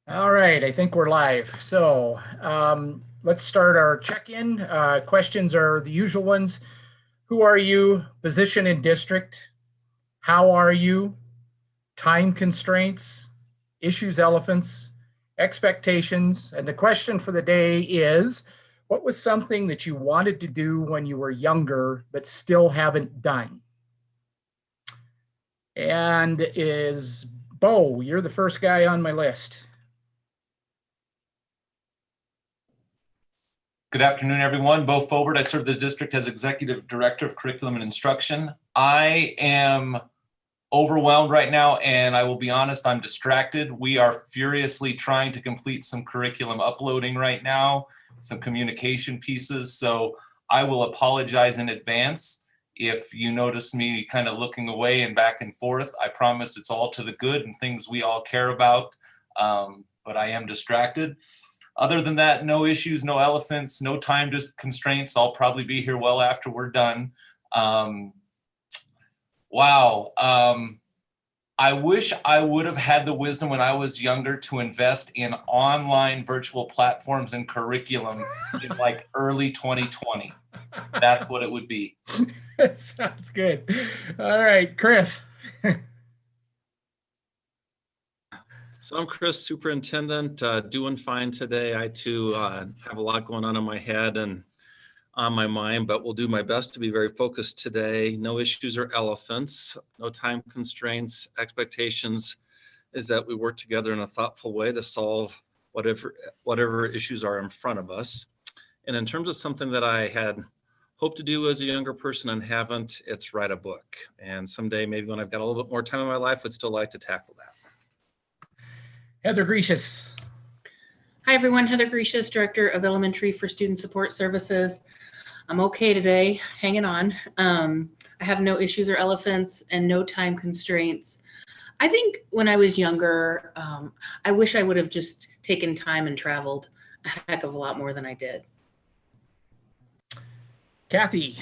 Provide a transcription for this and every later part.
All right, I think we're live. So let's start our check-in. Questions are the usual ones. Who are you? Position in district. How are you? Time constraints, issues, elephants, expectations. And the question for the day is, what was something that you wanted to do when you were younger but still haven't done? And is Bo, you're the first guy on my list. Good afternoon, everyone. Bo Fobert. I serve the district as Executive Director of Curriculum and Instruction. I am overwhelmed right now, and I will be honest, I'm distracted. We are furiously trying to complete some curriculum uploading right now, some communication pieces, so I will apologize in advance if you notice me kind of looking away and back and forth. I promise it's all to the good and things we all care about, but I am distracted. Other than that, no issues, no elephants, no time constraints. I'll probably be here well after we're done. Wow. I wish I would have had the wisdom when I was younger to invest in online virtual platforms and curriculum in like early 2020. That's what it would be. Sounds good. All right, Chris. So I'm Chris, superintendent, doing fine today. I too have a lot going on in my head and on my mind, but will do my best to be very focused today. No issues or elephants, no time constraints. Expectations is that we work together in a thoughtful way to solve whatever issues are in front of us. And in terms of something that I had hoped to do as a younger person and haven't, it's write a book. And someday, maybe when I've got a little bit more time in my life, I'd still like to tackle that. Heather Grecius. Hi, everyone. Heather Grecius, Director of Elementary for Student Support Services. I'm okay today, hanging on. I have no issues or elephants and no time constraints. I think when I was younger, I wish I would have just taken time and traveled a heck of a lot more than I did. Kathy.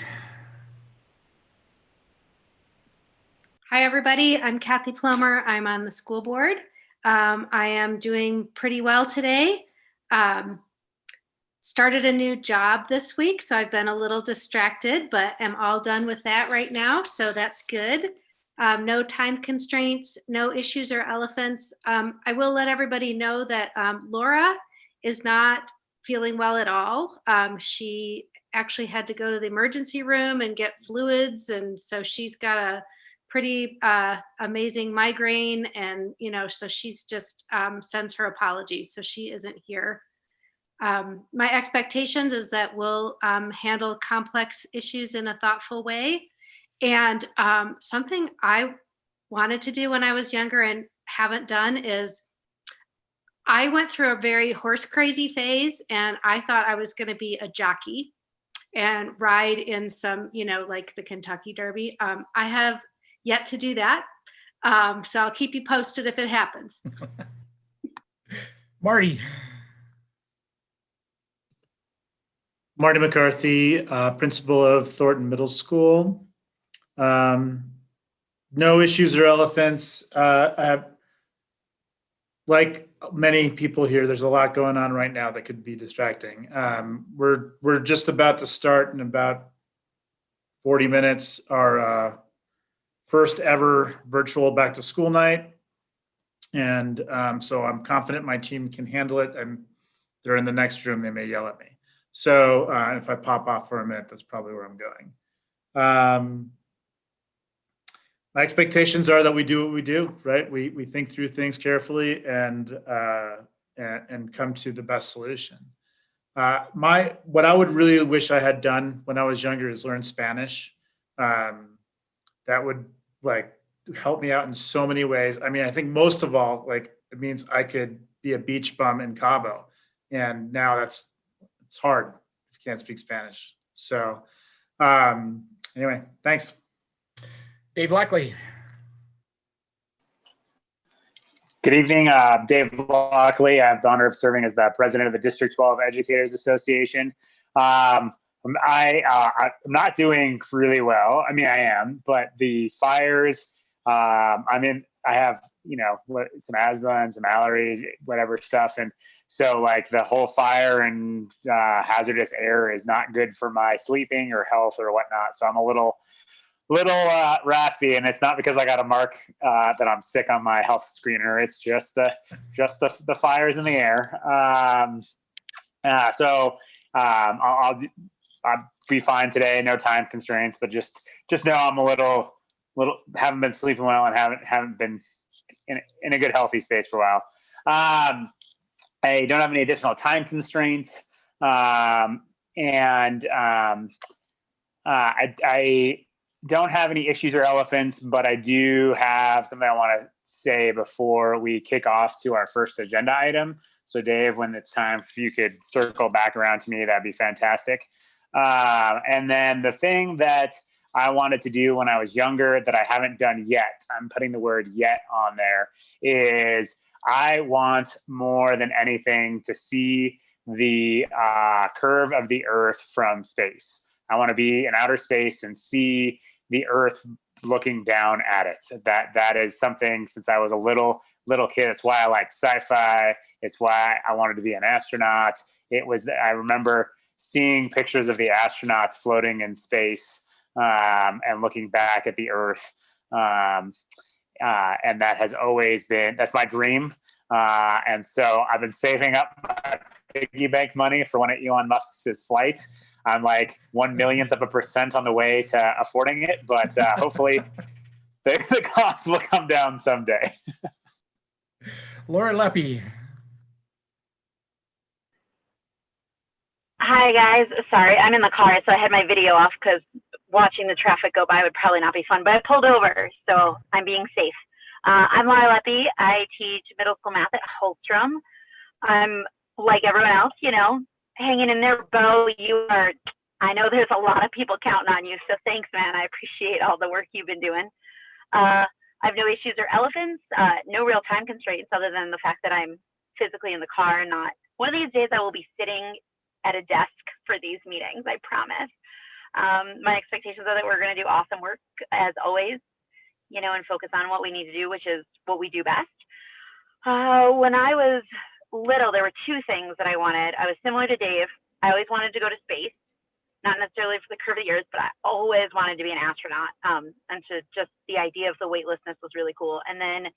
Hi, everybody. I'm Kathy Plummer. I'm on the school board. I am doing pretty well today. Started a new job this week, so I've been a little distracted, but am all done with that right now, so that's good. No time constraints, no issues or elephants. I will let everybody know that Laura is not feeling well at all. She actually had to go to the emergency room and get fluids, and so she's got a pretty amazing migraine, and so she's just sends her apologies, so she isn't here. My expectations is that we'll handle complex issues in a thoughtful way. And something I wanted to do when I was younger and haven't done is I went through a very horse crazy phase, and I thought I was going to be a jockey and ride in some, like the Kentucky Derby. I have yet to do that. So I'll keep you posted if it happens. Marty. Marty McCarthy, principal of Thornton Middle School. No issues or elephants. Like many people here, there's a lot going on right now that could be distracting. We're just about to start in about 40 minutes our first ever virtual back to school night. And so I'm confident my team can handle it. They're in the next room, they may yell at me. So if I pop off for a minute, that's probably where I'm going. My expectations are that we do what we do, right? We think through things carefully and come to the best solution. What I would really wish I had done when I was younger is learn Spanish. That would help me out in so many ways. I mean, I think most of all, it means I could be a beach bum in Cabo, and now it's hard if you can't speak Spanish. So anyway, thanks. Dave Lockley. Good evening, Dave Lockley. I have the honor of serving as the president of the District 12 Educators Association. I'm not doing really well. I mean, I am, but the fires, I have some asthma and some allergies, whatever stuff. And so like the whole fire and hazardous air is not good for my sleeping or health or whatnot. So I'm a little raspy, and it's not because I got a mark that I'm sick on my health screener. It's just the fires in the air. I'll be fine today. No time constraints, but just know I'm a little haven't been sleeping well and haven't been in a good healthy space for a while. I don't have any additional time constraints, I don't have any issues or elephants, but I do have something I want to say before we kick off to our first agenda item. So Dave, when it's time, if you could circle back around to me, that'd be fantastic. And then the thing that I wanted to do when I was younger that I haven't done yet, I'm putting the word yet on there, is I want more than anything to see the curve of the Earth from space. I want to be in outer space and see the Earth looking down at it. That is something since I was a little kid. It's why I like sci-fi. It's why I wanted to be an astronaut. I remember seeing pictures of the astronauts floating in space and looking back at the Earth. And that has always been, that's my dream. And so I've been saving up my piggy bank money for one of Elon Musk's flights. I'm like 1/1,000,000% on the way to affording it, but hopefully the cost will come down someday. Laura Leppy. Hi guys, sorry, I'm in the car, so I had my video off because watching the traffic go by would probably not be fun, but I pulled over, so I'm being safe. I'm Laura Leppy. I teach middle school math at Holstrom. I'm like everyone else, hanging in there. Bo, I know there's a lot of people counting on you, so thanks, man. I appreciate all the work you've been doing. I have no issues or elephants, no real time constraints other than the fact that I'm physically in the car and not. One of these days I will be sitting at a desk for these meetings, I promise. My expectations are that we're going to do awesome work as always, and focus on what we need to do, which is what we do best. When I was little, there were two things that I wanted. I was similar to Dave. I always wanted to go to space, not necessarily for the curve of years, but I always wanted to be an astronaut. And just the idea of the weightlessness was really cool. And then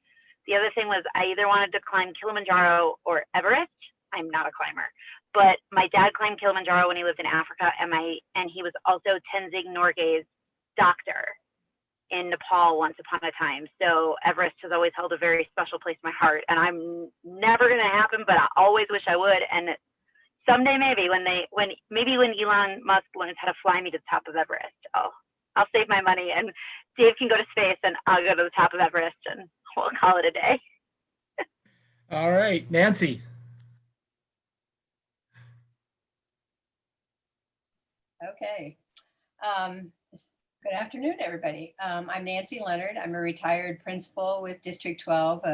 the other thing was I either wanted to climb Kilimanjaro or Everest. I'm not a climber, but my dad climbed Kilimanjaro when he lived in Africa, and he was also Tenzing Norgay's doctor in Nepal once upon a time. So Everest has always held a very special place in my heart, and I'm never going to happen, but I always wish I would. And someday maybe when Elon Musk learns how to fly me to the top of Everest, I'll save my money and Dave can go to space and I'll go to the top of Everest and we'll call it a day. All right, Nancy. Okay. Good afternoon, everybody. I'm Nancy Leonard. I'm a retired principal with District 12,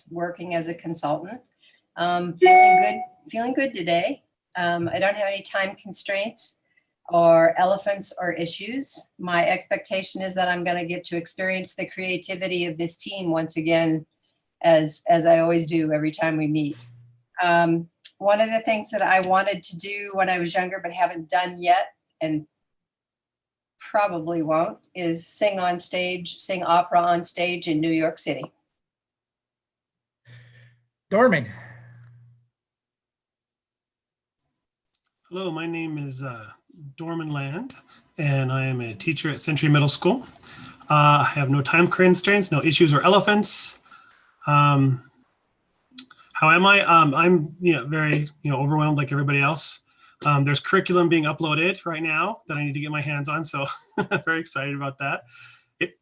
working as a consultant. Feeling good today. I don't have any time constraints or elephants or issues. My expectation is that I'm going to get to experience the creativity of this team once again, as I always do every time we meet. One of the things that I wanted to do when I was younger but haven't done yet, and probably won't, is sing opera on stage in New York City. Dorman. Hello, my name is Dorman Land, and I am a teacher at Century Middle School. I have no time constraints, no issues or elephants. How am I? I'm very overwhelmed like everybody else. There's curriculum being uploaded right now that I need to get my hands on, so I'm very excited about that.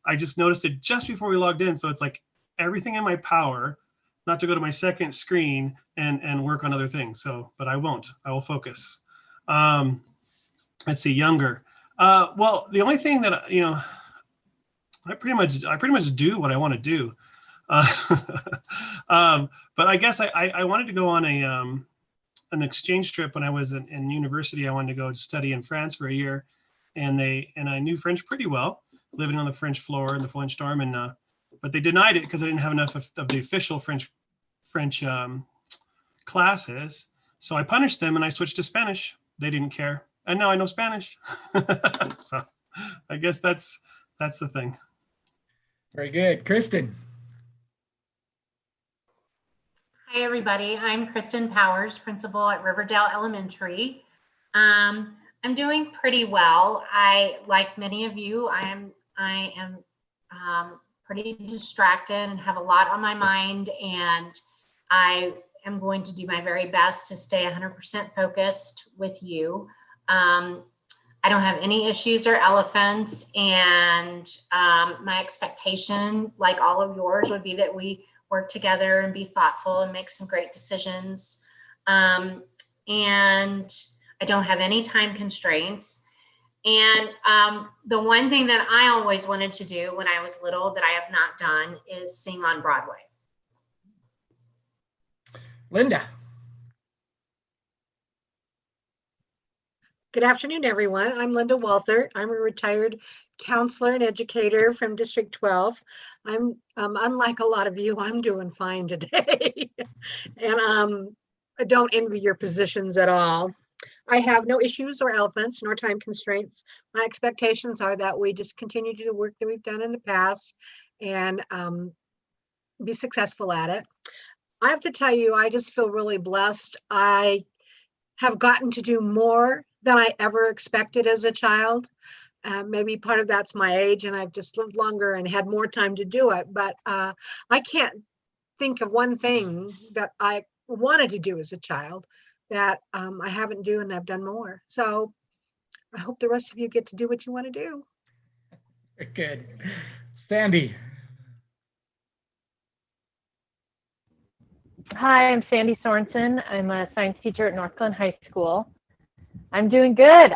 I just noticed it just before we logged in, so it's like everything in my power not to go to my second screen and work on other things. So, but I won't. I will focus. Let's see, younger. Well, the only thing that I pretty much do what I want to do. But I guess I wanted to go on an exchange trip when I was in university. I wanted to go study in France for a year, and I knew French pretty well, living on the French floor in the French dorm, and but they denied it because I didn't have enough of the official French classes. So I punished them and I switched to Spanish. They didn't care. And now I know Spanish. So I guess that's the thing. Very good. Kristen. Hi, everybody. I'm Kristen Powers, principal at Riverdale Elementary. I'm doing pretty well. Like many of you, I am pretty distracted and have a lot on my mind, and I am going to do my very best to stay 100% focused with you. I don't have any issues or elephants, and my expectation, like all of yours, would be that we work together and be thoughtful and make some great decisions. And I don't have any time constraints. And the one thing that I always wanted to do when I was little that I have not done is sing on Broadway. Linda. Good afternoon, everyone. I'm Linda Walther. I'm a retired counselor and educator from District 12. I'm unlike a lot of you, I'm doing fine today. And I don't envy your positions at all. I have no issues or elephants nor time constraints. My expectations are that we just continue to do the work that we've done in the past and be successful at it. I have to tell you, I just feel really blessed. I have gotten to do more than I ever expected as a child. Maybe part of that's my age and I've just lived longer and had more time to do it. But I can't think of one thing that I wanted to do as a child that I haven't done and I've done more. So I hope the rest of you get to do what you want to do. Good. Sandy. Hi, I'm Sandy Sorensen. I'm a science teacher at Northglenn High School. I'm doing good.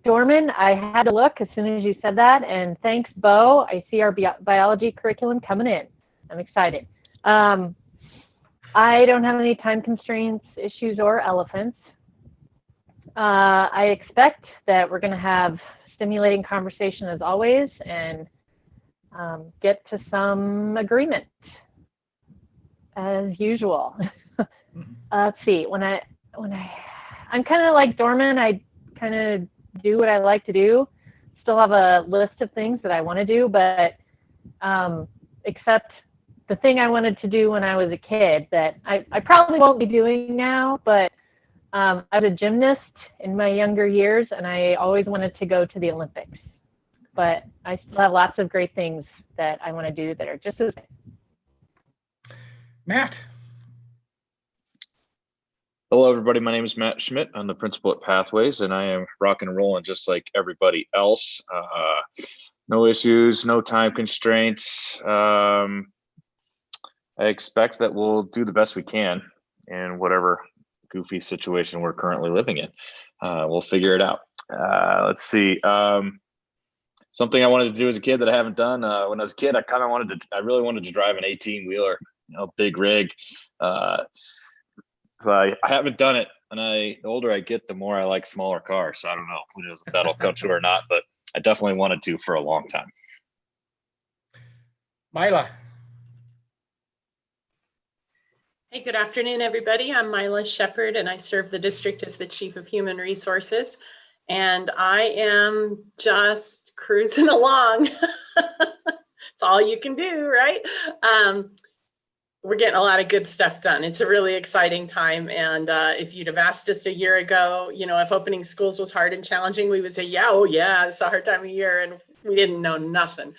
Dorman, I had to look as soon as you said that, and thanks, Bo. I see our biology curriculum coming in. I'm excited. I don't have any time constraints, issues, or elephants. I expect that we're going to have stimulating conversation as always and get to some agreement as usual. Let's see. I'm kind of like Dorman. I kind of do what I like to do. Still have a list of things that I want to do, but except the thing I wanted to do when I was a kid that I probably won't be doing now, but I was a gymnast in my younger years and I always wanted to go to the Olympics. But I still have lots of great things that I want to do that are just as Matt. Hello, everybody. My name is Matt Schmidt. I'm the principal at Pathways, and I am rocking and rolling just like everybody else. No issues, no time constraints. I expect that we'll do the best we can in whatever goofy situation we're currently living in. We'll figure it out. Let's see. Something I wanted to do as a kid that I haven't done. When I was a kid, I really wanted to drive an 18-wheeler, big rig. So I haven't done it, and the older I get, the more I like smaller cars. So I don't know who knows if that'll come true or not, but I definitely wanted to for a long time. Mila. Hey, good afternoon, everybody. I'm Mila Shepard, and I serve the district as the Chief of Human Resources. And I am just cruising along. It's all you can do, right? We're getting a lot of good stuff done. It's a really exciting time. And if you'd have asked us a year ago, if opening schools was hard and challenging, we would say, yeah, oh yeah, it's a hard time of year. And we didn't know nothing.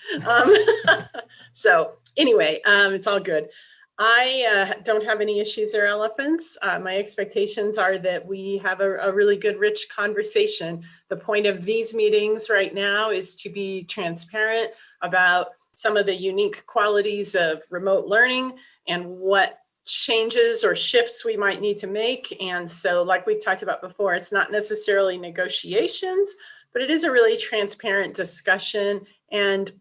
So anyway, it's all good. I don't have any issues or elephants. My expectations are that we have a really good, rich conversation. The point of these meetings right now is to be transparent about some of the unique qualities of remote learning and what changes or shifts we might need to make. And so, like we talked about before, it's not necessarily negotiations, but it is a really transparent discussion and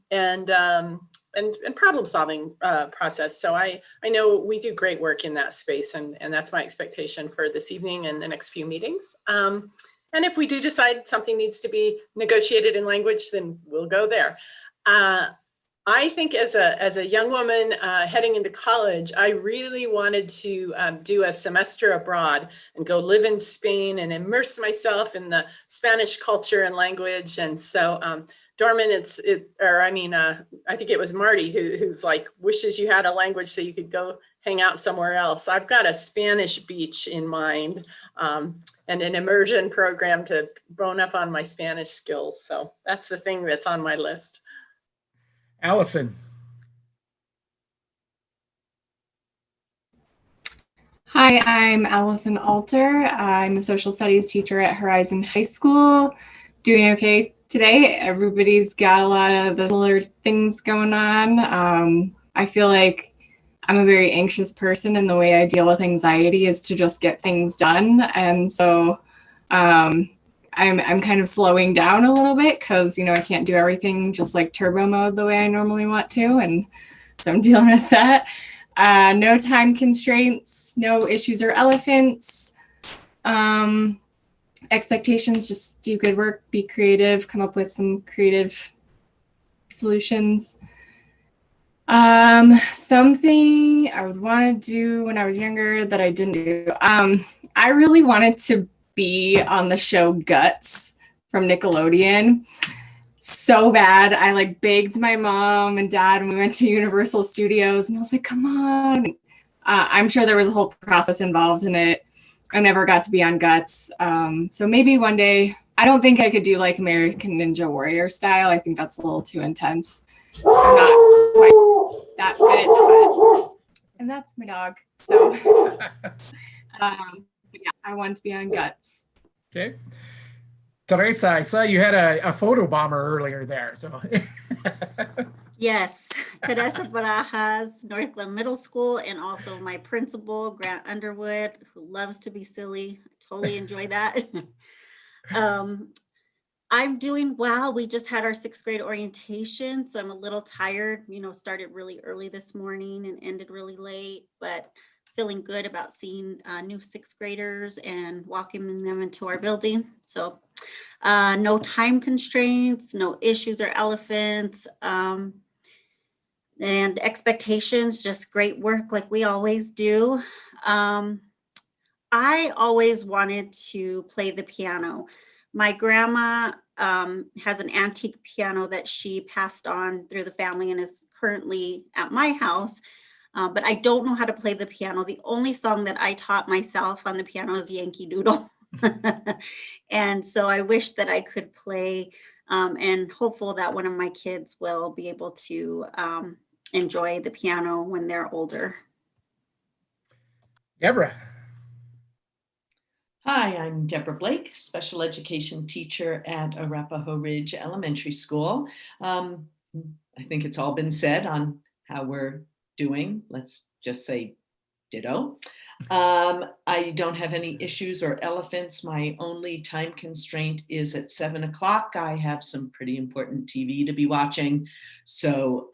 problem solving process. So I know we do great work in that space, and that's my expectation for this evening and the next few meetings. And if we do decide something needs to be negotiated in language, then we'll go there. I think as a young woman heading into college, I really wanted to do a semester abroad and go live in Spain and immerse myself in the Spanish culture and language. And so, Dorman, I think it was Marty who's like wishes you had a language so you could go hang out somewhere else. I've got a Spanish beach in mind, and an immersion program to bone up on my Spanish skills. So that's the thing that's on my list. Allison. Hi, I'm Allison Alter. I'm a social studies teacher at Horizon High School. Doing okay today. Everybody's got a lot of similar things going on. I feel like I'm a very anxious person, and the way I deal with anxiety is to just get things done. And so I'm kind of slowing down a little bit because, I can't do everything just like turbo mode the way I normally want to. And so I'm dealing with that. No time constraints, no issues or elephants. Expectations, just do good work, be creative, come up with some creative solutions. Something I would want to do when I was younger that I didn't do. I really wanted to be on the show Guts from Nickelodeon so bad. I begged my mom and dad when we went to Universal Studios, and I was like, come on. I'm sure there was a whole process involved in it. I never got to be on Guts. So maybe one day. I don't think I could do like American Ninja Warrior style. I think that's a little too intense. I'm not quite that fit, and that's my dog. So, but yeah, I want to be on Guts. Okay. Teresa, I saw you had a photo bomber earlier there. So Yes, Teresa Barajas, Northglenn Middle School, and also my principal, Grant Underwood, who loves to be silly. I totally enjoy that. I'm doing well. We just had our 6th grade orientation, so I'm a little tired. Started really early this morning and ended really late, but feeling good about seeing new 6th graders and welcoming them into our building. So no time constraints, no issues or elephants, and expectations, just great work like we always do. I always wanted to play the piano. My grandma has an antique piano that she passed on through the family and is currently at my house, but I don't know how to play the piano. The only song that I taught myself on the piano is Yankee Doodle. And so I wish that I could play, and hopeful that one of my kids will be able to enjoy the piano when they're older. Deborah. Hi, I'm Deborah Blake, special education teacher at Arapahoe Ridge Elementary School. I think it's all been said on how we're doing. Let's just say ditto. I don't have any issues or elephants. My only time constraint is at 7 o'clock. I have some pretty important TV to be watching. So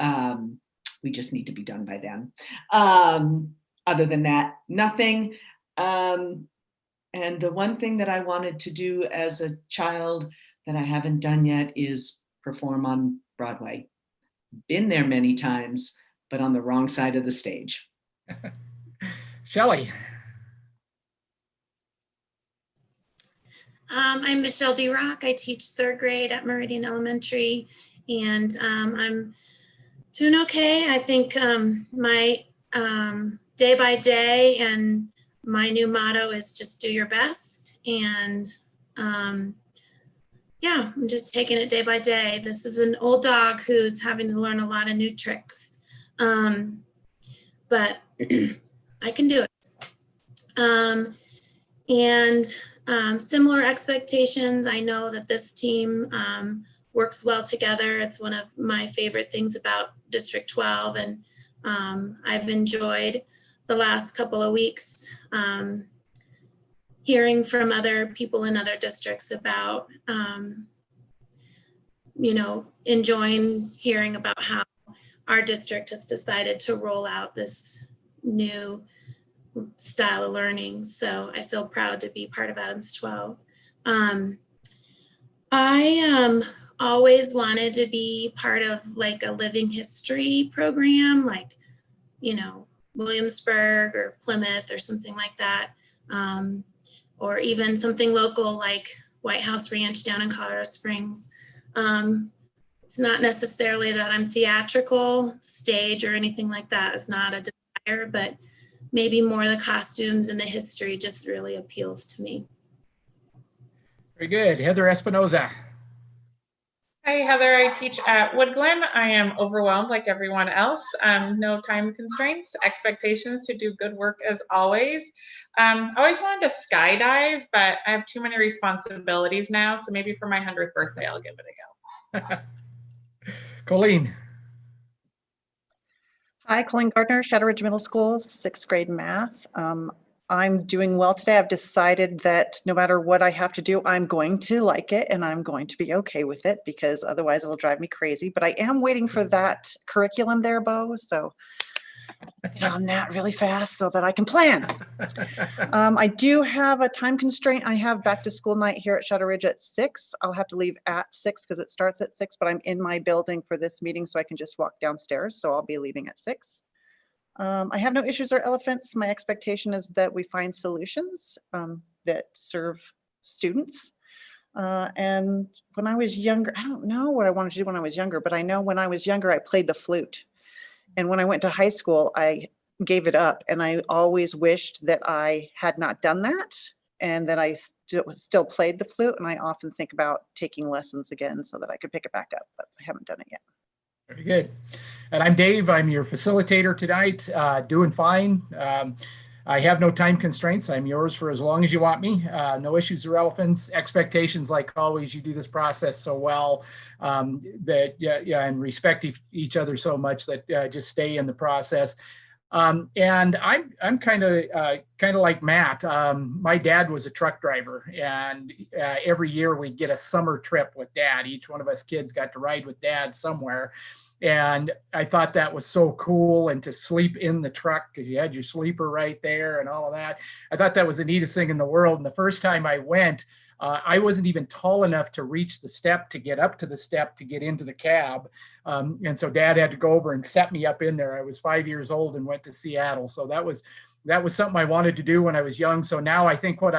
we just need to be done by then. Other than that, nothing. And the one thing that I wanted to do as a child that I haven't done yet is perform on Broadway. Been there many times, but on the wrong side of the stage. Shelley. I'm Michelle D-Rock. I teach 3rd grade at Meridian Elementary, and I'm doing okay. I think my day by day and my new motto is just do your best. And yeah, I'm just taking it day by day. This is an old dog who's having to learn a lot of new tricks, but I can do it. And similar expectations. I know that this team works well together. It's one of my favorite things about District 12, and I've enjoyed the last couple of weeks hearing from other people in other districts about, enjoying hearing about how our district has decided to roll out this new style of learning. So I feel proud to be part of Adams12. I always wanted to be part of like a living history program, like, you know, Williamsburg or Plymouth or something like that. Or even something local like White House Ranch down in Colorado Springs. It's not necessarily that I'm theatrical, stage or anything like that. It's not a desire, but maybe more the costumes and the history just really appeals to me. Very good. Heather Espinoza. Hi, Heather. I teach at Woodglen. I am overwhelmed like everyone else. No time constraints, expectations to do good work as always. Always wanted to skydive, but I have too many responsibilities now. So maybe for my 100th birthday, I'll give it a go. Colleen. Hi, Colleen Gardner, Shadow Ridge Middle School, 6th grade math. I'm doing well today. I've decided that no matter what I have to do, I'm going to like it and I'm going to be okay with it because otherwise it'll drive me crazy. But I am waiting for that curriculum there, Bo. So get on that really fast so that I can plan. I do have a time constraint. I have back to school night here at Shadow Ridge at 6. I'll have to leave at 6 because it starts at 6, but I'm in my building for this meeting so I can just walk downstairs. So I'll be leaving at 6. I have no issues or elephants. My expectation is that we find solutions that serve students. And when I was younger, I don't know what I wanted to do when I was younger, but I know when I was younger, I played the flute. And when I went to high school, I gave it up. And I always wished that I had not done that and that I still played the flute. And I often think about taking lessons again so that I could pick it back up, but I haven't done it yet. Very good. And I'm Dave. I'm your facilitator tonight, doing fine. I have no time constraints. I'm yours for as long as you want me. No issues or elephants. Expectations, like always, you do this process so well that, and respect each other so much that just stay in the process. And I'm kind of like Matt. My dad was a truck driver, and every year we'd get a summer trip with Dad. Each one of us kids got to ride with Dad somewhere. And I thought that was so cool, and to sleep in the truck because you had your sleeper right there and all of that. I thought that was the neatest thing in the world. And the first time I went, I wasn't even tall enough to reach the step to get up to the step to get into the cab. And so Dad had to go over and set me up in there. I was 5 years old and went to Seattle. So that was something I wanted to do when I was young. So now I think what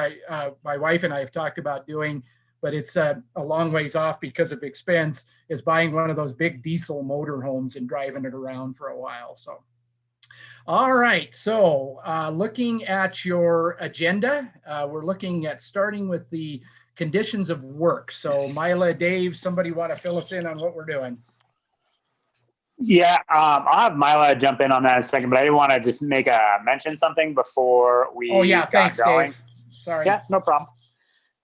my wife and I have talked about doing, but it's a long ways off because of expense, is buying one of those big diesel motorhomes and driving it around for a while. So, all right. So looking at your agenda, we're looking at starting with the conditions of work. So Mila, Dave, somebody want to fill us in on what we're doing? Yeah, I'll have Mila jump in on that in a second, but I did want to just mention something before we got thanks, going. Dave. Sorry. Yeah, no problem.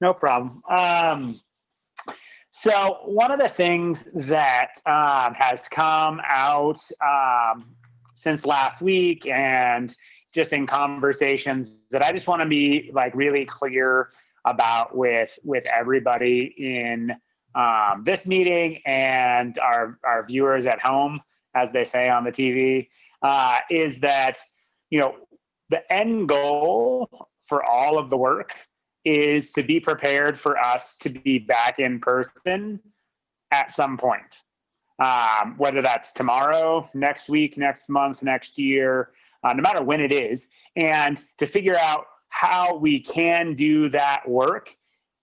No problem. So one of the things that has come out since last week and just in conversations that I just want to be like really clear about with everybody in this meeting and our viewers at home, as they say on the TV, is that, the end goal for all of the work is to be prepared for us to be back in person at some point, whether that's tomorrow, next week, next month, next year, no matter when it is, and to figure out how we can do that work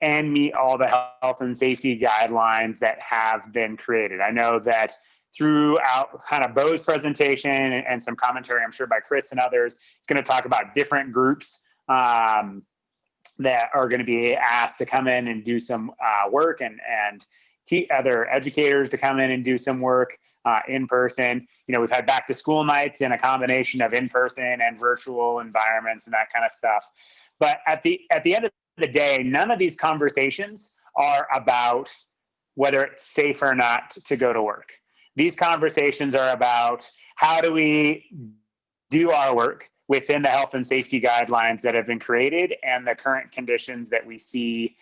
and meet all the health and safety guidelines that have been created. I know that throughout kind of Bo's presentation and some commentary, I'm sure by Chris and others, it's going to talk about different groups that are going to be asked to come in and do some work and other educators to come in and do some work in person. We've had back to school nights in a combination of in-person and virtual environments and that kind of stuff. But at the end of the day, none of these conversations are about whether it's safe or not to go to work. These conversations are about how do we do our work within the health and safety guidelines that have been created and the current conditions that we see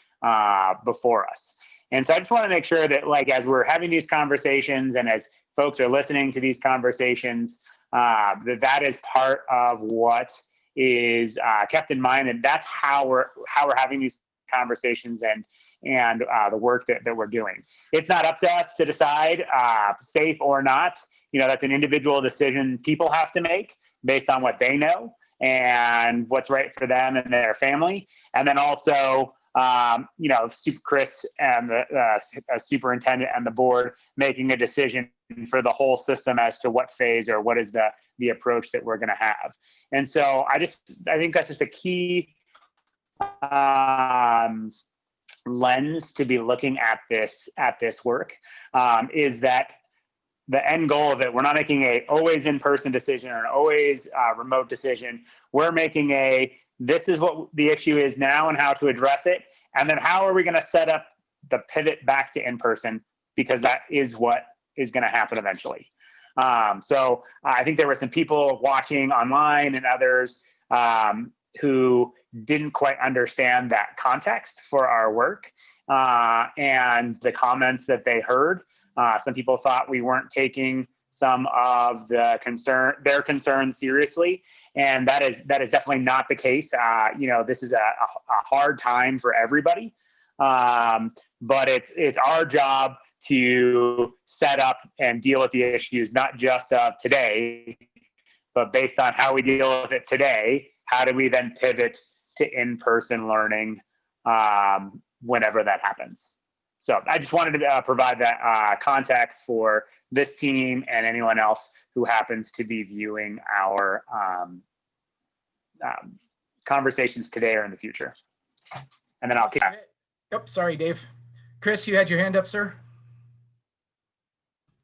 before us. And so I just want to make sure that, like, as we're having these conversations and as folks are listening to these conversations, that is part of what is kept in mind, and that's how we're having these conversations and the work that we're doing. It's not up to us to decide safe or not. You know, that's an individual decision people have to make based on what they know and what's right for them and their family. And then also, you know, Chris and the superintendent and the board making a decision for the whole system as to what phase or what is the approach that we're going to have. And so I think that's just a key lens to be looking at this work, is that the end goal of it, we're not making a always in-person decision or an always remote decision. We're making this is what the issue is now and how to address it. And then how are we going to set up the pivot back to in-person, because that is what is going to happen eventually. So I think there were some people watching online and others who didn't quite understand that context for our work and the comments that they heard. Some people thought we weren't taking some of their concerns seriously, and that is definitely not the case. You know, this is a hard time for everybody, but it's our job to set up and deal with the issues, not just of today, but based on how we deal with it today, how do we then pivot to in-person learning whenever that happens. So I just wanted to provide that context for this team and anyone else who happens to be viewing our conversations today or in the future. And then I'll keep. Yep, sorry, Dave. Chris, you had your hand up, sir.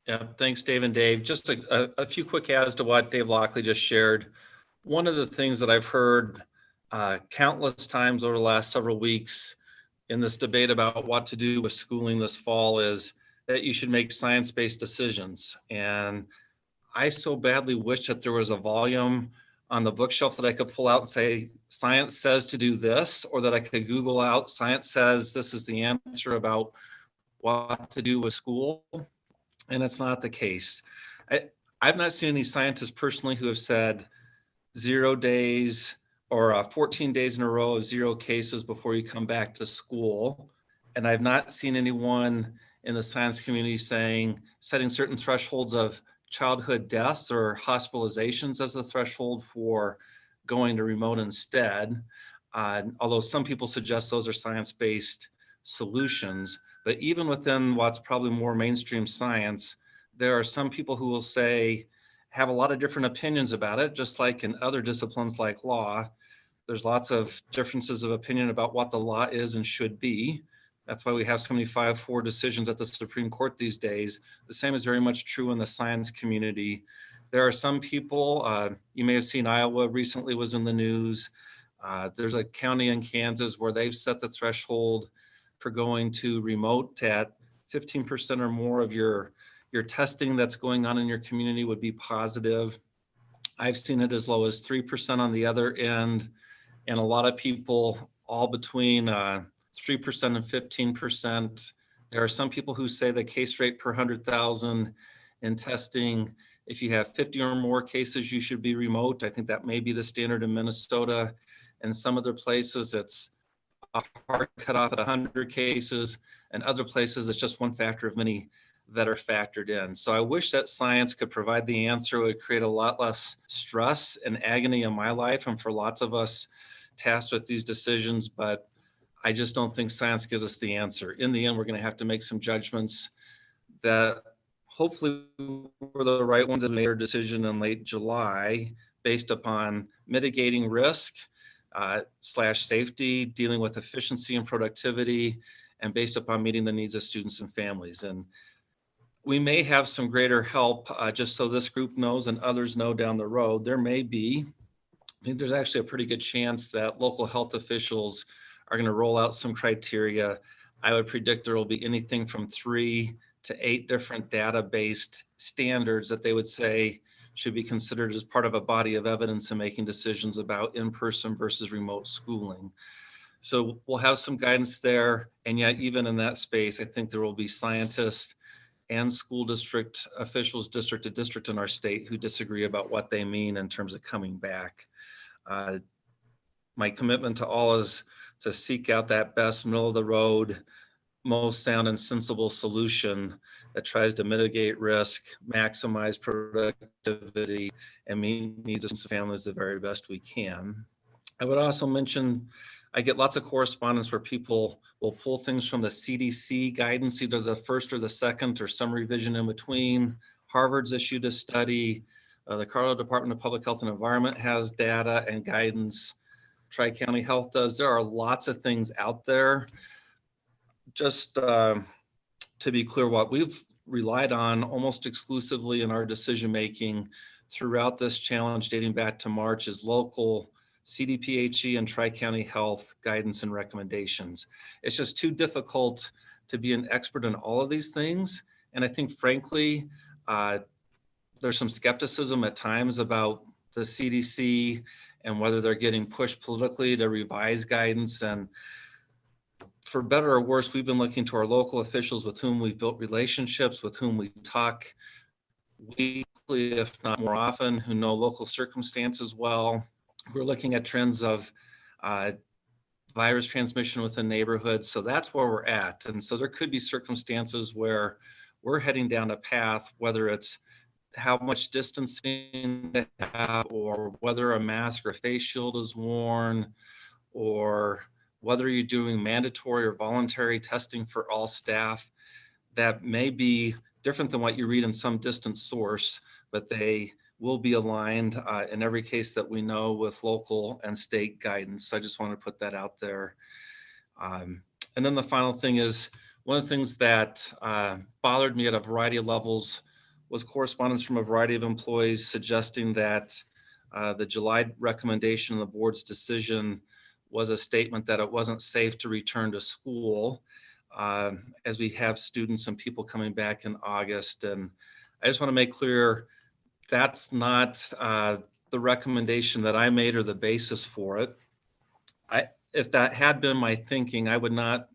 Yeah, thanks, Dave and Dave. Just a few quick adds to what Dave Lockley just shared. One of the things that I've heard countless times over the last several weeks in this debate about what to do with schooling this fall is that you should make science-based decisions. And I so badly wish that there was a volume on the bookshelf that I could pull out and say, science says to do this, or that I could Google out, science says this is the answer about what to do with school. And it's not the case. I've not seen any scientists personally who have said 0 days or 14 days in a row of 0 cases before you come back to school. And I've not seen anyone in the science community setting certain thresholds of childhood deaths or hospitalizations as a threshold for going to remote instead. Although some people suggest those are science-based solutions, but even within what's probably more mainstream science, there are some people who will have a lot of different opinions about it, just like in other disciplines like law. There's lots of differences of opinion about what the law is and should be. That's why we have so many 5-4 decisions at the Supreme Court these days. The same is very much true in the science community. There are some people, you may have seen Iowa recently was in the news. There's a county in Kansas where they've set the threshold for going to remote at 15% or more of your testing that's going on in your community would be positive. I've seen it as low as 3% on the other end, and a lot of people all between 3% and 15%. There are some people who say the case rate per 100,000 in testing, if you have 50 or more cases, you should be remote. I think that may be the standard in Minnesota. In some other places, it's a hard cutoff at 100 cases, and other places it's just one factor of many that are factored in. So I wish that science could provide the answer. It would create a lot less stress and agony in my life and for lots of us tasked with these decisions, but I just don't think science gives us the answer. In the end, we're going to have to make some judgments that hopefully were the right ones that made our decision in late July based upon mitigating risk, slash safety, dealing with efficiency and productivity, and based upon meeting the needs of students and families. And we may have some greater help, just so this group knows and others know down the road. There may be, I think there's actually a pretty good chance that local health officials are going to roll out some criteria. I would predict there will be anything from 3 to 8 different data-based standards that they would say should be considered as part of a body of evidence in making decisions about in-person versus remote schooling. So we'll have some guidance there. And yet, even in that space, I think there will be scientists and school district officials, district to district in our state, who disagree about what they mean in terms of coming back. My commitment to all is to seek out that best middle of the road most sound and sensible solution that tries to mitigate risk, maximize productivity, and meet needs of families the very best we can. I would also mention, I get lots of correspondence where people will pull things from the CDC guidance, either the first or the second or some revision in between. Harvard's issued a study. The Colorado Department of Public Health and Environment has data and guidance. Tri-County Health does. There are lots of things out there. Just to be clear, what we've relied on almost exclusively in our decision-making throughout this challenge dating back to March is local CDPHE and Tri-County Health guidance and recommendations. It's just too difficult to be an expert in all of these things. And I think, frankly, there's some skepticism at times about the CDC and whether they're getting pushed politically to revise guidance. And for better or worse, we've been looking to our local officials with whom we've built relationships, with whom we talk weekly, if not more often, who know local circumstances well. We're looking at trends of virus transmission within neighborhoods. So that's where we're at. And so there could be circumstances where we're heading down a path, whether it's how much distancing to have, or whether a mask or face shield is worn, or whether you're doing mandatory or voluntary testing for all staff. That may be different than what you read in some distant source, but they will be aligned in every case that we know with local and state guidance. So I just want to put that out there. And then the final thing is, one of the things that bothered me at a variety of levels was correspondence from a variety of employees suggesting that the July recommendation of the board's decision was a statement that it wasn't safe to return to school as we have students and people coming back in August. And I just want to make clear that's not the recommendation that I made or the basis for it. If that had been my thinking, I would not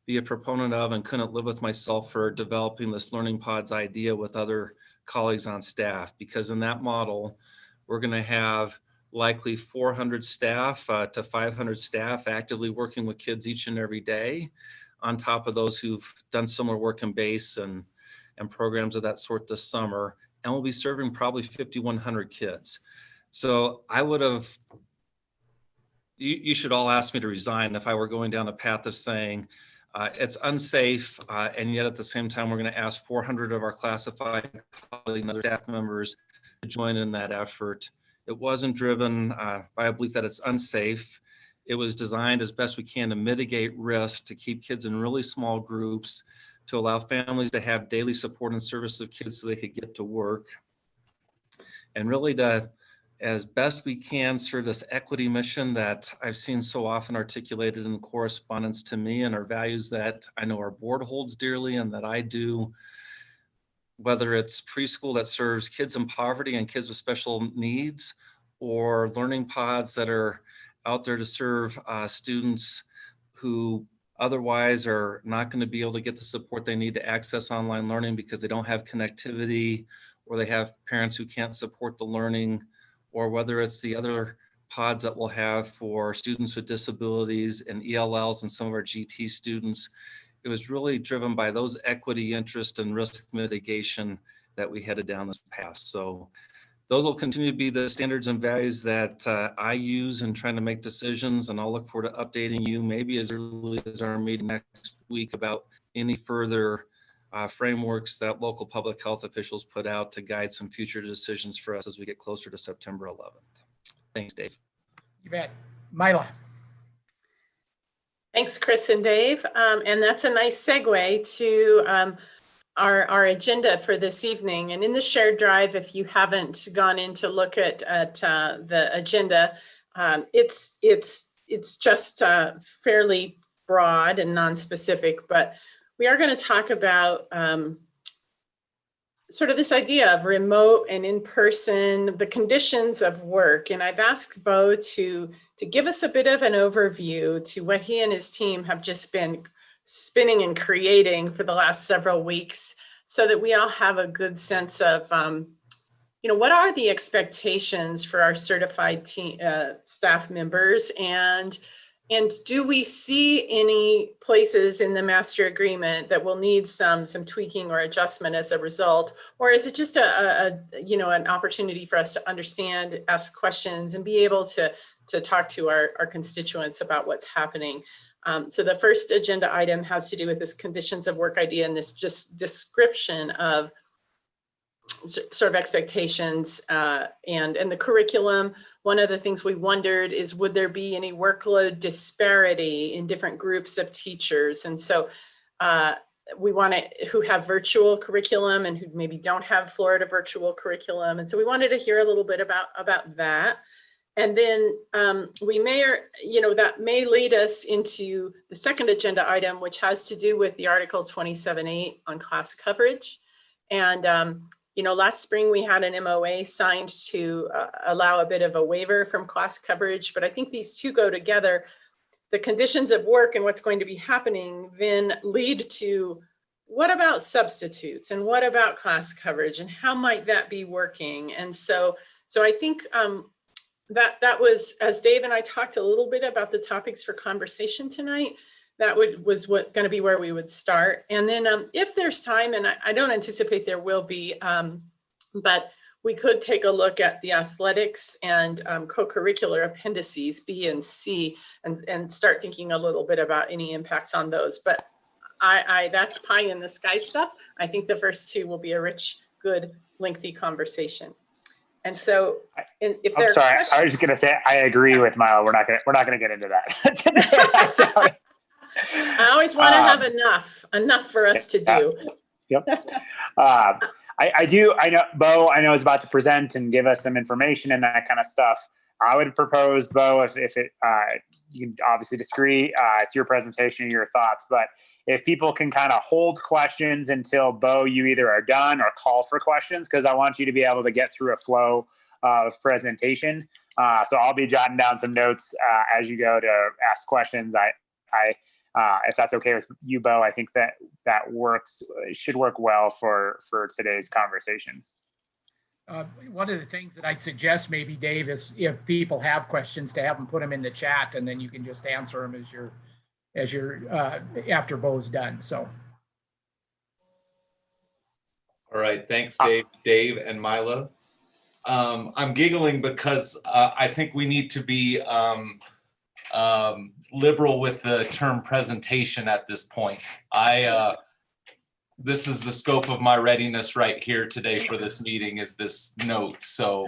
be a proponent of and couldn't live with myself for developing this learning pods idea with other colleagues on staff, because in that model, we're going to have likely 400 staff to 500 staff actively working with kids each and every day, on top of those who've done similar work in base and programs of that sort this summer, and we'll be serving probably 5,100 kids. So I would have, you should all ask me to resign if I were going down a path of saying it's unsafe, and yet at the same time, we're going to ask 400 of our classified colleagues and other staff members to join in that effort. It wasn't driven by a belief that it's unsafe. It was designed as best we can to mitigate risk, to keep kids in really small groups, to allow families to have daily support and service of kids so they could get to work, and really to, as best we can, serve this equity mission that I've seen so often articulated in correspondence to me, and our values that I know our board holds dearly and that I do, whether it's preschool that serves kids in poverty and kids with special needs, or learning pods that are out there to serve students who otherwise are not going to be able to get the support they need to access online learning because they don't have connectivity, or they have parents who can't support the learning, or whether it's the other pods that we'll have for students with disabilities and ELLs and some of our GT students. It was really driven by those equity, interest, and risk mitigation that we headed down this path. So those will continue to be the standards and values that I use in trying to make decisions, and I'll look forward to updating you maybe as early as our meeting next week about any further frameworks that local public health officials put out to guide some future decisions for us as we get closer to September 11th. Thanks, Dave. You bet. Mila. Thanks, Chris and Dave. And that's a nice segue to our agenda for this evening. And in the shared drive, if you haven't gone in to look at the agenda, it's just fairly broad and non-specific, but we are going to talk about sort of this idea of remote and in-person, the conditions of work. And I've asked Bo to give us a bit of an overview to what he and his team have just been spinning and creating for the last several weeks, so that we all have a good sense of, what are the expectations for our certified team, staff members, and And do we see any places in the master agreement that will need some tweaking or adjustment as a result? Or is it just an opportunity for us to understand, ask questions, and be able to talk to our constituents about what's happening? So the first agenda item has to do with this conditions of work idea and this just description of sort of expectations and the curriculum. One of the things we wondered is, would there be any workload disparity in different groups of teachers? And so we want to, who have virtual curriculum and who maybe don't have Florida virtual curriculum. And so we wanted to hear a little bit about that. And then we may, that may lead us into the second agenda item, which has to do with the Article 27.8 on class coverage. And last spring we had an MOA signed to allow a bit of a waiver from class coverage, but I think these two go together. The conditions of work and what's going to be happening then lead to, what about substitutes and what about class coverage and how might that be working? And so I think that was, as Dave and I talked a little bit about the topics for conversation tonight, that was going to be where we would start. And then if there's time, and I don't anticipate there will be, but we could take a look at the athletics and co-curricular appendices B and C and start thinking a little bit about any impacts on those. But that's pie in the sky stuff. I think the first two will be a rich, good, lengthy conversation. And so, if there I'm sorry, I was just going to say I agree with Milo. We're not going to get into that. I always want to have enough for us to do. Yep. I know Bo, is about to present and give us some information and that kind of stuff. I would propose, Bo, if it, you can obviously disagree, it's your presentation, your thoughts, but if people can kind of hold questions until, Bo, you either are done or call for questions, because I want you to be able to get through a flow of presentation. So I'll be jotting down some notes as you go to ask questions. If that's okay with you, Bo, I think that should work well for today's conversation. One of the things that I'd suggest maybe, Dave, is if people have questions, to have them put them in the chat, and then you can just answer them as you're after Bo's done. So. All right, thanks, Dave and Milo. I'm giggling because I think we need to be liberal with the term presentation at this point. This is the scope of my readiness right here today for this meeting, is this note. So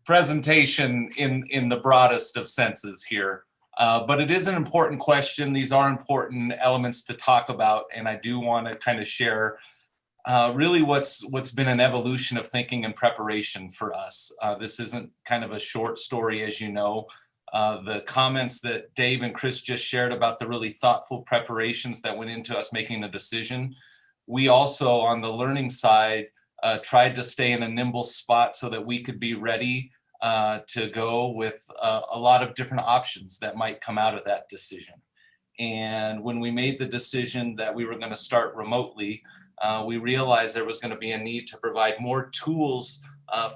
presentation in the broadest of senses here. But it is an important question. These are important elements to talk about. And I do want to kind of share really what's been an evolution of thinking and preparation for us. This isn't kind of a short story, as you know. The comments that Dave and Chris just shared about the really thoughtful preparations that went into us making a decision. We also, on the learning side, tried to stay in a nimble spot so that we could be ready to go with a lot of different options that might come out of that decision. And when we made the decision that we were going to start remotely, we realized there was going to be a need to provide more tools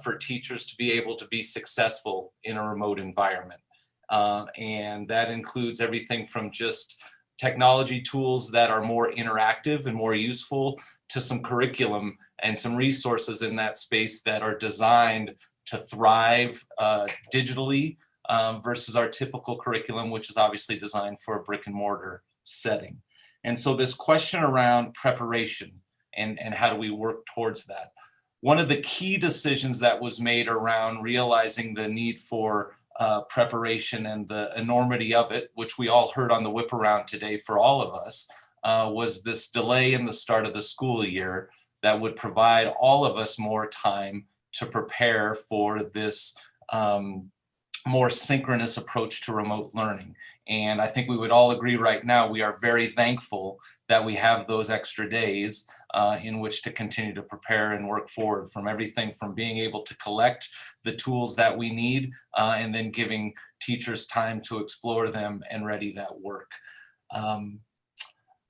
for teachers to be able to be successful in a remote environment. And that includes everything from just technology tools that are more interactive and more useful, to some curriculum and some resources in that space that are designed to thrive digitally versus our typical curriculum, which is obviously designed for a brick and mortar setting. And so this question around preparation and how do we work towards that? One of the key decisions that was made around realizing the need for preparation and the enormity of it, which we all heard on the whip around today for all of us, was this delay in the start of the school year that would provide all of us more time to prepare for this more synchronous approach to remote learning. And I think we would all agree right now, we are very thankful that we have those extra days in which to continue to prepare and work forward, from everything from being able to collect the tools that we need and then giving teachers time to explore them and ready that work.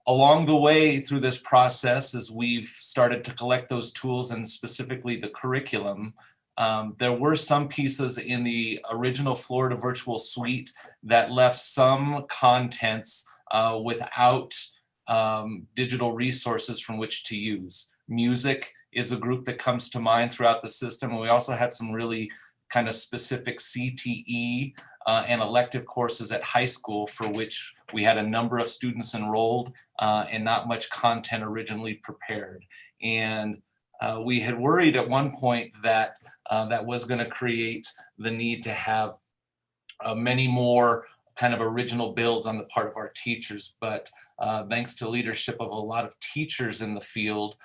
Along the way through this process, as we've started to collect those tools and specifically the curriculum, There were some pieces in the original Florida Virtual Suite that left some contents without digital resources from which to use. Music is a group that comes to mind throughout the system. And we also had some really kind of specific CTE and elective courses at high school for which we had a number of students enrolled and not much content originally prepared. And we had worried at one point that that was going to create the need to have many more kind of original builds on the part of our teachers. But thanks to leadership of a lot of teachers in the field,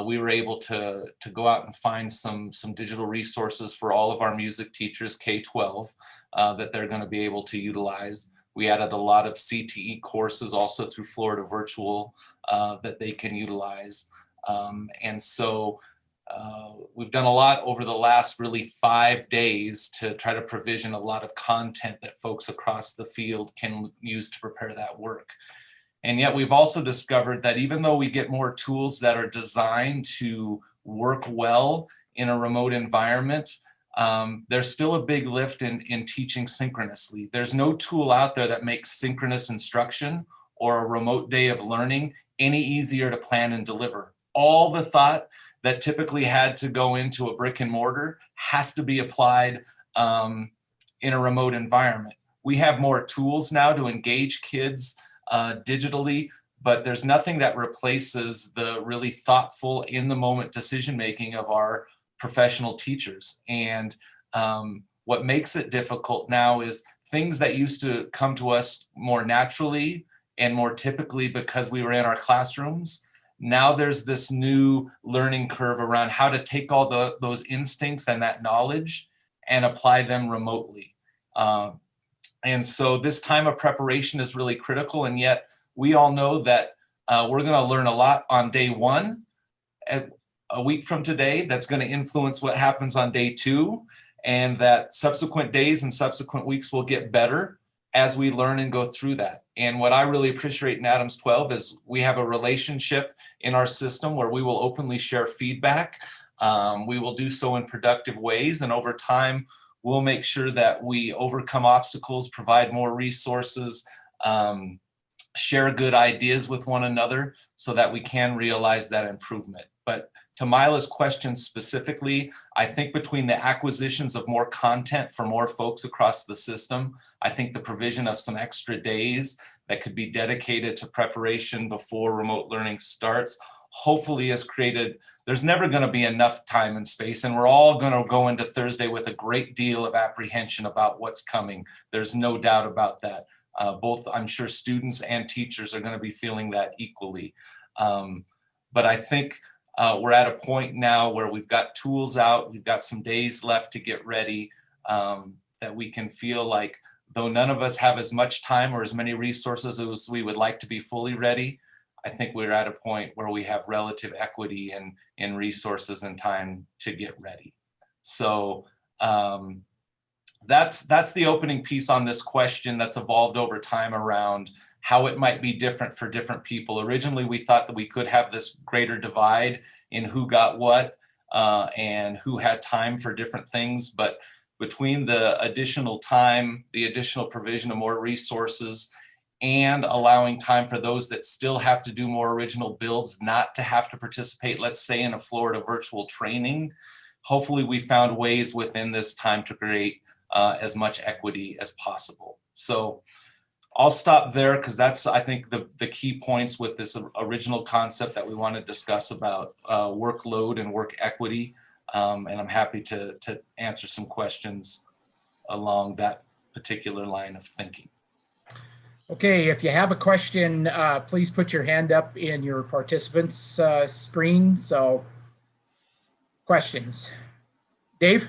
we were able to go out and find some digital resources for all of our music teachers, K-12, that they're going to be able to utilize. We added a lot of CTE courses also through Florida Virtual that they can utilize. And so we've done a lot over the last really 5 days to try to provision a lot of content that folks across the field can use to prepare that work. And yet we've also discovered that even though we get more tools that are designed to work well in a remote environment, there's still a big lift in teaching synchronously. There's no tool out there that makes synchronous instruction or a remote day of learning any easier to plan and deliver. All the thought that typically had to go into a brick and mortar has to be applied in a remote environment. We have more tools now to engage kids digitally, but there's nothing that replaces the really thoughtful, in the moment decision making of our professional teachers. And what makes it difficult now is things that used to come to us more naturally and more typically because we were in our classrooms. Now there's this new learning curve around how to take all those instincts and that knowledge and apply them remotely. And so this time of preparation is really critical. And yet we all know that we're going to learn a lot on day one, a week from today, that's going to influence what happens on day two, and that subsequent days and subsequent weeks will get better as we learn and go through that. And what I really appreciate in Adams12 is we have a relationship in our system where we will openly share feedback. We will do so in productive ways, and over time, we'll make sure that we overcome obstacles, provide more resources, share good ideas with one another so that we can realize that improvement. But to Mila's question specifically, I think between the acquisitions of more content for more folks across the system, I think the provision of some extra days that could be dedicated to preparation before remote learning starts, hopefully has created, there's never going to be enough time and space, and we're all going to go into Thursday with a great deal of apprehension about what's coming. There's no doubt about that. Both, I'm sure, students and teachers are going to be feeling that equally. But I think we're at a point now where we've got tools out, we've got some days left to get ready, that we can feel like, though none of us have as much time or as many resources as we would like to be fully ready, I think we're at a point where we have relative equity in resources and time to get ready. So that's the opening piece on this question that's evolved over time around how it might be different for different people. Originally, we thought that we could have this greater divide in who got what and who had time for different things. But between the additional time, the additional provision of more resources, and allowing time for those that still have to do more original builds not to have to participate, let's say in a Florida virtual training, hopefully we found ways within this time to create as much equity as possible. So I'll stop there because that's, I think, the key points with this original concept that we want to discuss about workload and work equity. And I'm happy to answer some questions along that particular line of thinking. Okay, if you have a question, please put your hand up in your participants screen. So questions. Dave?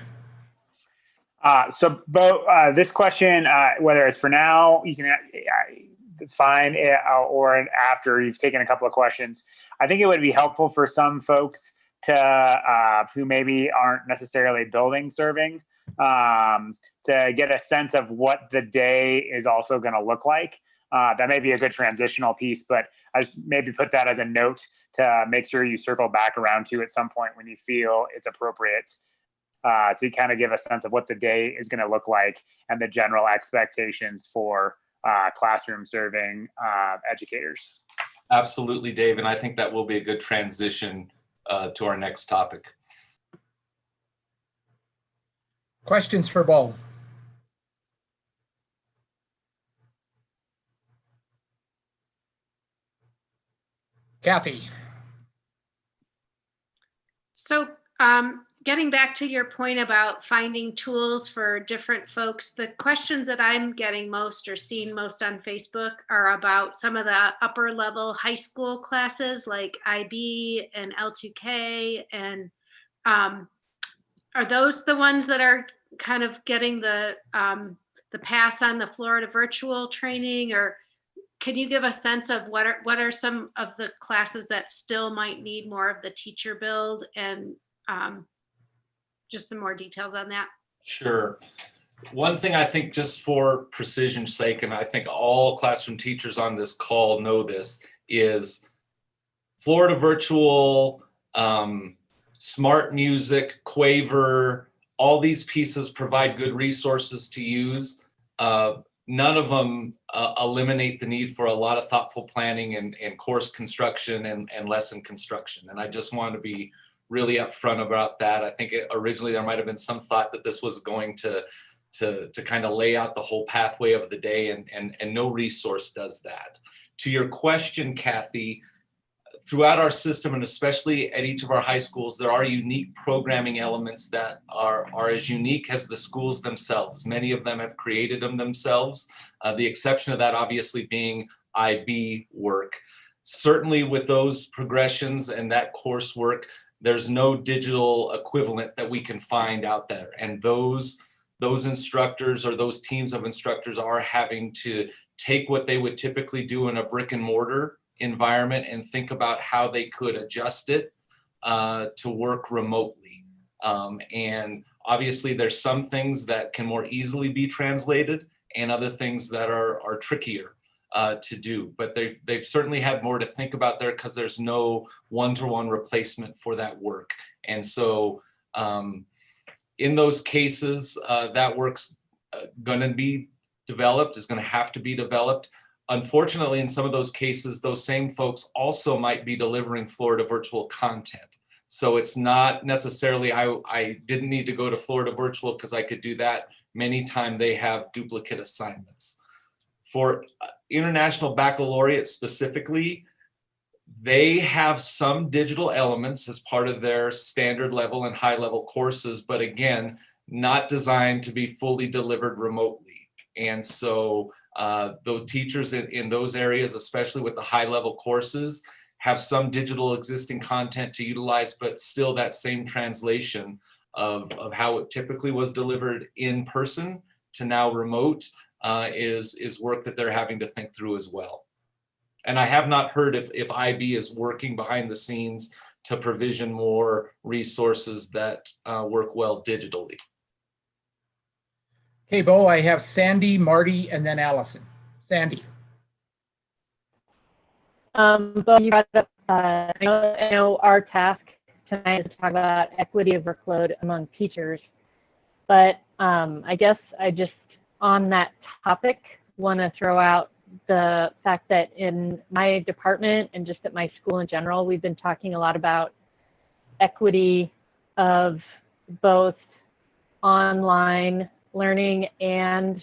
So Bo, this question, whether it's for now, you can, it's fine, or after you've taken a couple of questions. I think it would be helpful for some folks to who maybe aren't necessarily building serving to get a sense of what the day is also going to look like. That may be a good transitional piece, but I just maybe put that as a note to make sure you circle back around to at some point when you feel it's appropriate. to kind of give a sense of what the day is going to look like and the general expectations for classroom serving educators. Absolutely, Dave. And I think that will be a good transition to our next topic. Questions for Bo? Kathy. So getting back to your point about finding tools for different folks, the questions that I'm getting most or seeing most on Facebook are about some of the upper level high school classes like IB and L2K. And are those the ones that are kind of getting the pass on the Florida virtual training? Or can you give a sense of what are some of the classes that still might need more of the teacher build, and just some more details on that? Sure. One thing I think, just for precision's sake, and I think all classroom teachers on this call know this, is Florida virtual, smart music, Quaver, all these pieces provide good resources to use. None of them eliminate the need for a lot of thoughtful planning and course construction and lesson construction. And I just want to be really upfront about that. I think originally there might have been some thought that this was going to kind of lay out the whole pathway of the day, and no resource does that. To your question, Kathy, throughout our system, and especially at each of our high schools, there are unique programming elements that are as unique as the schools themselves. Many of them have created them themselves. The exception of that obviously being IB work. Certainly with those progressions and that coursework, there's no digital equivalent that we can find out there. And those instructors or those teams of instructors are having to take what they would typically do in a brick and mortar environment and think about how they could adjust it to work remotely. And obviously there's some things that can more easily be translated and other things that are trickier to do, but they've certainly had more to think about there because there's no one-to-one replacement for that work. And so in those cases, that work's going to be developed, is going to have to be developed. Unfortunately, in some of those cases, those same folks also might be delivering Florida virtual content. So it's not necessarily, I didn't need to go to Florida virtual because I could do that. Many times they have duplicate assignments. For International Baccalaureate specifically, they have some digital elements as part of their standard level and high level courses, but again, not designed to be fully delivered remotely. And so the teachers in those areas, especially with the high level courses, have some digital existing content to utilize, but still that same translation of how it typically was delivered in person to now remote is work that they're having to think through as well. And I have not heard if IB is working behind the scenes to provision more resources that work well digitally. Okay, Bo, I have Sandy, Marty, and then Allison. Sandy. Bo, you brought up, I know our task tonight is to talk about equity of workload among teachers, but I guess I just, on that topic, want to throw out the fact that in my department and just at my school in general, we've been talking a lot about equity of both online learning and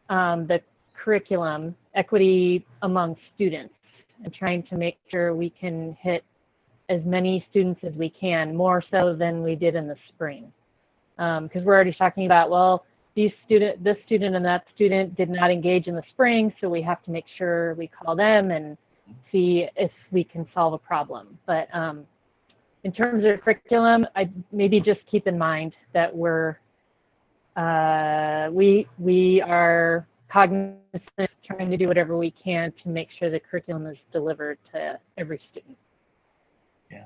the curriculum, equity among students, and trying to make sure we can hit as many students as we can, more so than we did in the spring. Because we're already talking about, well, this student and that student did not engage in the spring, so we have to make sure we call them and see if we can solve a problem. But in terms of curriculum, I maybe just keep in mind that we are cognizant, trying to do whatever we can to make sure the curriculum is delivered to every student. Yeah.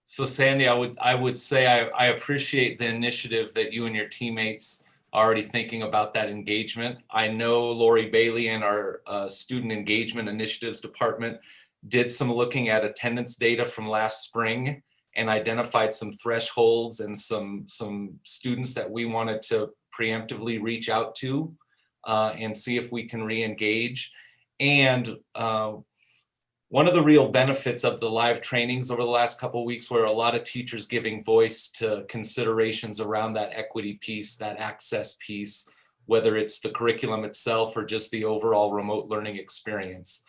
So Sandy, I would say I appreciate the initiative that you and your teammates are already thinking about that engagement. I know Lori Bailey and our Student Engagement Initiatives Department did some looking at attendance data from last spring, and identified some thresholds and some students that we wanted to preemptively reach out to and see if we can re-engage. And one of the real benefits of the live trainings over the last couple of weeks were a lot of teachers giving voice to considerations around that equity piece, that access piece, whether it's the curriculum itself or just the overall remote learning experience.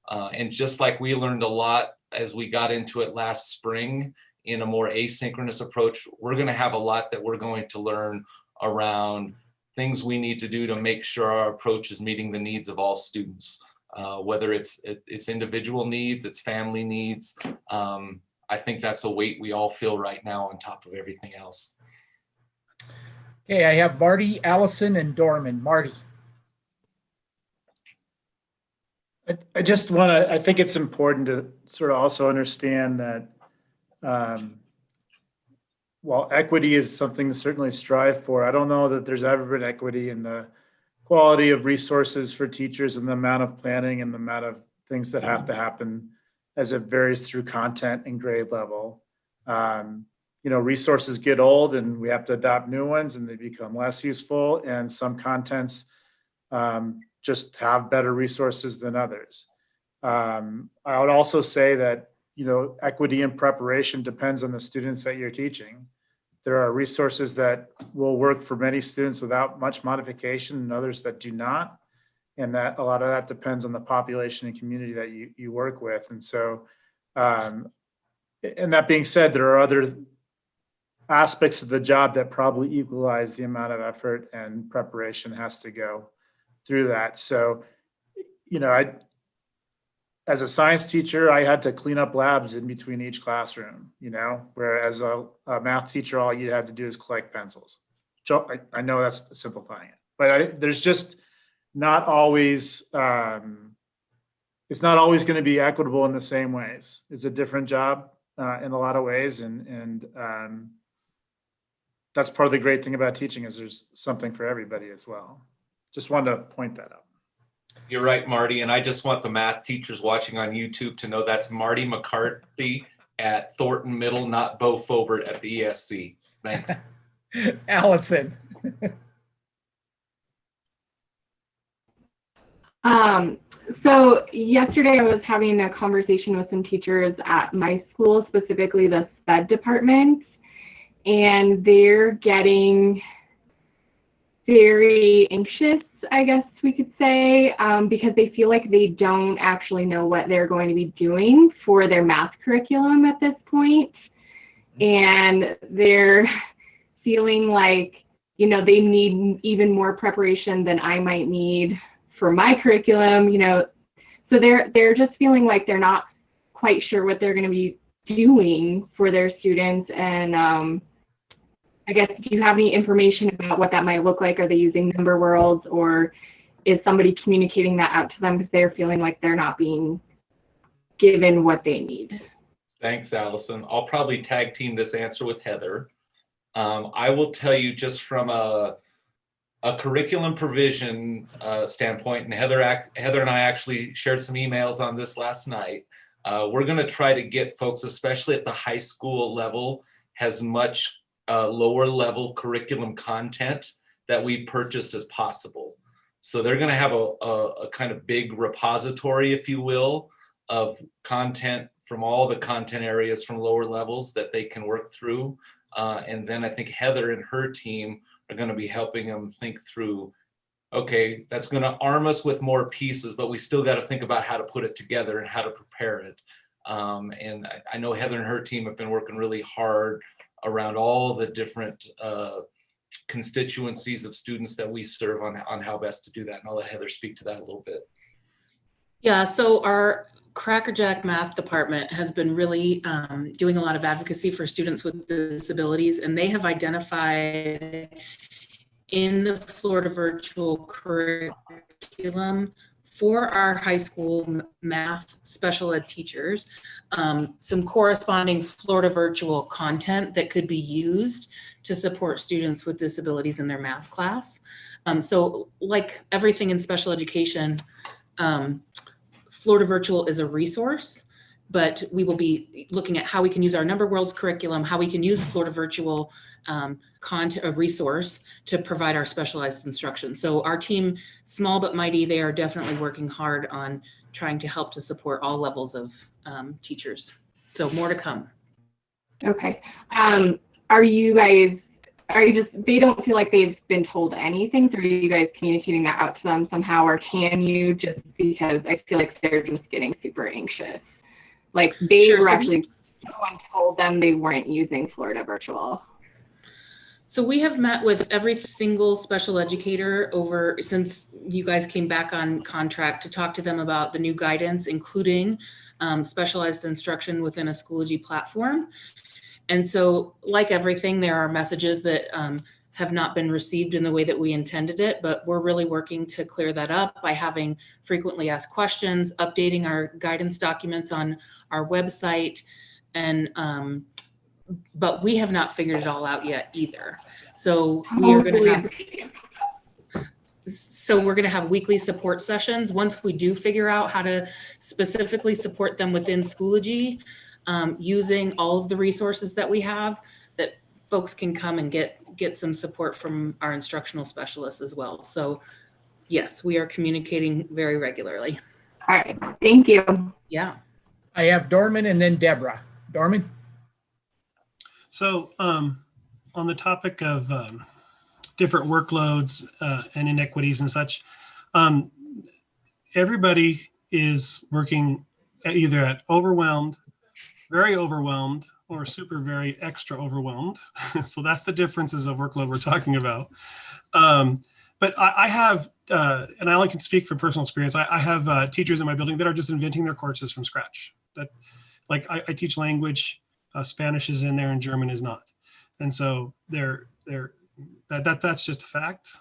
And just like we learned a lot as we got into it last spring in a more asynchronous approach, we're going to have a lot that we're going to learn around things we need to do to make sure our approach is meeting the needs of all students, whether it's individual needs, it's family needs. I think that's a weight we all feel right now on top of everything else. Okay, I have Marty, Allison, and Dorman. Marty. I just want to, I think it's important to sort of also understand that while equity is something to certainly strive for, I don't know that there's ever been equity in the quality of resources for teachers and the amount of planning and the amount of things that have to happen as it varies through content and grade level. You know, resources get old and we have to adopt new ones and they become less useful, and some contents just have better resources than others. I would also say that, you know, equity in preparation depends on the students that you're teaching. There are resources that will work for many students without much modification and others that do not. And that a lot of that depends on the population and community that you work with. And so, and that being said, there are other aspects of the job that probably equalize the amount of effort and preparation has to go through that. So, you know, as a science teacher, I had to clean up labs in between each classroom, you know, whereas a math teacher, all you had to do is collect pencils. So I know that's simplifying it, but there's just not always, it's not always going to be equitable in the same ways. It's a different job in a lot of ways. And that's part of the great thing about teaching is there's something for everybody as well. Just wanted to point that out. You're right, Marty. And I just want the math teachers watching on YouTube to know that's Marty McCarthy at Thornton Middle, not Bo Fobert at the ESC. Thanks. Allison. So yesterday I was having a conversation with some teachers at my school, specifically the SPED department, and they're getting very anxious, I guess we could say, because they feel like they don't actually know what they're going to be doing for their math curriculum at this point. And they're feeling like, you know, they need even more preparation than I might need for my curriculum, you know. So they're just feeling like they're not quite sure what they're going to be doing for their students. And I guess, do you have any information about what that might look like? Are they using number worlds, or is somebody communicating that out to them because they're feeling like they're not being given what they need? Thanks, Allison. I'll probably tag team this answer with Heather. I will tell you just from a curriculum provision standpoint, and Heather and I actually shared some emails on this last night. We're going to try to get folks, especially at the high school level, as much lower level curriculum content that we've purchased as possible. So they're going to have a kind of big repository, if you will, of content from all the content areas from lower levels that they can work through. And then I think Heather and her team are going to be helping them think through, okay, that's going to arm us with more pieces, but we still got to think about how to put it together and how to prepare it. And I know Heather and her team have been working really hard around all the different constituencies of students that we serve on how best to do that. And I'll let Heather speak to that a little bit. Yeah, so our Crackerjack Math department has been really doing a lot of advocacy for students with disabilities, and they have identified in the Florida virtual curriculum for our high school math special ed teachers, some corresponding Florida virtual content that could be used to support students with disabilities in their math class. So like everything in special education, Florida Virtual is a resource but we will be looking at how we can use our Number Worlds curriculum, how we can use Florida Virtual content, a resource to provide our specialized instruction. So our team, small but mighty, they are definitely working hard on trying to help to support all levels of teachers. So more to come. Okay. They don't feel like they've been told anything, so are you guys communicating that out to them somehow, or can you, just because I feel like they're just getting super anxious? Like they Sure, were so actually, someone told them they weren't using Florida Virtual. So we have met with every single special educator since you guys came back on contract to talk to them about the new guidance, including specialized instruction within a Schoology platform. And so like everything, there are messages that have not been received in the way that we intended it, but we're really working to clear that up by having frequently asked questions, updating our guidance documents on our website, and but we have not figured it all out yet either. So we are going to have weekly support sessions. Once we do figure out how to specifically support them within Schoology, using all of the resources that we have, that folks can come and get some support from our instructional specialists as well. So yes, we are communicating very regularly. All right, thank you. Yeah. I have Dorman and then Deborah. Dorman? So on the topic of different workloads and inequities and such, everybody is working either at overwhelmed, very overwhelmed, or super very extra overwhelmed. So that's the differences of workload we're talking about. But I have, and I only can speak from personal experience, I have teachers in my building that are just inventing their courses from scratch. That, like I teach language, Spanish is in there and German is not. And so that's just a fact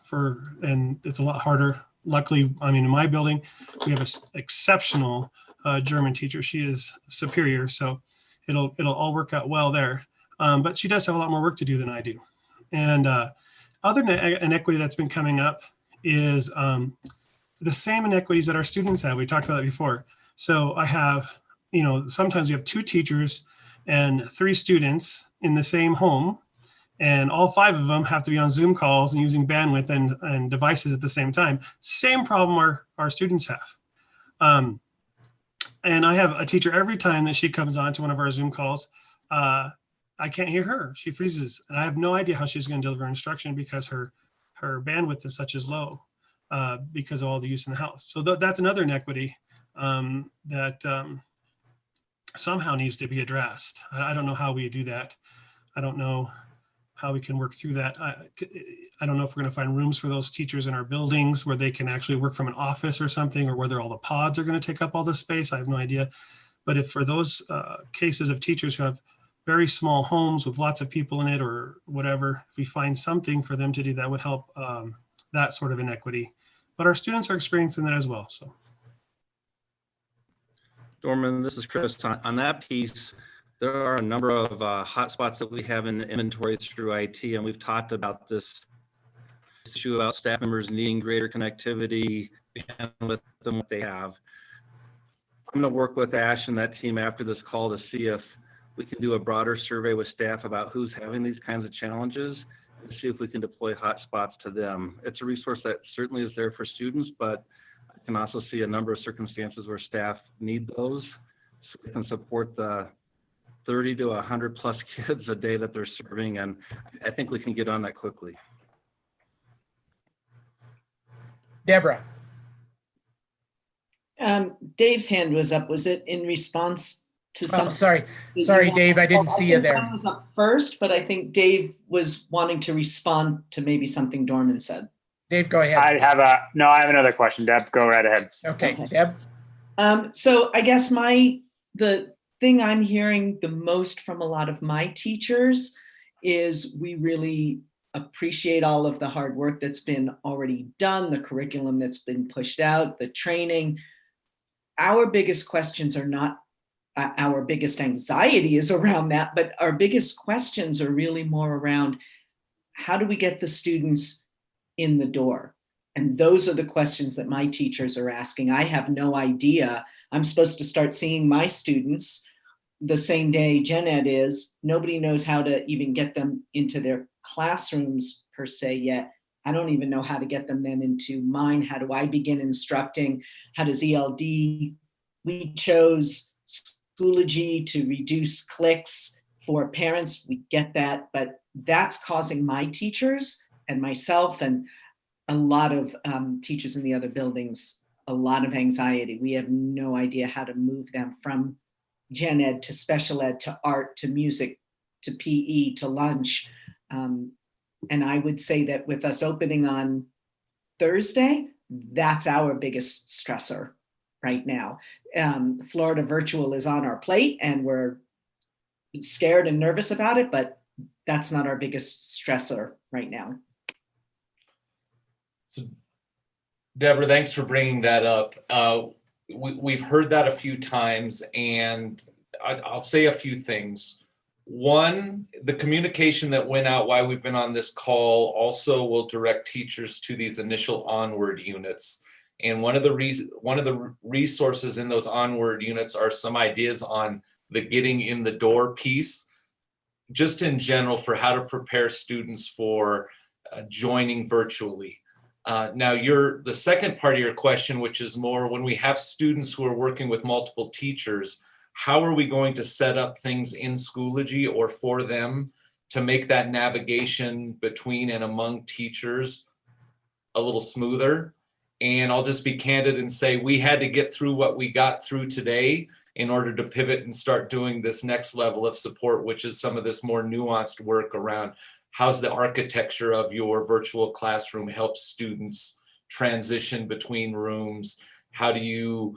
and it's a lot harder. Luckily, I mean, in my building, we have an exceptional German teacher. She is superior, so it'll all work out well there. But she does have a lot more work to do than I do. And other inequity that's been coming up is the same inequities that our students have. We talked about that before. So I have, sometimes we have 2 teachers and 3 students in the same home, and all 5 of them have to be on Zoom calls and using bandwidth and devices at the same time. Same problem our students have. And I have a teacher every time that she comes on to one of our Zoom calls, I can't hear her. She freezes. And I have no idea how she's going to deliver instruction because her bandwidth is such as low because of all the use in the house. So that's another inequity that somehow needs to be addressed. I don't know how we do that. I don't know how we can work through that. I don't know if we're going to find rooms for those teachers in our buildings where they can actually work from an office or something, or whether all the pods are going to take up all the space. I have no idea. But if for those cases of teachers who have very small homes with lots of people in it or whatever, if we find something for them to do, that would help that sort of inequity. But our students are experiencing that as well. So. Dorman, this is Chris. On that piece, there are a number of hotspots that we have in the inventory through IT, and we've talked about this issue about staff members needing greater connectivity with them what they have. I'm going to work with Ash and that team after this call to see if we can do a broader survey with staff about who's having these kinds of challenges and see if we can deploy hotspots to them. It's a resource that certainly is there for students, but I can also see a number of circumstances where staff need those so we can support the 30 to 100 plus kids a day that they're serving, and I think we can get on that quickly. Deborah. Dave's hand was up. Was it in response to something? Sorry, Dave, I didn't see you there. Mine was up first, but I think Dave was wanting to respond to maybe something Dorman said. Dave, go ahead. I have another question. Deb, go right ahead. Okay. Deb. So I guess the thing I'm hearing the most from a lot of my teachers is we really appreciate all of the hard work that's been already done, the curriculum that's been pushed out, the training. Our biggest questions are not, our biggest anxiety is around that, but our biggest questions are really more around how do we get the students in the door? And those are the questions that my teachers are asking. I have no idea I'm supposed to start seeing my students the same day Gen Ed is. Nobody knows how to even get them into their classrooms per se yet. I don't even know how to get them then into mine. How do I begin instructing? How does ELD? We chose Schoology to reduce clicks for parents. We get that, but that's causing my teachers and myself and a lot of teachers in the other buildings a lot of anxiety. We have no idea how to move them from gen ed to special ed to art to music to PE to lunch. And I would say that with us opening on Thursday, that's our biggest stressor right now. Florida virtual is on our plate and we're scared and nervous about it, but that's not our biggest stressor right now. So, Deborah, thanks for bringing that up. We've heard that a few times, and I'll say a few things. One, the communication that went out while we've been on this call also will direct teachers to these initial onward units. And one of the resources in those onward units are some ideas on the getting in the door piece, just in general for how to prepare students for joining virtually. Now, the second part of your question, which is more when we have students who are working with multiple teachers, how are we going to set up things in Schoology or for them to make that navigation between and among teachers a little smoother? And I'll just be candid and say we had to get through what we got through today in order to pivot and start doing this next level of support, which is some of this more nuanced work around how's the architecture of your virtual classroom help students transition between rooms? How do you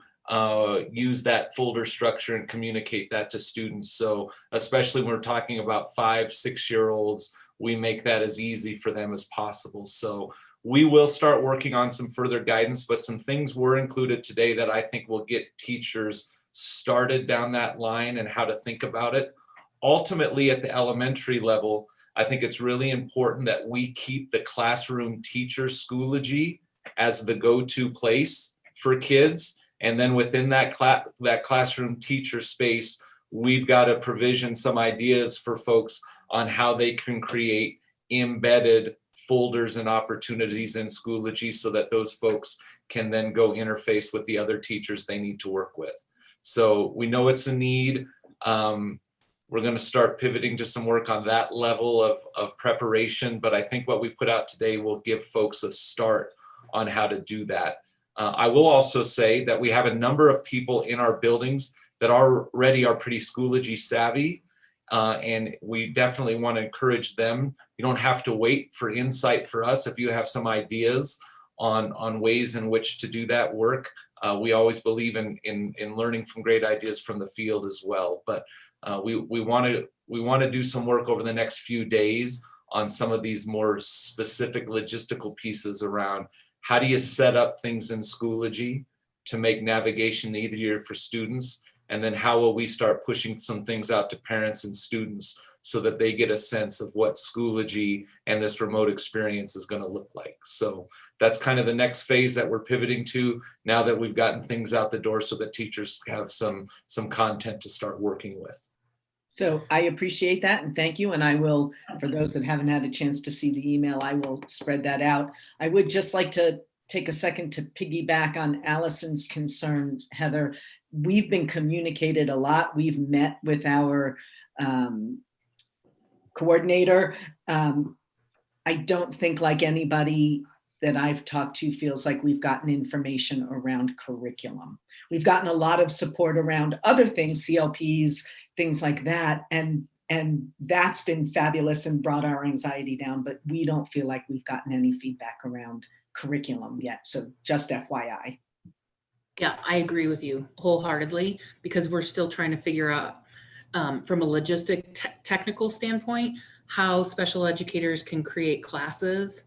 use that folder structure and communicate that to students? So especially when we're talking about 5-6-year-olds, we make that as easy for them as possible. So we will start working on some further guidance, but some things were included today that I think will get teachers started down that line and how to think about it. Ultimately, at the elementary level, I think it's really important that we keep the classroom teacher Schoology as the go-to place for kids. And then within that classroom teacher space, we've got to provision some ideas for folks on how they can create embedded folders and opportunities in Schoology so that those folks can then go interface with the other teachers they need to work with. So we know it's a need. We're going to start pivoting to some work on that level of preparation, but I think what we put out today will give folks a start on how to do that. I will also say that we have a number of people in our buildings that already are pretty Schoology savvy, and we definitely want to encourage them. You don't have to wait for insight for us. If you have some ideas on ways in which to do that work, we always believe in learning from great ideas from the field as well. But we want to do some work over the next few days on some of these more specific logistical pieces around how do you set up things in Schoology to make navigation easier for students, and then how will we start pushing some things out to parents and students so that they get a sense of what Schoology and this remote experience is going to look like. So that's kind of the next phase that we're pivoting to now that we've gotten things out the door so that teachers have some content to start working with. So I appreciate that and thank you. And I will, for those that haven't had a chance to see the email, I will spread that out. I would just like to take a second to piggyback on Allison's concern, Heather. We've been communicated a lot. We've met with our coordinator. I don't think like anybody that I've talked to feels like we've gotten information around curriculum. We've gotten a lot of support around other things, CLPs, things like that. And that's been fabulous and brought our anxiety down, but we don't feel like we've gotten any feedback around curriculum yet. So just FYI. Yeah, I agree with you wholeheartedly because we're still trying to figure out from a logistic technical standpoint, how special educators can create classes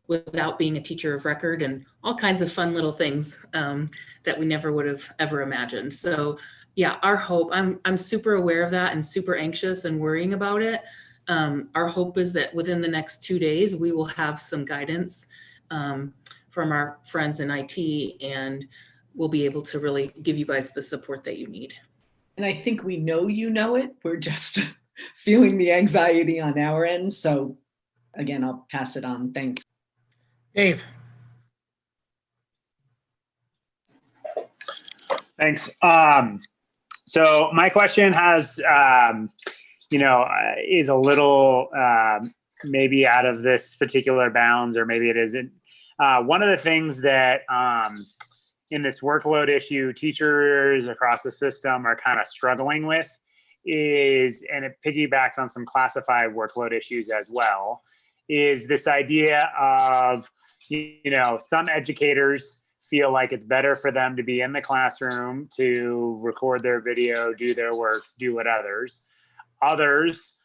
without being a teacher of record and all kinds of fun little things that we never would have ever imagined. So yeah, our hope, I'm super aware of that and super anxious and worrying about it. Our hope is that within the next 2 days, we will have some guidance from our friends in IT and we'll be able to really give you guys the support that you need. And I think we know you know it. We're just feeling the anxiety on our end. So again, I'll pass it on. Thanks. Dave. Thanks. So my question has, is a little maybe out of this particular bounds, or maybe it isn't. One of the things that in this workload issue, teachers across the system are kind of struggling with is, and it piggybacks on some classified workload issues as well, is this idea of, some educators feel like it's better for them to be in the classroom to record their video, do their work, do what others. Others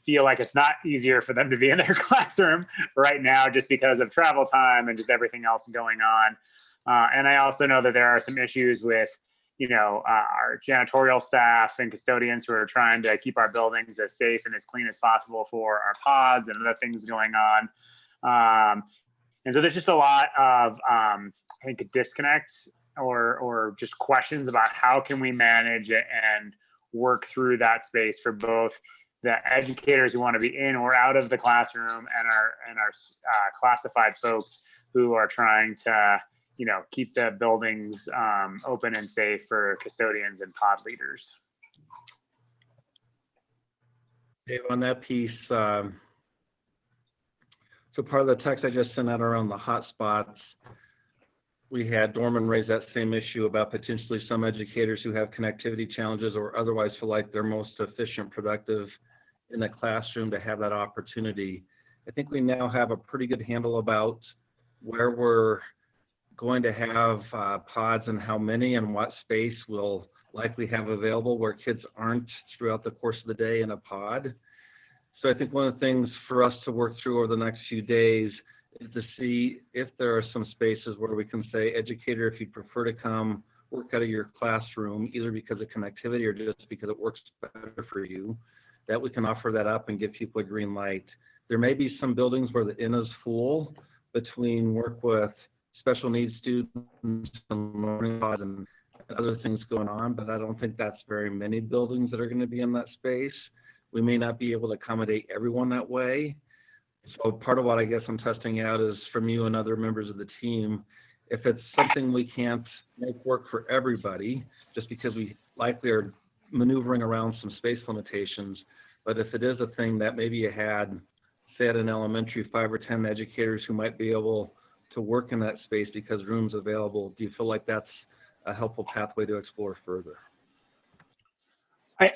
feel like it's not easier for them to be in their classroom right now just because of travel time and just everything else going on. And I also know that there are some issues with, our janitorial staff and custodians who are trying to keep our buildings as safe and as clean as possible for our pods and other things going on. And so there's just a lot of, I think, a disconnect or just questions about how can we manage it and work through that space for both the educators who want to be in or out of the classroom and our classified folks who are trying to, keep the buildings open and safe for custodians and pod leaders. Dave, on that piece, so part of the text I just sent out around the hotspots, we had Dorman raise that same issue about potentially some educators who have connectivity challenges or otherwise feel like they're most efficient, productive in the classroom to have that opportunity. I think we now have a pretty good handle about where we're going to have pods and how many and what space we'll likely have available where kids aren't throughout the course of the day in a pod. So I think one of the things for us to work through over the next few days is to see if there are some spaces where we can say, educator, if you'd prefer to come work out of your classroom, either because of connectivity or just because it works better for you, that we can offer that up and give people a green light. There may be some buildings where the inn is full between work with special needs students and learning pods and other things going on, but I don't think that's very many buildings that are going to be in that space. We may not be able to accommodate everyone that way. So part of what I guess I'm testing out is from you and other members of the team, if it's something we can't make work for everybody, just because we likely are maneuvering around some space limitations, but if it is a thing that maybe you had, say at an elementary, 5 or 10 educators who might be able to work in that space because room's available, do you feel like that's a helpful pathway to explore further?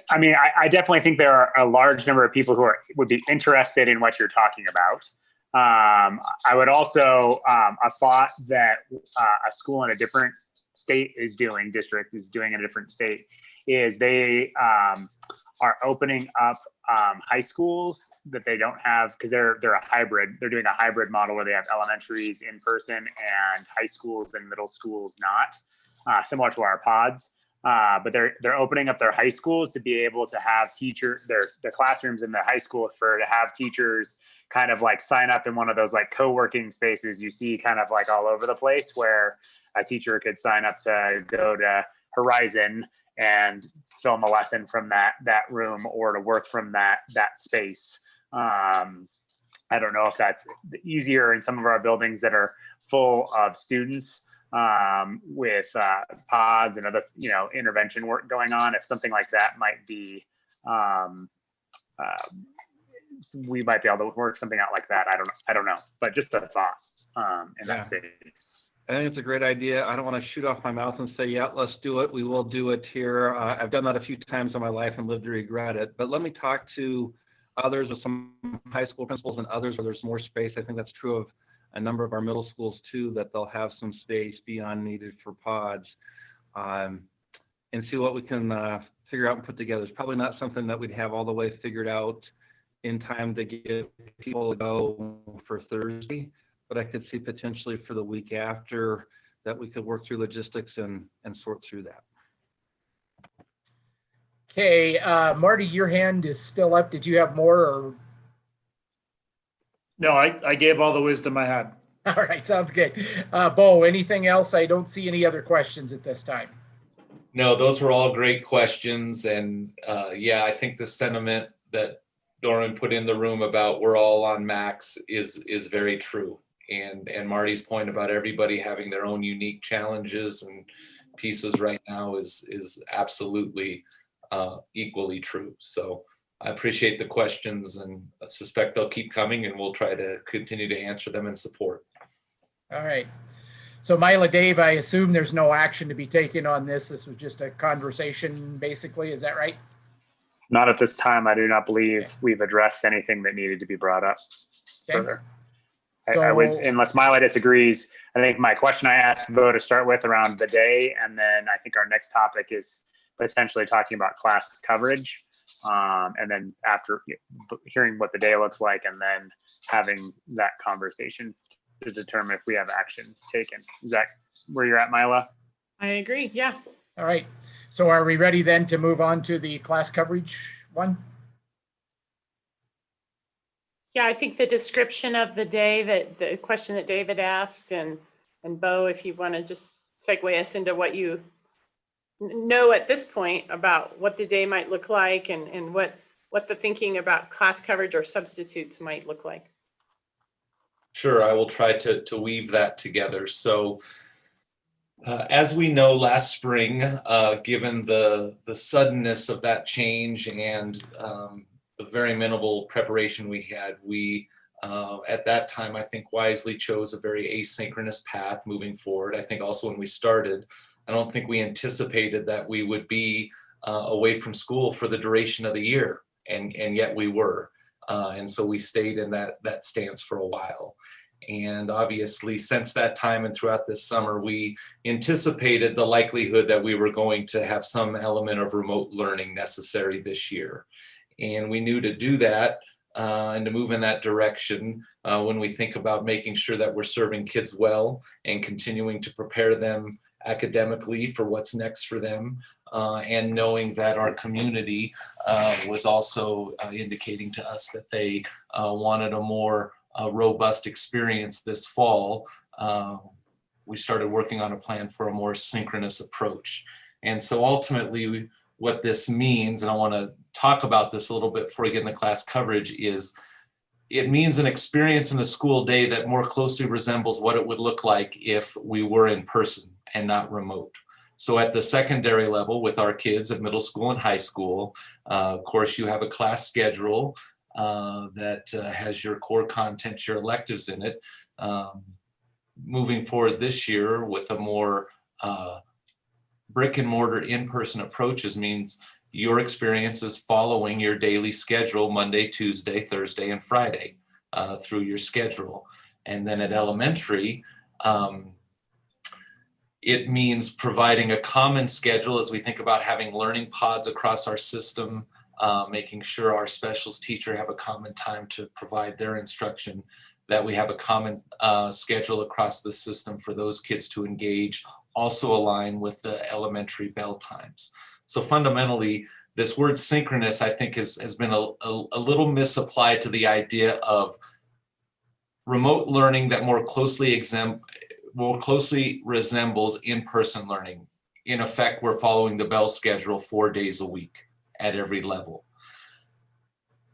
I definitely think there are a large number of people who would be interested in what you're talking about. I would also, a thought that a school in a different district is doing in a different state, is they are opening up high schools that they don't have, because they're a hybrid. They're doing a hybrid model where they have elementaries in person and high schools and middle schools not, similar to our pods. But they're opening up their high schools to be able to have their classrooms in the high school to have teachers kind of like sign up in one of those like co-working spaces you see kind of like all over the place, where a teacher could sign up to go to Horizon and film a lesson from that room, or to work from that space. I don't know if that's easier in some of our buildings that are full of students with pods and other, intervention work going on. If something like that might be, we might be able to work something out like that. I don't know, but just a thought in that space. I think it's a great idea. I don't want to shoot off my mouth and say, yeah, let's do it. We will do it here. I've done that a few times in my life and lived to regret it. But let me talk to others with some high school principals and others where there's more space. I think that's true of a number of our middle schools too, that they'll have some space beyond needed for pods, and see what we can figure out and put together. It's probably not something that we'd have all the way figured out in time to get people to go for Thursday, but I could see potentially for the week after that we could work through logistics and sort through that. Okay, Marty, your hand is still up. Did you have more? Or? No, I gave all the wisdom I had. All right, sounds good. Bo, anything else? I don't see any other questions at this time. No, those were all great questions. And yeah, I think the sentiment that Dorman put in the room about we're all on max is very true. And Marty's point about everybody having their own unique challenges and pieces right now is absolutely equally true. So I appreciate the questions, and I suspect they'll keep coming, and we'll try to continue to answer them and support. All right. So Mila, Dave, I assume there's no action to be taken on this. This was just a conversation, basically. Is that right? Not at this time. I do not believe we've addressed anything that needed to be brought up further. I would, unless Mila disagrees, I think my question I asked Bo to start with around the day, and then I think our next topic is potentially talking about class coverage. And then after hearing what the day looks like, and then having that conversation to determine if we have action taken. Is that where you're at, Mila? I agree. Yeah. All right. So are we ready then to move on to the class coverage one? Yeah, I think the description of the day, that the question that David asked, and Bo, if you want to just segue us into what you know at this point about what the day might look like, and what the thinking about class coverage or substitutes might look like. Sure, I will try to weave that together. So as we know, last spring, given the suddenness of that change and the very minimal preparation we had, we at that time, I think, wisely chose a very asynchronous path moving forward. I think also when we started, I don't think we anticipated that we would be away from school for the duration of the year, and yet we were. And so we stayed in that stance for a while. And obviously, since that time and throughout this summer, we anticipated the likelihood that we were going to have some element of remote learning necessary this year. And we knew to do that and to move in that direction when we think about making sure that we're serving kids well and continuing to prepare them academically for what's next for them, and knowing that our community was also indicating to us that they wanted a more robust experience this fall. We started working on a plan for a more synchronous approach. And so ultimately what this means, and I want to talk about this a little bit before we get into class coverage, is it means an experience in a school day that more closely resembles what it would look like if we were in person and not remote. So at the secondary level with our kids at middle school and high school, of course, you have a class schedule that has your core content, your electives in it. Moving forward this year with a more brick and mortar in-person approaches means your experience is following your daily schedule, Monday, Tuesday, Thursday, and Friday through your schedule. And then at elementary, it means providing a common schedule as we think about having learning pods across our system, making sure our specials teacher have a common time to provide their instruction, that we have a common schedule across the system for those kids to engage, also align with the elementary bell times. So fundamentally, this word synchronous, I think, has been a little misapplied to the idea of remote learning that more closely resembles in-person learning. In effect, we're following the bell schedule 4 days a week at every level.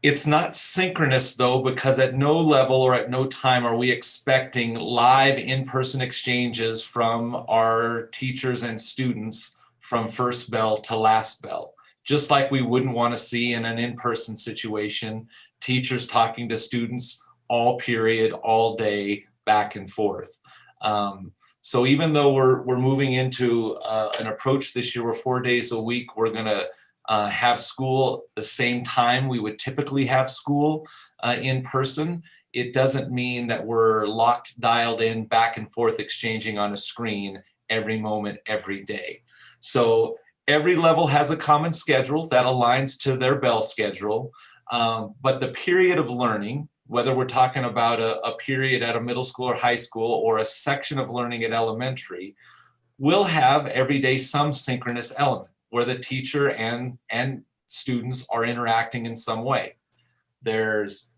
It's not synchronous though, because at no level or at no time are we expecting live in-person exchanges from our teachers and students from first bell to last bell. Just like we wouldn't want to see in an in-person situation, teachers talking to students all period, all day, back and forth. So even though we're moving into an approach this year where 4 days a week, we're gonna have school the same time we would typically have school in person, it doesn't mean that we're locked, dialed in, back and forth, exchanging on a screen every moment, every day. So every level has a common schedule that aligns to their bell schedule, but the period of learning, whether we're talking about a period at a middle school or high school or a section of learning at elementary, will have every day some synchronous element where the teacher and students are interacting in some way. There's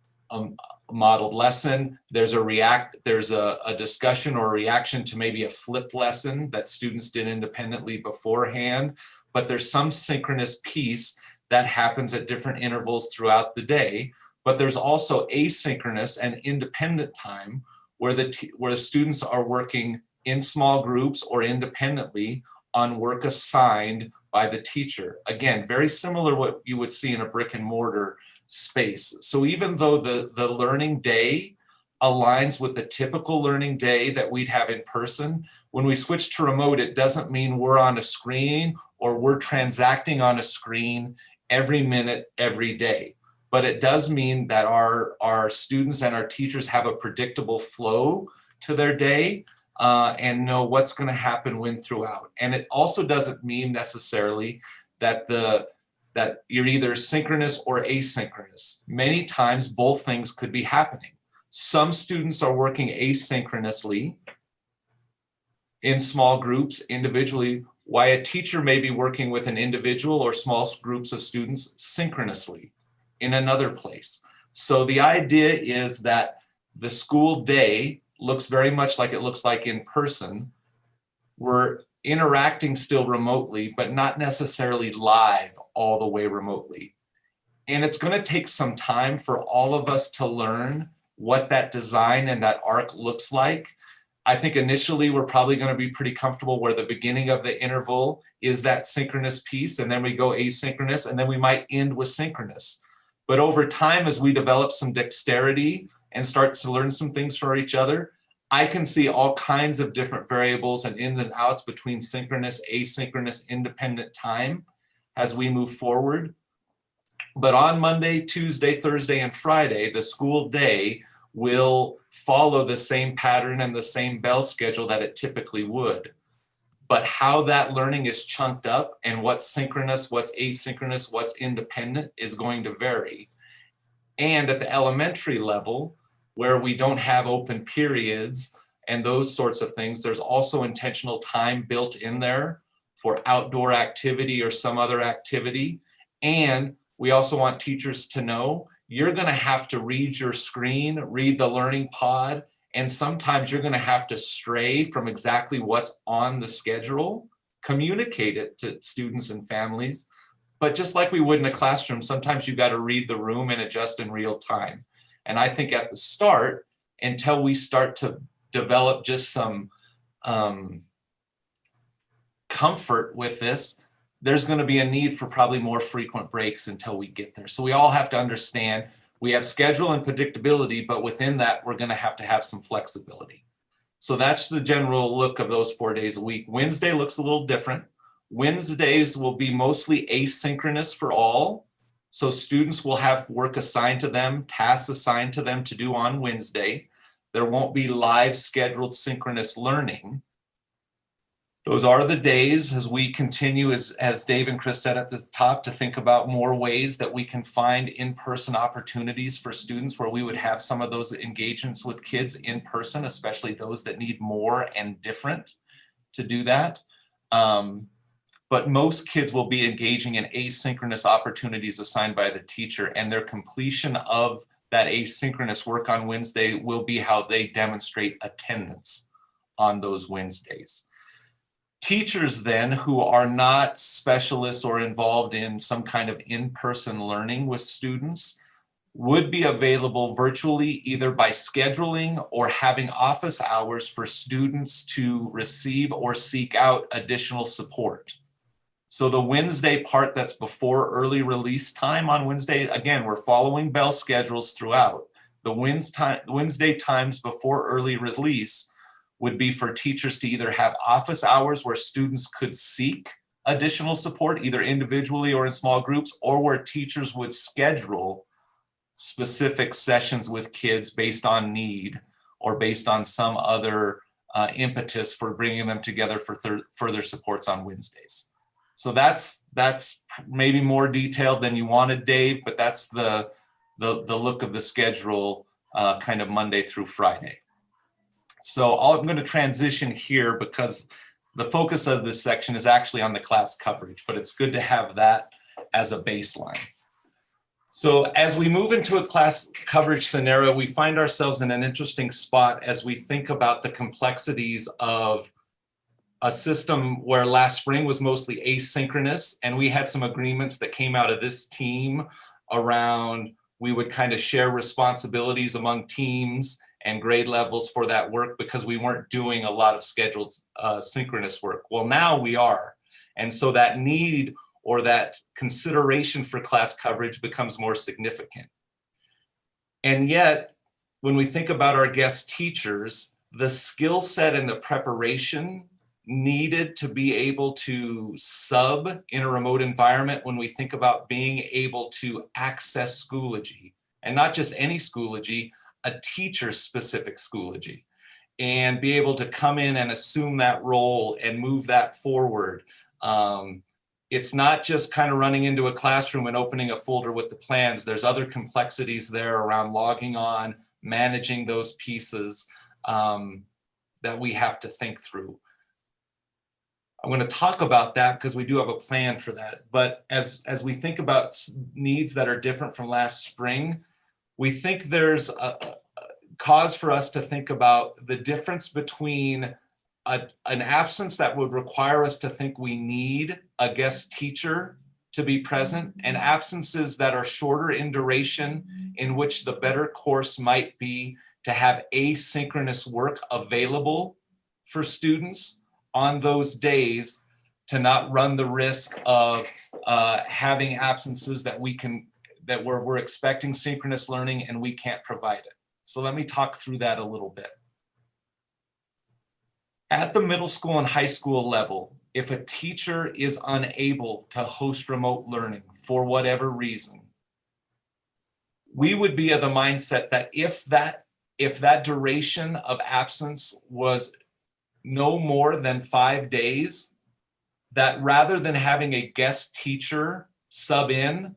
modeled lesson. There's a discussion or a reaction to maybe a flipped lesson that students did independently beforehand, but there's some synchronous piece that happens at different intervals throughout the day. But there's also asynchronous and independent time where the students are working in small groups or independently on work assigned by the teacher. Again, very similar to what you would see in a brick and mortar space. So even though the learning day aligns with the typical learning day that we'd have in person, when we switch to remote, it doesn't mean we're on a screen or we're transacting on a screen every minute, every day. But it does mean that our students and our teachers have a predictable flow to their day and know what's going to happen when throughout. And it also doesn't mean necessarily that you're either synchronous or asynchronous. Many times both things could be happening. Some students are working asynchronously in small groups individually, while a teacher may be working with an individual or small groups of students synchronously in another place. So the idea is that the school day looks very much like it looks like in person. We're interacting still remotely, but not necessarily live all the way remotely. And it's going to take some time for all of us to learn what that design and that arc looks like. I think initially we're probably going to be pretty comfortable where the beginning of the interval is that synchronous piece, and then we go asynchronous, and then we might end with synchronous. But over time, as we develop some dexterity and start to learn some things for each other, I can see all kinds of different variables and ins and outs between synchronous, asynchronous, independent time as we move forward. But on Monday, Tuesday, Thursday, and Friday, the school day will follow the same pattern and the same bell schedule that it typically would. But how that learning is chunked up and what's synchronous, what's asynchronous, what's independent is going to vary. And at the elementary level, where we don't have open periods and those sorts of things, there's also intentional time built in there for outdoor activity or some other activity. And we also want teachers to know you're going to have to read your screen, read the learning pod, and sometimes you're going to have to stray from exactly what's on the schedule, communicate it to students and families. But just like we would in a classroom, sometimes you got to read the room and adjust in real time. And I think at the start, until we start to develop just some comfort with this, there's going to be a need for probably more frequent breaks until we get there. So we all have to understand we have schedule and predictability, but within that, we're going to have some flexibility. So that's the general look of those 4 days a week. Wednesday looks a little different. Wednesdays will be mostly asynchronous for all. So students will have work assigned to them, tasks assigned to them to do on Wednesday. There won't be live scheduled synchronous learning. Those are the days as we continue, as Dave and Chris said at the top, to think about more ways that we can find in-person opportunities for students where we would have some of those engagements with kids in person, especially those that need more and different to do that. But most kids will be engaging in asynchronous opportunities assigned by the teacher, and their completion of that asynchronous work on Wednesday will be how they demonstrate attendance on those Wednesdays. Teachers then who are not specialists or involved in some kind of in-person learning with students would be available virtually either by scheduling or having office hours for students to receive or seek out additional support. So the Wednesday part that's before early release time on Wednesday, again, we're following bell schedules throughout. The Wednesday times before early release would be for teachers to either have office hours where students could seek additional support, either individually or in small groups, or where teachers would schedule specific sessions with kids based on need or based on some other impetus for bringing them together for further supports on Wednesdays. So that's maybe more detailed than you wanted, Dave, but that's the look of the schedule kind of Monday through Friday. So I'm going to transition here because the focus of this section is actually on the class coverage, but it's good to have that as a baseline. So as we move into a class coverage scenario, we find ourselves in an interesting spot as we think about the complexities of a system where last spring was mostly asynchronous, and we had some agreements that came out of this team around we would kind of share responsibilities among teams and grade levels for that work because we weren't doing a lot of scheduled synchronous work. Well, now we are. And so that need or that consideration for class coverage becomes more significant. And yet, when we think about our guest teachers, the skill set and the preparation needed to be able to sub in a remote environment when we think about being able to access Schoology, and not just any Schoology, a teacher-specific Schoology, and be able to come in and assume that role and move that forward. It's not just kind of running into a classroom and opening a folder with the plans. There's other complexities there around logging on, managing those pieces that we have to think through. I'm going to talk about that because we do have a plan for that. But as we think about needs that are different from last spring, we think there's a cause for us to think about the difference between an absence that would require us to think we need a guest teacher to be present, and absences that are shorter in duration, in which the better course might be to have asynchronous work available for students on those days, to not run the risk of having absences that we're expecting synchronous learning and we can't provide it. So let me talk through that a little bit. At the middle school and high school level, if a teacher is unable to host remote learning for whatever reason, we would be of the mindset that if that duration of absence was no more than 5 days, that rather than having a guest teacher sub in,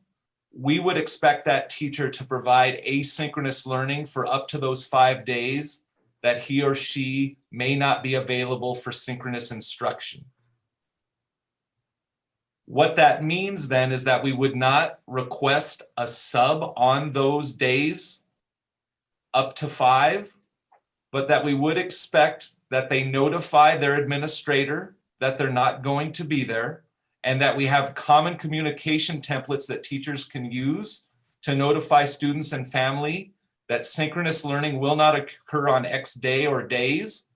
we would expect that teacher to provide asynchronous learning for up to those 5 days that he or she may not be available for synchronous instruction. What that means then is that we would not request a sub on those days up to 5, but that we would expect that they notify their administrator that they're not going to be there, and that we have common communication templates that teachers can use to notify students and family that synchronous learning will not occur on X day or days,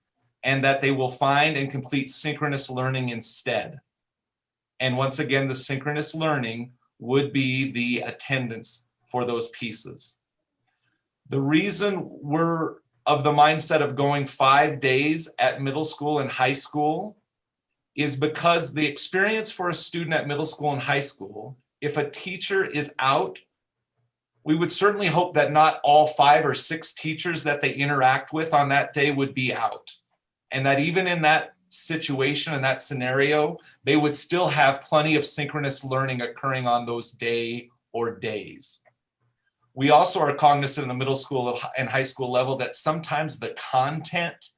and that they will find and complete synchronous learning instead. And once again, the synchronous learning would be the attendance for those pieces. The reason we're of the mindset of going 5 days at middle school and high school is because the experience for a student at middle school and high school, if a teacher is out, we would certainly hope that not all 5 or 6 teachers that they interact with on that day would be out. And that even in that situation and that scenario, they would still have plenty of synchronous learning occurring on those day or days. We also are cognizant in the middle school and high school level that sometimes the content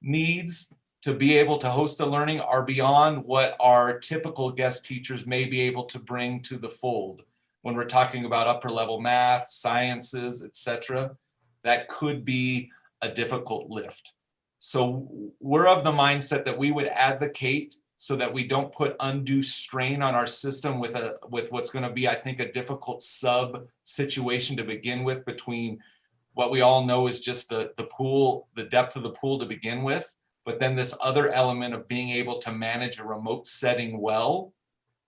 needs to be able to host the learning are beyond what our typical guest teachers may be able to bring to the fold. When we're talking about upper level math, sciences, etc., that could be a difficult lift. So we're of the mindset that we would advocate so that we don't put undue strain on our system with what's going to be, I think, a difficult sub situation to begin with, between what we all know is just the pool, the depth of the pool to begin with, but then this other element of being able to manage a remote setting well,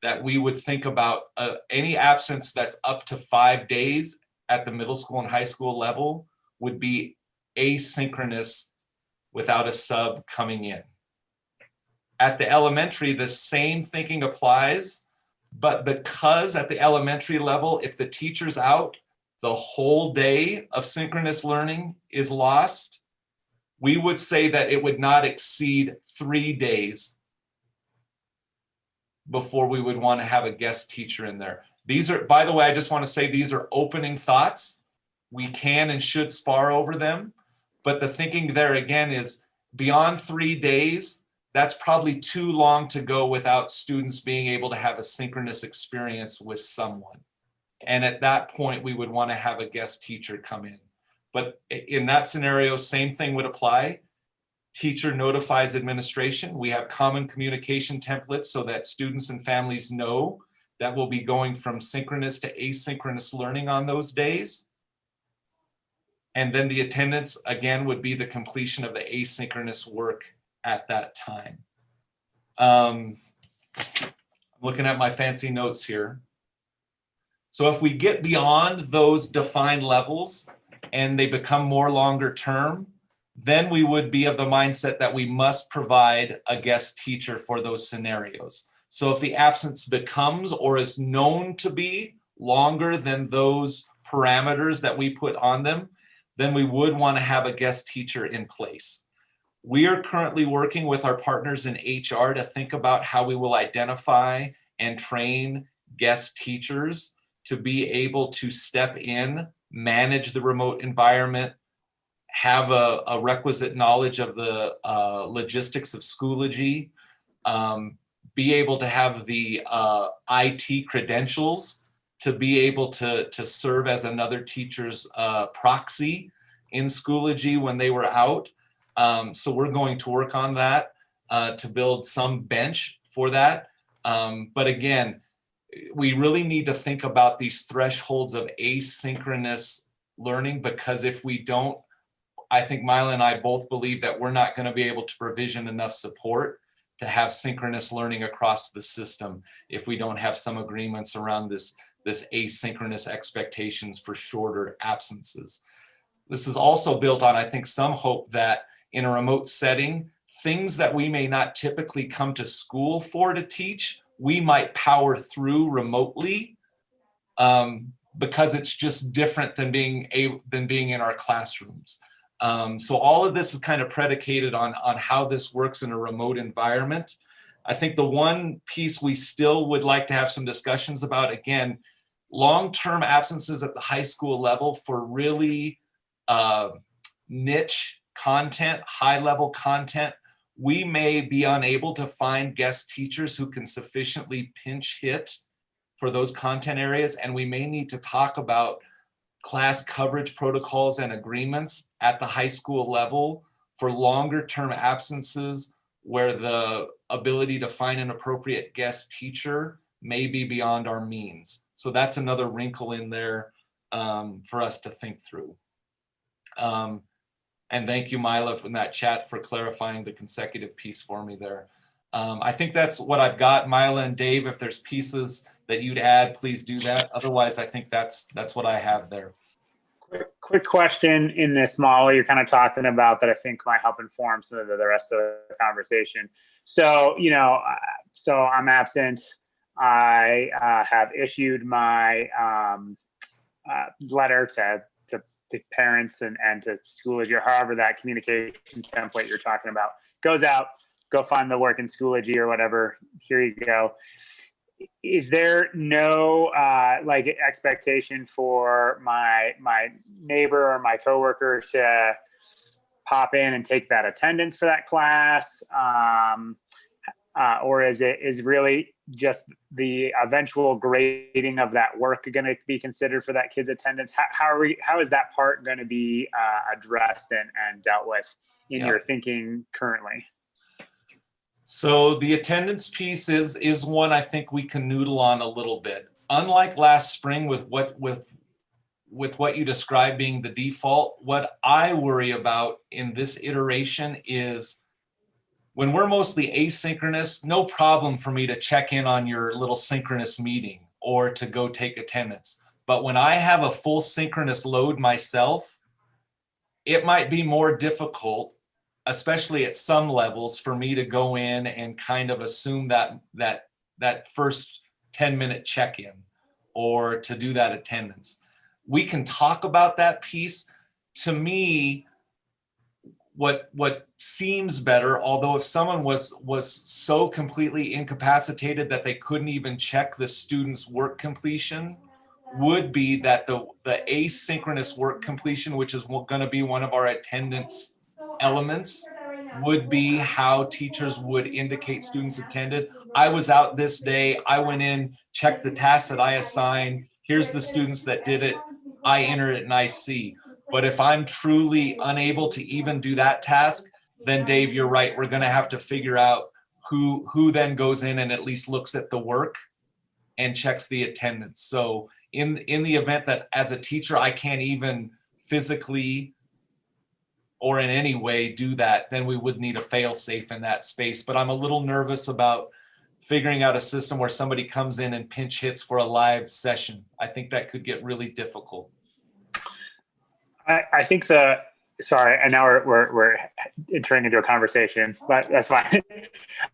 that we would think about any absence that's up to 5 days at the middle school and high school level would be asynchronous without a sub coming in. At the elementary, the same thinking applies, but because at the elementary level, if the teacher's out, the whole day of synchronous learning is lost, we would say that it would not exceed 3 days before we would want to have a guest teacher in there. These are, by the way, I just want to say these are opening thoughts. We can and should spar over them, but the thinking there again is beyond 3 days, that's probably too long to go without students being able to have a synchronous experience with someone. And at that point, we would want to have a guest teacher come in. But in that scenario, same thing would apply. Teacher notifies administration. We have common communication templates so that students and families know that we'll be going from synchronous to asynchronous learning on those days. And then the attendance, again, would be the completion of the asynchronous work at that time. Looking at my fancy notes here. So if we get beyond those defined levels and they become more longer term, then we would be of the mindset that we must provide a guest teacher for those scenarios. So if the absence becomes or is known to be longer than those parameters that we put on them, then we would want to have a guest teacher in place. We are currently working with our partners in HR to think about how we will identify and train guest teachers to be able to step in, manage the remote environment, have a requisite knowledge of the logistics of Schoology, be able to have the IT credentials to be able to serve as another teacher's proxy in Schoology when they were out. So we're going to work on that to build some bench for that. But again, we really need to think about these thresholds of asynchronous learning, because if we don't, I think Mila and I both believe that we're not going to be able to provision enough support to have synchronous learning across the system if we don't have some agreements around this asynchronous expectations for shorter absences. This is also built on, I think, some hope that in a remote setting, things that we may not typically come to school for to teach, we might power through remotely because it's just different than being in our classrooms. So all of this is kind of predicated on how this works in a remote environment. I think the one piece we still would like to have some discussions about, again, long-term absences at the high school level for really niche content, high-level content. We may be unable to find guest teachers who can sufficiently pinch hit for those content areas, and we may need to talk about class coverage protocols and agreements at the high school level for longer term absences where the ability to find an appropriate guest teacher may be beyond our means. So that's another wrinkle in there for us to think through. And thank you, Mila, from that chat for clarifying the consecutive piece for me there. I think that's what I've got. Mila and Dave, if there's pieces that you'd add, please do that. Otherwise, I think that's what I have there. Quick question in this model you're kind of talking about that I think might help inform some of the rest of the conversation. So, so I'm absent. I have issued my letter to parents and to Schoology, or however that communication template you're talking about goes out. Go find the work in Schoology or whatever. Here you go. Is there no like expectation for my neighbor or my coworker to pop in and take that attendance for that class? Or is really just the eventual grading of that work going to be considered for that kid's attendance? How is that part going to be addressed and dealt with in your thinking currently? So the attendance piece is one I think we can noodle on a little bit. Unlike last spring with what you described being the default, what I worry about in this iteration is when we're mostly asynchronous, no problem for me to check in on your little synchronous meeting or to go take attendance. But when I have a full synchronous load myself, it might be more difficult, especially at some levels, for me to go in and kind of assume that first 10-minute check-in or to do that attendance. We can talk about that piece. To me, what seems better, although if someone was so completely incapacitated that they couldn't even check the student's work completion, would be that the asynchronous work completion, which is going to be one of our attendance elements, would be how teachers would indicate students attended. I was out this day, I went in, checked the tasks that I assigned, here's the students that did it, I enter it and I see. But if I'm truly unable to even do that task, then Dave, you're right. We're going to have to figure out who then goes in and at least looks at the work and checks the attendance. So in the event that as a teacher, I can't even physically or in any way do that, then we would need a fail safe in that space. But I'm a little nervous about figuring out a system where somebody comes in and pinch hits for a live session. I think that could get really difficult. I think sorry, and now we're entering into a conversation, but that's fine.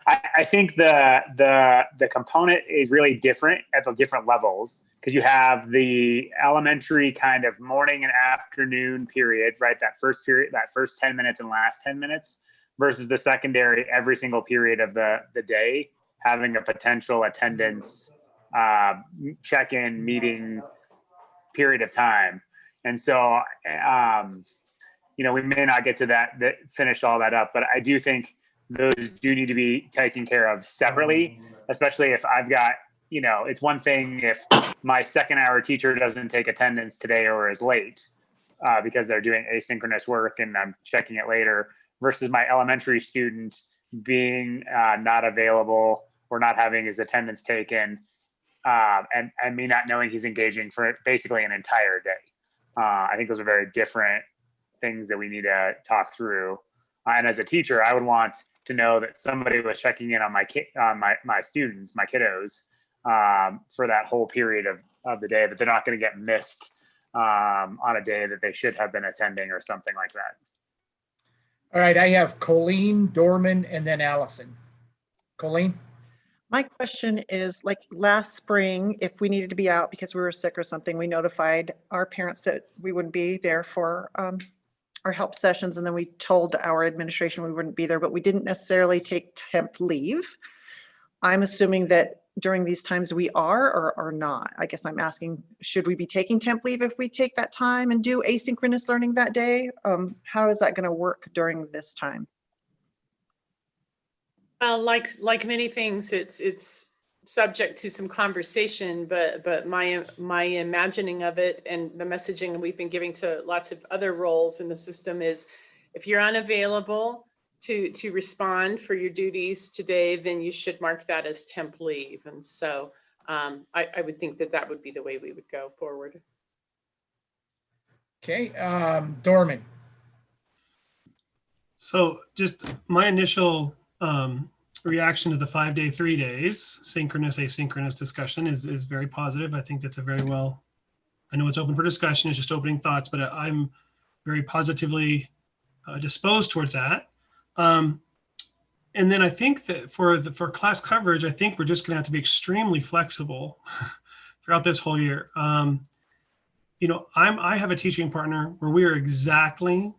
I think the component is really different at the different levels, because you have the elementary kind of morning and afternoon period, right? That first period, that first 10 minutes and last 10 minutes, versus the secondary every single period of the day having a potential attendance check-in meeting period of time. And so, we may not get to that finish all that up, but I do think those do need to be taken care of separately, especially if I've got, it's one thing if my second hour teacher doesn't take attendance today or is late because they're doing asynchronous work and I'm checking it later, versus my elementary student being not available or not having his attendance taken, and me not knowing he's engaging for basically an entire day. I think those are very different things that we need to talk through. And as a teacher, I would want to know that somebody was checking in on my students, my kiddos, for that whole period of the day, that they're not going to get missed on a day that they should have been attending or something like that. All right, I have Colleen, Dorman, and then Allison. Colleen? My question is, like last spring, if we needed to be out because we were sick or something, we notified our parents that we wouldn't be there for our help sessions, and then we told our administration we wouldn't be there, but we didn't necessarily take temp leave. I'm assuming that during these times we are or not. I guess I'm asking, should we be taking temp leave if we take that time and do asynchronous learning that day? How is that going to work during this time? Well, like many things, it's subject to some conversation, but my imagining of it and the messaging we've been giving to lots of other roles in the system is, if you're unavailable to respond for your duties today, then you should mark that as temp leave. And so I would think that would be the way we would go forward. Okay, Dorman. So just my initial reaction to the 5 day, 3 days, synchronous, asynchronous discussion is very positive. I think that's a very well, I know it's open for discussion, it's just opening thoughts, but I'm very positively disposed towards that. And then I think that for class coverage, I think we're just gonna have to be extremely flexible throughout this whole year. I have a teaching partner where we are exactly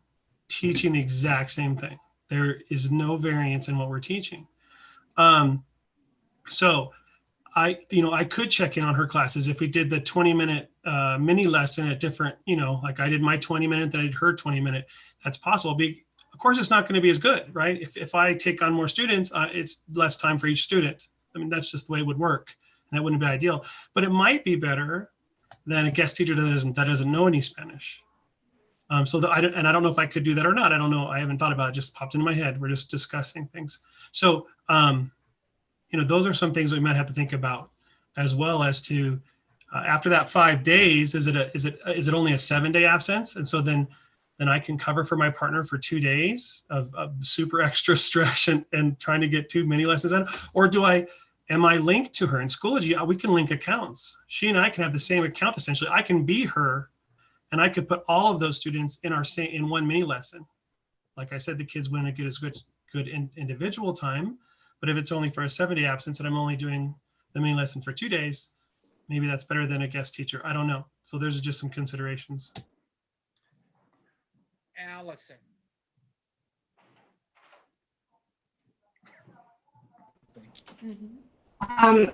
teaching the exact same thing. There is no variance in what we're teaching. So I could check in on her classes if we did the 20-minute mini lesson at different, like I did my 20-minute, then I did her 20-minute. That's possible. Of course, it's not going to be as good, right? If I take on more students, it's less time for each student. I mean, that's just the way it would work. And that wouldn't be ideal. But it might be better than a guest teacher that doesn't know any Spanish. I don't know if I could do that or not. I don't know. I haven't thought about it. It just popped into my head. We're just discussing things. So, those are some things we might have to think about, as well as to after that 5 days, is it only a 7-day absence? And so then I can cover for my partner for 2 days of super extra stress and trying to get too many lessons in, or am I linked to her in Schoology? We can link accounts. She and I can have the same account essentially. I can be her. And I could put all of those students in one mini lesson. Like I said, the kids wouldn't get as good individual time, but if it's only for a 7-day absence and I'm only doing the mini lesson for 2 days, maybe that's better than a guest teacher. I don't know. So there's just some considerations. Allison. I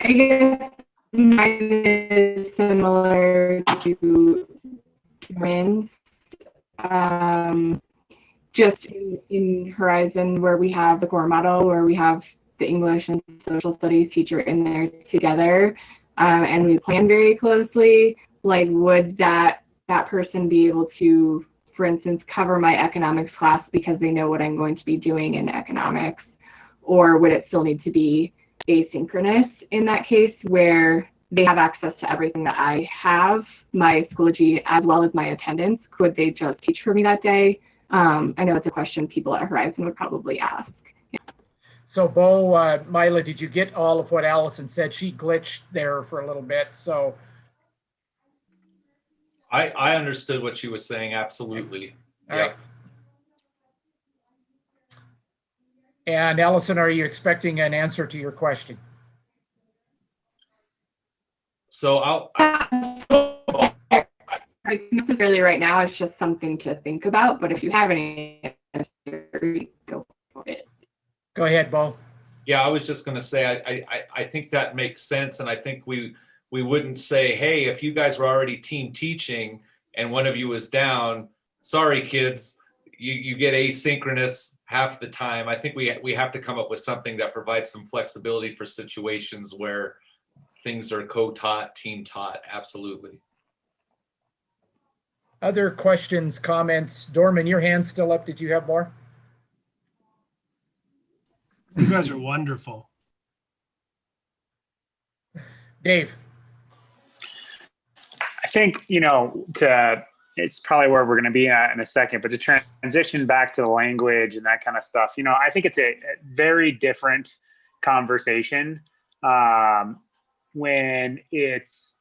guess mine is similar to Rin's, just in Horizon, where we have the core model, where we have the English and social studies teacher in there together. and we plan very closely, like would that person be able to, for instance, cover my economics class because they know what I'm going to be doing in economics? Or would it still need to be asynchronous in that case where they have access to everything that I have, my Schoology as well as my attendance? Could they just teach for me that day? I know it's a question people at Horizon would probably ask. So Bo, Mila, did you get all of what Allison said? She glitched there for a little bit, so. I understood what she was saying, absolutely. All right. And Allison, are you expecting an answer to your question? So I'll Not necessarily right now, it's just something to think about, but if you have any, go for it. Go ahead, Bo. Yeah, I was just going to say, I think that makes sense. And I think we wouldn't say, hey, if you guys were already team teaching and one of you was down, sorry, kids, you get asynchronous half the time. I think we have to come up with something that provides some flexibility for situations where things are co-taught, team taught. Absolutely. Other questions, comments? Dorman, your hand's still up. Did you have more? You guys are wonderful. Dave. I think, it's probably where we're going to be at in a second, but to transition back to the language and that kind of stuff, I think it's a very different conversation when it's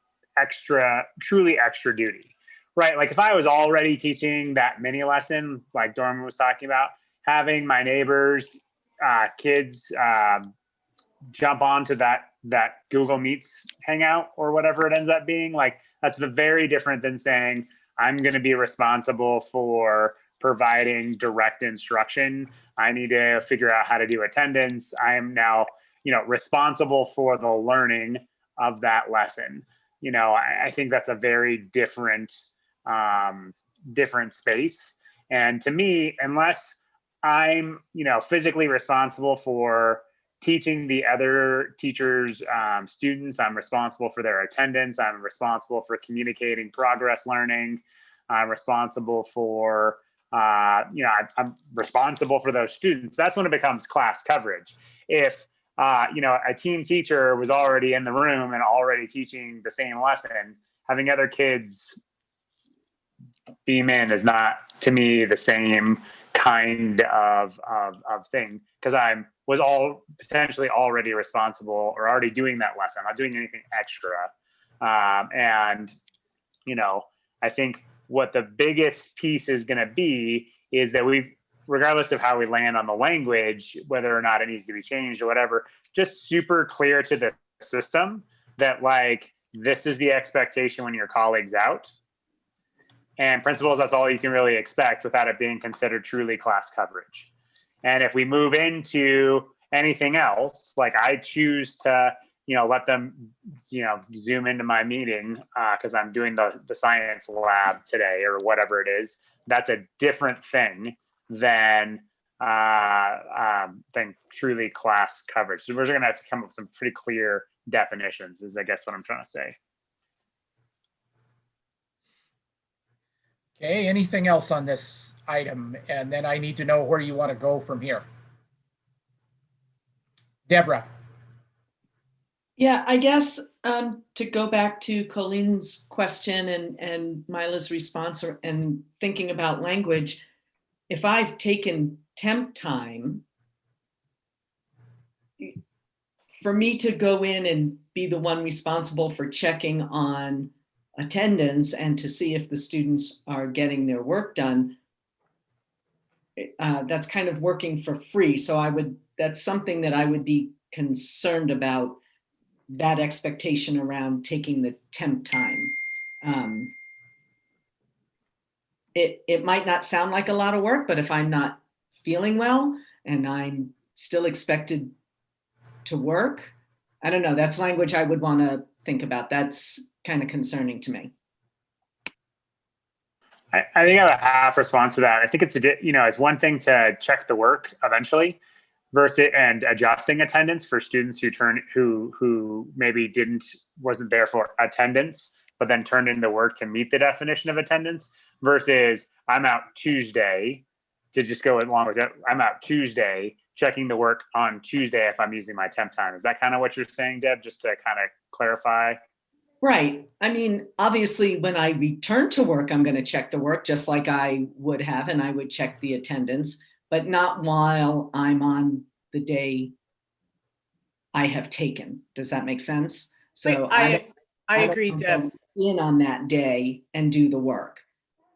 truly extra duty, right? Like if I was already teaching that mini lesson, like Dorman was talking about, having my neighbors, kids jump onto that Google Meets hangout or whatever it ends up being, like that's very different than saying, I'm going to be responsible for providing direct instruction. I need to figure out how to do attendance. I am now, responsible for the learning of that lesson. I think that's a very different space. And to me, unless I'm, physically responsible for teaching the other teachers, students, I'm responsible for their attendance. I'm responsible for communicating progress learning. I'm responsible for, I'm responsible for those students. That's when it becomes class coverage. If, a team teacher was already in the room and already teaching the same lesson, having other kids beam in is not, to me, the same kind of thing, because I was potentially already responsible or already doing that lesson. I'm not doing anything extra. And, I think what the biggest piece is going to be is that regardless of how we land on the language, whether or not it needs to be changed or whatever, just super clear to the system that like, this is the expectation when your colleague's out. And principals, that's all you can really expect without it being considered truly class coverage. And if we move into anything else, like I choose to, let them, zoom into my meeting because I'm doing the science lab today or whatever it is, that's a different thing than truly class coverage. So we're going to have to come up with some pretty clear definitions is I guess what I'm trying to say. Okay, anything else on this item? And then I need to know where you want to go from here. Deborah. Yeah, I guess to go back to Colleen's question and Mila's response and thinking about language, if I've taken temp time, for me to go in and be the one responsible for checking on attendance and to see if the students are getting their work done, that's kind of working for free. So that's something that I would be concerned about, that expectation around taking the temp time. It might not sound like a lot of work, but if I'm not feeling well and I'm still expected to work, I don't know, that's language I would want to think about. That's kind of concerning to me. I think I have a half response to that. I think it's it's one thing to check the work eventually, versus and adjusting attendance for students who maybe wasn't there for attendance, but then turned in the work to meet the definition of attendance, versus I'm out Tuesday, to just go along with it. I'm out Tuesday, checking the work on Tuesday if I'm using my temp time. Is that kind of what you're saying, Deb, just to kind of clarify? Right. I mean, obviously, when I return to work, I'm going to check the work just like I would have, and I would check the attendance, but not while I'm on the day I have taken. Does that make sense? So I agree, Deb. In on that day and do the work.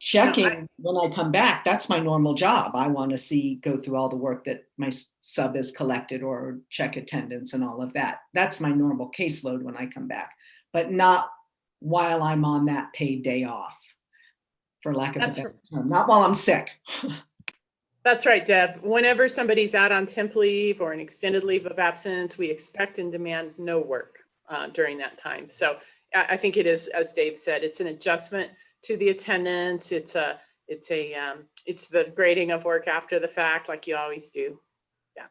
Checking when I come back, that's my normal job. I want to go through all the work that my sub has collected or check attendance and all of that. That's my normal caseload when I come back, but not while I'm on that paid day off, for lack of a better term, not while I'm sick. That's right, Deb. Whenever somebody's out on temp leave or an extended leave of absence, we expect and demand no work during that time. So I think it is, as Dave said, it's an adjustment to the attendance. It's the grading of work after the fact, like you always do. Yeah.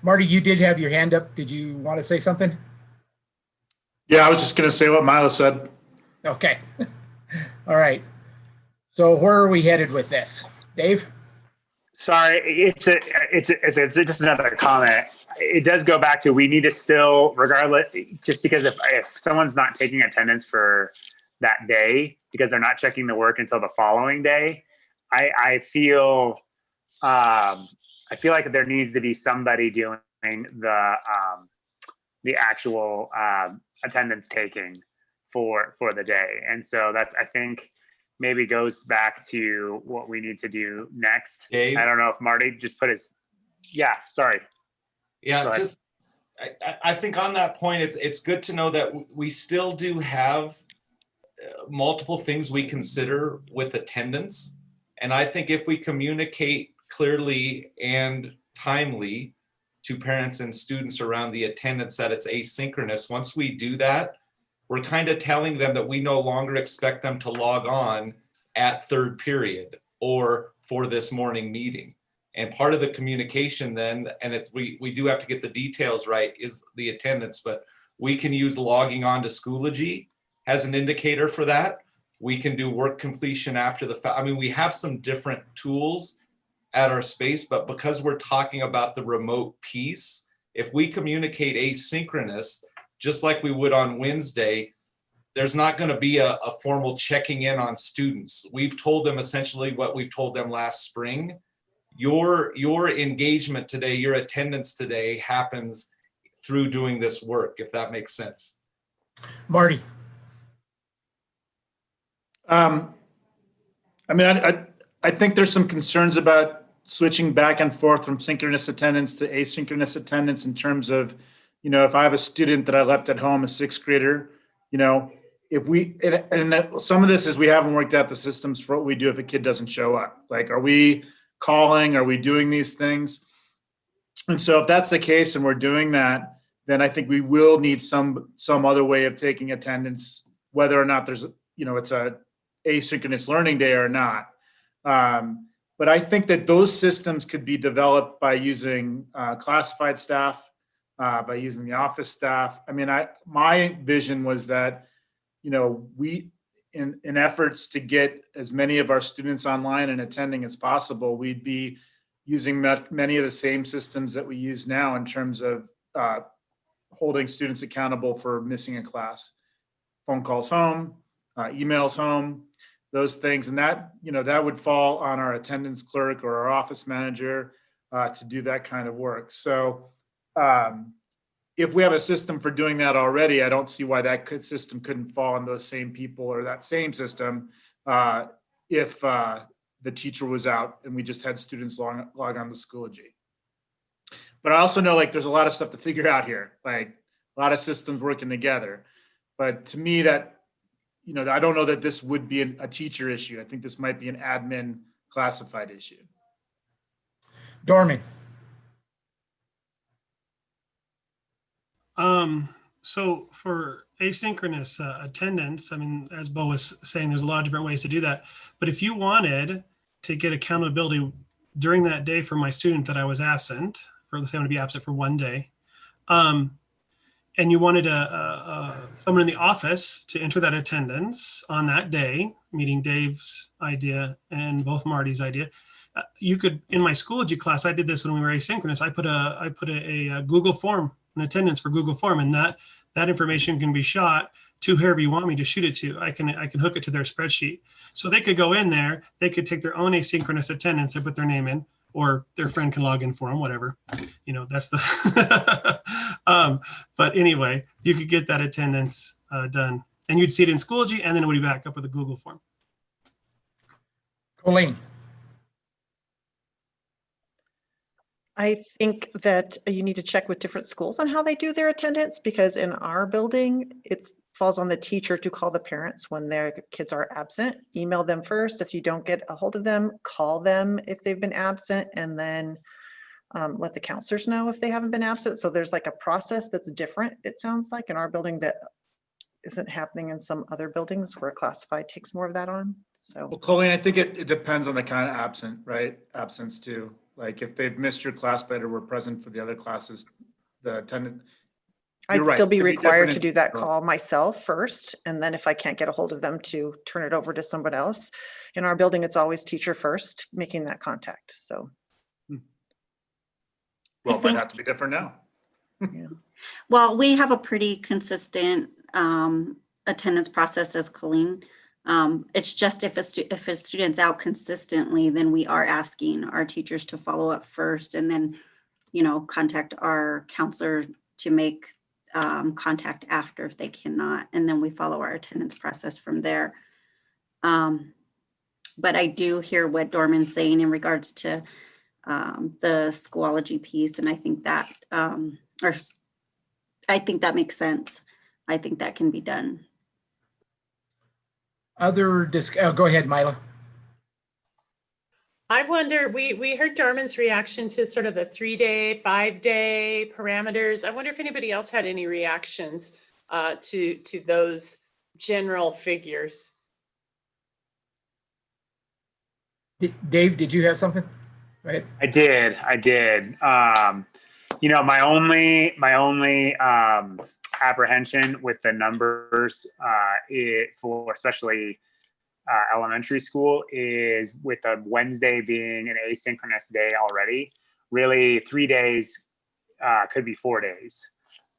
Marty, you did have your hand up. Did you want to say something? Yeah, I was just going to say what Milo said. Okay. All right. So where are we headed with this, Dave? Sorry, it's just another comment. It does go back to, we need to still, regardless, just because if someone's not taking attendance for that day because they're not checking the work until the following day, I feel like there needs to be somebody doing the actual attendance taking for the day. And so that's, I think, maybe goes back to what we need to do next. Dave? I don't know if Marty just put his, yeah, sorry. Yeah, just I think on that point, it's good to know that we still do have multiple things we consider with attendance. And I think if we communicate clearly and timely to parents and students around the attendance that it's asynchronous, once we do that, we're kind of telling them that we no longer expect them to log on at third period or for this morning meeting. And part of the communication then, and we do have to get the details right, is the attendance, but we can use logging on to Schoology as an indicator for that. We can do work completion after the fact. I mean, we have some different tools at our space, but because we're talking about the remote piece, if we communicate asynchronous, just like we would on Wednesday, there's not going to be a formal checking in on students. We've told them essentially what we've told them last spring. Your engagement today, your attendance today happens through doing this work, if that makes sense. Marty. I mean, I think there's some concerns about switching back and forth from synchronous attendance to asynchronous attendance in terms of, you know, if I have a student that I left at home, a sixth grader, you know, and some of this is we haven't worked out the systems for what we do if a kid doesn't show up. Like, are we calling? Are we doing these things? And so if that's the case and we're doing that, then I think we will need some other way of taking attendance, whether or not there's, you know, it's a asynchronous learning day or not. But I think that those systems could be developed by using classified staff, by using the office staff. I mean, my vision was that, you know, we, in efforts to get as many of our students online and attending as possible, we'd be using many of the same systems that we use now in terms of holding students accountable for missing a class, phone calls home, emails home, those things. And that, you know, that would fall on our attendance clerk or our office manager to do that kind of work. So if we have a system for doing that already, I don't see why that system couldn't fall on those same people or that same system if the teacher was out and we just had students log on to Schoology. But I also know, like, there's a lot of stuff to figure out here, like a lot of systems working together. But to me, that, you know, I don't know that this would be a teacher issue. I think this might be an admin classified issue. Dorman. So for asynchronous attendance, I mean, as Bo was saying, there's a lot of different ways to do that. But if you wanted to get accountability during that day for my student that I was absent for, let's say I'm going to be absent for 1 day. And you wanted someone in the office to enter that attendance on that day, meeting Dave's idea and both Marty's idea. You could, in my Schoology class, I did this when we were asynchronous. I put a Google form, an attendance for Google form, and that information can be shot to whoever you want me to shoot it to. I can hook it to their spreadsheet. So they could go in there, they could take their own asynchronous attendance and put their name in, or their friend can log in for them, whatever. That's the, but anyway, you could get that attendance done. And you'd see it in Schoology, and then it would be back up with a Google form. Colleen. I think that you need to check with different schools on how they do their attendance, because in our building, it falls on the teacher to call the parents when their kids are absent. Email them first. If you don't get a hold of them, call them if they've been absent, and then let the counselors know if they haven't been absent. So there's like a process that's different, it sounds like, in our building that isn't happening in some other buildings where classified takes more of that on. So, Well, Colleen, I think it depends on the kind of absence too. Like if they've missed your class but were present for the other classes, the attendant. I'd right, still be it'd required different to in- do that call myself first. And then if I can't get a hold of them, to turn it over to someone else. In our building, it's always teacher first making that contact. So. Well, it might have to be different now. Well, we have a pretty consistent attendance process as Colleen. It's just if a student's out consistently, then we are asking our teachers to follow up first, and then, contact our counselor to make contact after if they cannot, and then we follow our attendance process from there. But I do hear what Dorman's saying in regards to the Schoology piece, and I think that makes sense. I think that can be done. Go ahead, Mila. I wonder, we heard Dorman's reaction to sort of the 3-day, 5-day parameters. I wonder if anybody else had any reactions to those general figures. Dave, did you have something? Right. I did. My only apprehension with the numbers for especially elementary school is with a Wednesday being an asynchronous day already. Really, 3 days could be 4 days,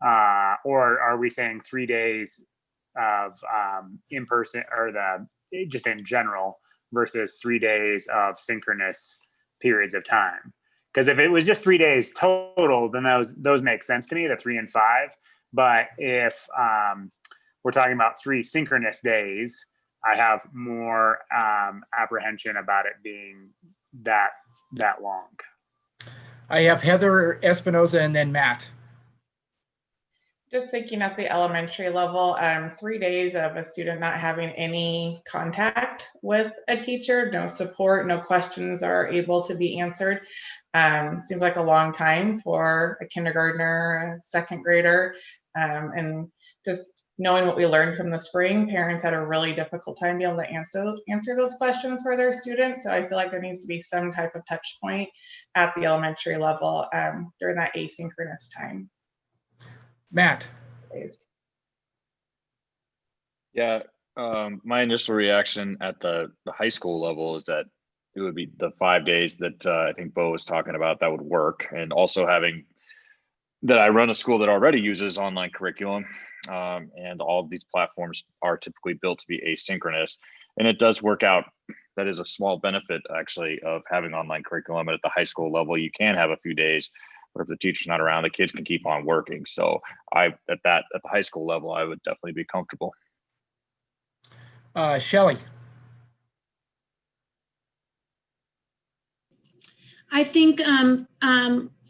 or are we saying 3 days of in person, or just in general, versus 3 days of synchronous periods of time? Because if it was just 3 days total, then those make sense to me, the 3 and 5. But if we're talking about 3 synchronous days, I have more apprehension about it being that long. I have Heather Espinoza and then Matt. Just thinking at the elementary level, 3 days of a student not having any contact with a teacher, no support, no questions are able to be answered. Seems like a long time for a kindergartner, a second grader. And just knowing what we learned from the spring, parents had a really difficult time being able to answer those questions for their students. So I feel like there needs to be some type of touch point at the elementary level during that asynchronous time. Matt. Yeah, my initial reaction at the high school level is that it would be the 5 days that I think Bo was talking about, that would work. And also having that I run a school that already uses online curriculum, and all of these platforms are typically built to be asynchronous. And it does work out. That is a small benefit actually of having online curriculum. At the high school level, you can have a few days, but if the teacher's not around, the kids can keep on working. So at the high school level, I would definitely be comfortable. Shelley. I think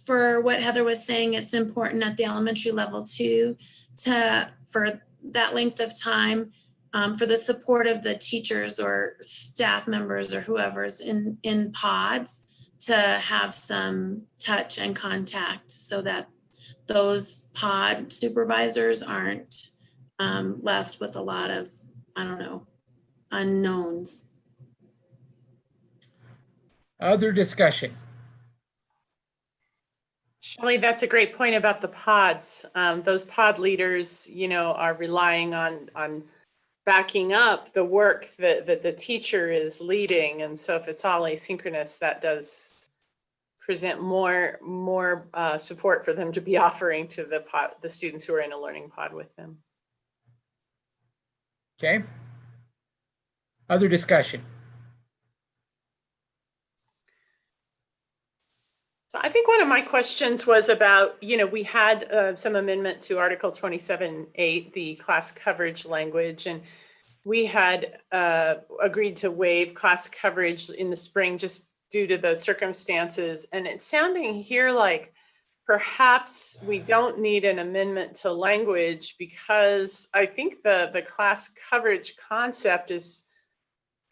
for what Heather was saying, it's important at the elementary level too, for that length of time, for the support of the teachers or staff members or whoever's in pods, to have some touch and contact so that those pod supervisors aren't left with a lot of, unknowns. Other discussion. Shelley, that's a great point about the pods. Those pod leaders, are relying on backing up the work that the teacher is leading. And so if it's all asynchronous, that does present more support for them to be offering to the students who are in a learning pod with them. Okay. Other discussion? So I think one of my questions was about, we had some amendment to Article 27.8, the class coverage language, and we had agreed to waive class coverage in the spring just due to the circumstances. And it's sounding here like perhaps we don't need an amendment to language, because I think the class coverage concept is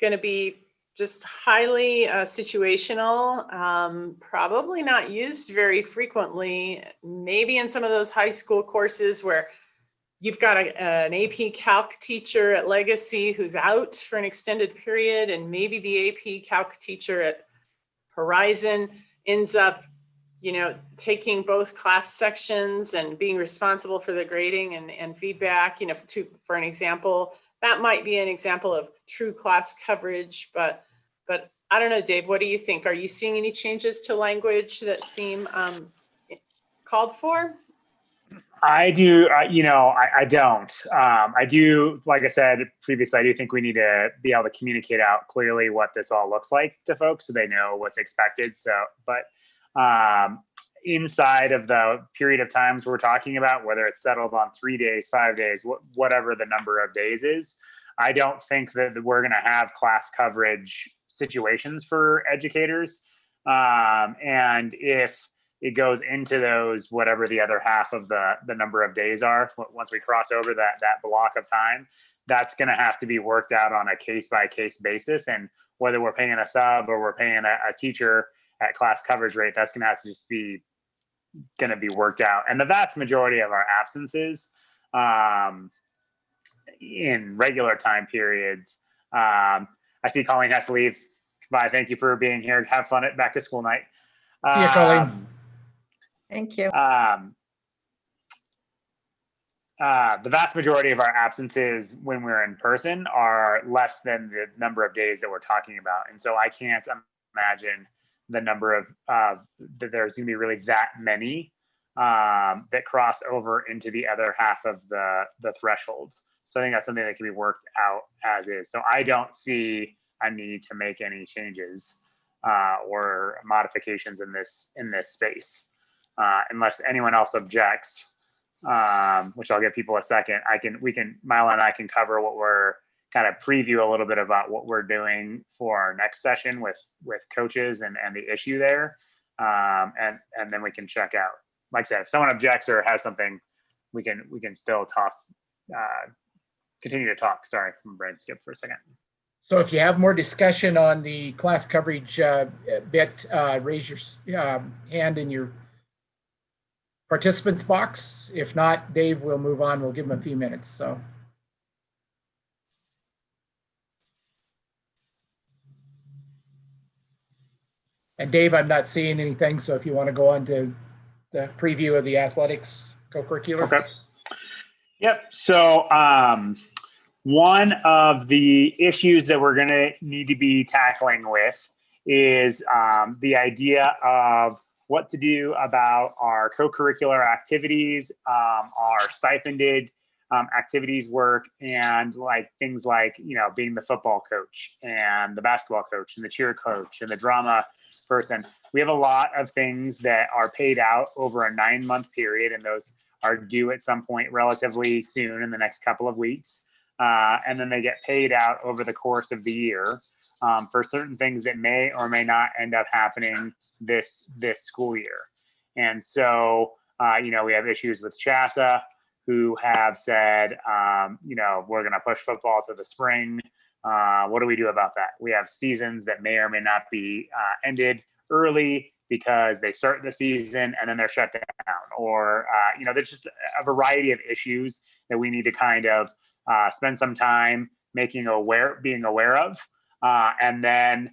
going to be just highly situational, probably not used very frequently, maybe in some of those high school courses where you've got an AP Calc teacher at Legacy who's out for an extended period, and maybe the AP Calc teacher at Horizon ends up, taking both class sections and being responsible for the grading and feedback, for an example. That might be an example of true class coverage, but I don't know, Dave, what do you think? Are you seeing any changes to language that seem called for? I do, I don't. I do, like I said previously, I do think we need to be able to communicate out clearly what this all looks like to folks so they know what's expected. So, but inside of the period of times we're talking about, whether it's settled on 3 days, 5 days, whatever the number of days is, I don't think that we're going to have class coverage situations for educators. And if it goes into those, whatever the other half of the number of days are, once we cross over that block of time, that's going to have to be worked out on a case-by-case basis. And whether we're paying a sub or we're paying a teacher at class coverage rate, that's going to have to just be worked out. And the vast majority of our absences in regular time periods, I see Colleen has to leave. Bye. Thank you for being here. Have fun at back to school night. See you, Colleen. Thank you. The vast majority of our absences when we're in person are less than the number of days that we're talking about. And so I can't imagine the number of that there's going to be really that many that cross over into the other half of the threshold. So I think that's something that can be worked out as is. So I don't see a need to make any changes or modifications in this space, unless anyone else objects, which I'll give people a second. Mila and I can cover what we're kind of preview a little bit about what we're doing for our next session with coaches and the issue there, and then we can check out. Like I said, if someone objects or has something, we can still continue to talk. Sorry, my brain skipped for a second. So if you have more discussion on the class coverage bit, raise your hand in your participants box. If not, Dave will move on. We'll give him a few minutes. So. And Dave, I'm not seeing anything. So if you want to go on to the preview of the athletics co-curricular. Okay. Yep. So one of the issues that we're going to need to be tackling with is the idea of what to do about our co-curricular activities, our stipended activities work, and like things like, being the football coach and the basketball coach and the cheer coach and the drama person. We have a lot of things that are paid out over a 9-month period, and those are due at some point relatively soon in the next couple of weeks. And then they get paid out over the course of the year for certain things that may or may not end up happening this school year. And so, we have issues with CHASA, who have said, we're going to push football to the spring. What do we do about that? We have seasons that may or may not be ended early because they start the season and then they're shut down, or there's just a variety of issues that we need to kind of spend some time being aware of, and then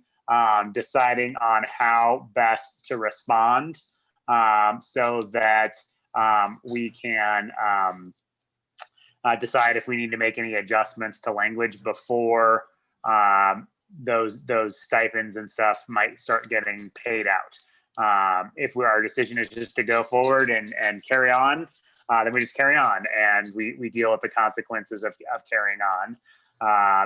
deciding on how best to respond so that we can decide if we need to make any adjustments to language before those stipends and stuff might start getting paid out. If our decision is just to go forward and carry on, then we just carry on and we deal with the consequences of carrying on.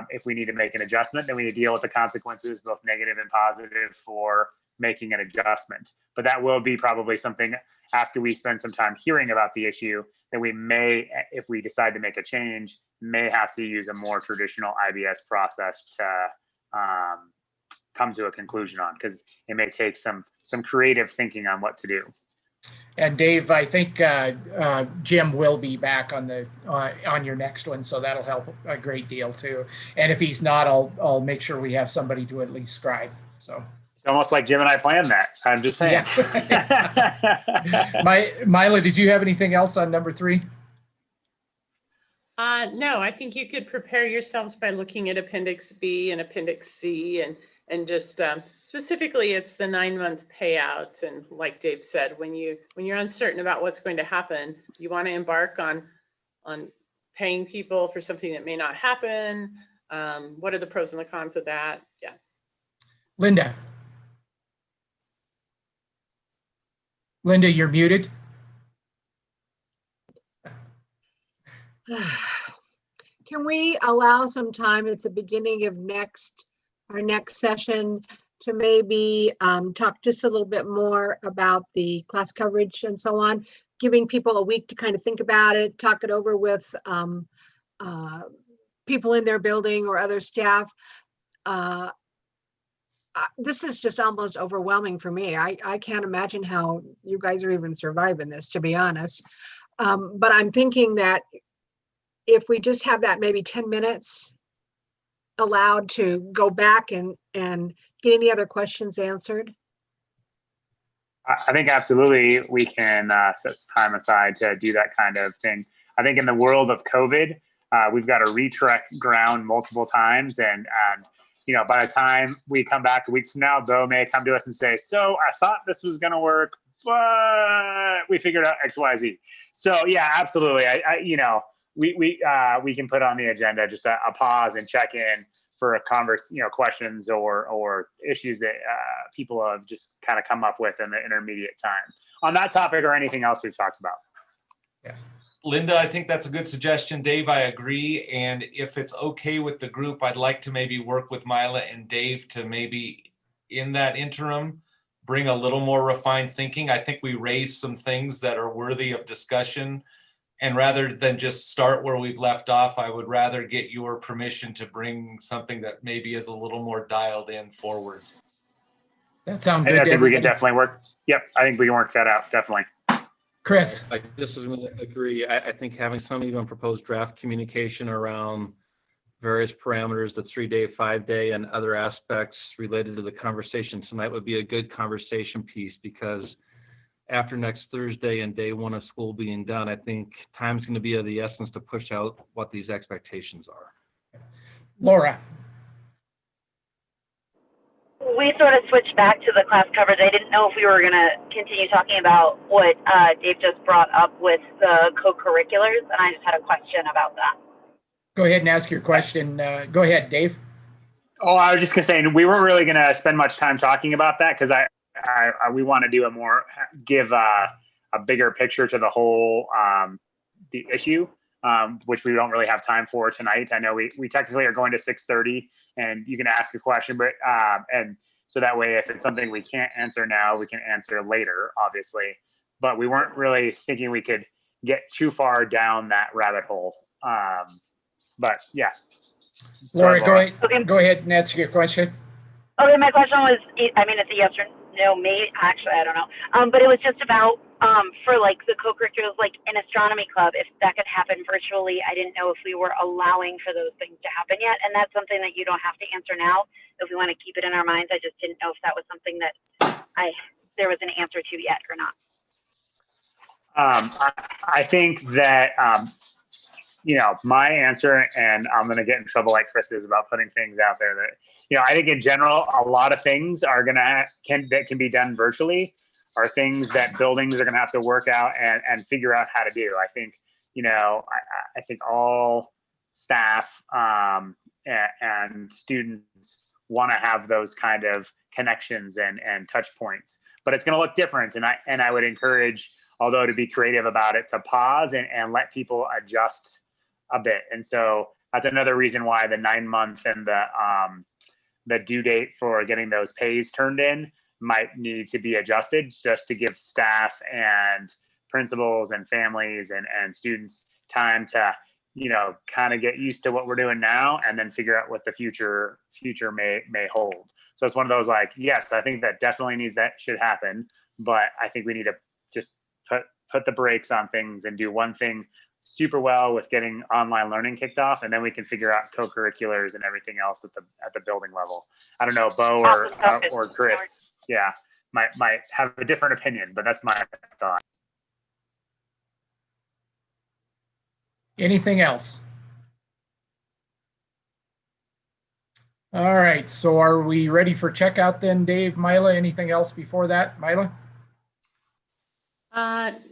If we need to make an adjustment, then we need to deal with the consequences, both negative and positive, for making an adjustment. But that will be probably something after we spend some time hearing about the issue that we may, if we decide to make a change, may have to use a more traditional IBS process to come to a conclusion on, because it may take some creative thinking on what to do. And Dave, I think Jim will be back on the on your next one, so that'll help a great deal too. And if he's not, I'll make sure we have somebody to at least scribe. So it's almost like Jim and I planned that. I'm just saying. Yeah. Mila, did you have anything else on number 3? No, I think you could prepare yourselves by looking at Appendix B and Appendix C, and just specifically, it's the 9-month payout. And like Dave said, when you're uncertain about what's going to happen, you want to embark on paying people for something that may not happen. What are the pros and the cons of that? Yeah. Linda, you're muted. Can we allow some time at the beginning of our next session to maybe talk just a little bit more about the class coverage and so on, giving people a week to kind of think about it, talk it over with people in their building or other staff. This is just almost overwhelming for me. I can't imagine how you guys are even surviving this, to be honest. But I'm thinking that if we just have that maybe 10 minutes allowed to go back and get any other questions answered. I think absolutely we can set time aside to do that kind of thing. I think in the world of COVID, we've got to retrek ground multiple times, and by the time we come back a week from now, Bo may come to us and say, so I thought this was going to work, but we figured out X, Y, Z. So yeah, absolutely. We can put on the agenda just a pause and check in for a questions or issues that people have just kind of come up with in the intermediate time on that topic or anything else we've talked about. Yeah. Linda, I think that's a good suggestion. Dave, I agree. And if it's okay with the group, I'd like to maybe work with Mila and Dave to maybe in that interim bring a little more refined thinking. I think we raised some things that are worthy of discussion. And rather than just start where we've left off, I would rather get your permission to bring something that maybe is a little more dialed in forward. That sounds good. I think we can definitely work. Yep, I think we can work that out, definitely. Chris. I just agree. I think having some even proposed draft communication around various parameters, the 3-day, 5-day, and other aspects related to the conversation tonight would be a good conversation piece, because after next Thursday and day 1 of school being done, I think time's going to be of the essence to push out what these expectations are. Laura. We sort of switched back to the class coverage. I didn't know if we were going to continue talking about what Dave just brought up with the co-curriculars, and I just had a question about that. Go ahead and ask your question. Go ahead, Dave. Oh, I was just going to say, we weren't really going to spend much time talking about that, because we want to do give a bigger picture to the whole the issue, which we don't really have time for tonight. I know we technically are going to 6:30, and you can ask a question, but and so that way, if it's something we can't answer now, we can answer later, obviously. But we weren't really thinking we could get too far down that rabbit hole. But yeah. Laura, go ahead and answer your question. Okay, my question was, I mean, it's a yes or no, maybe, actually, I don't know. But it was just about, for like the co-curriculars, like an astronomy club, if that could happen virtually. I didn't know if we were allowing for those things to happen yet. And that's something that you don't have to answer now if we want to keep it in our minds. I just didn't know if that was something that there was an answer to yet or not. I think that, my answer, and I'm going to get in trouble like Chris is about putting things out there that, I think in general, a lot of things are that can be done virtually are things that buildings are going to have to work out and figure out how to do. I think, I think all staff and students want to have those kind of connections and touch points, but it's going to look different. And I would encourage, although to be creative about it, to pause and let people adjust a bit. And so that's another reason why the 9-month and the due date for getting those pays turned in might need to be adjusted, just to give staff and principals and families and students time to, kind of get used to what we're doing now and then figure out what the future may hold. So it's one of those, like, yes, I think that definitely should happen, but I think we need to just put the brakes on things and do one thing super well with getting online learning kicked off, and then we can figure out co-curriculars and everything else at the building level. I don't know, Bo or Chris, yeah, might have a different opinion, but that's my thought. Anything else? All right, so are we ready for checkout then, Dave, Mila? Anything else before that, Mila?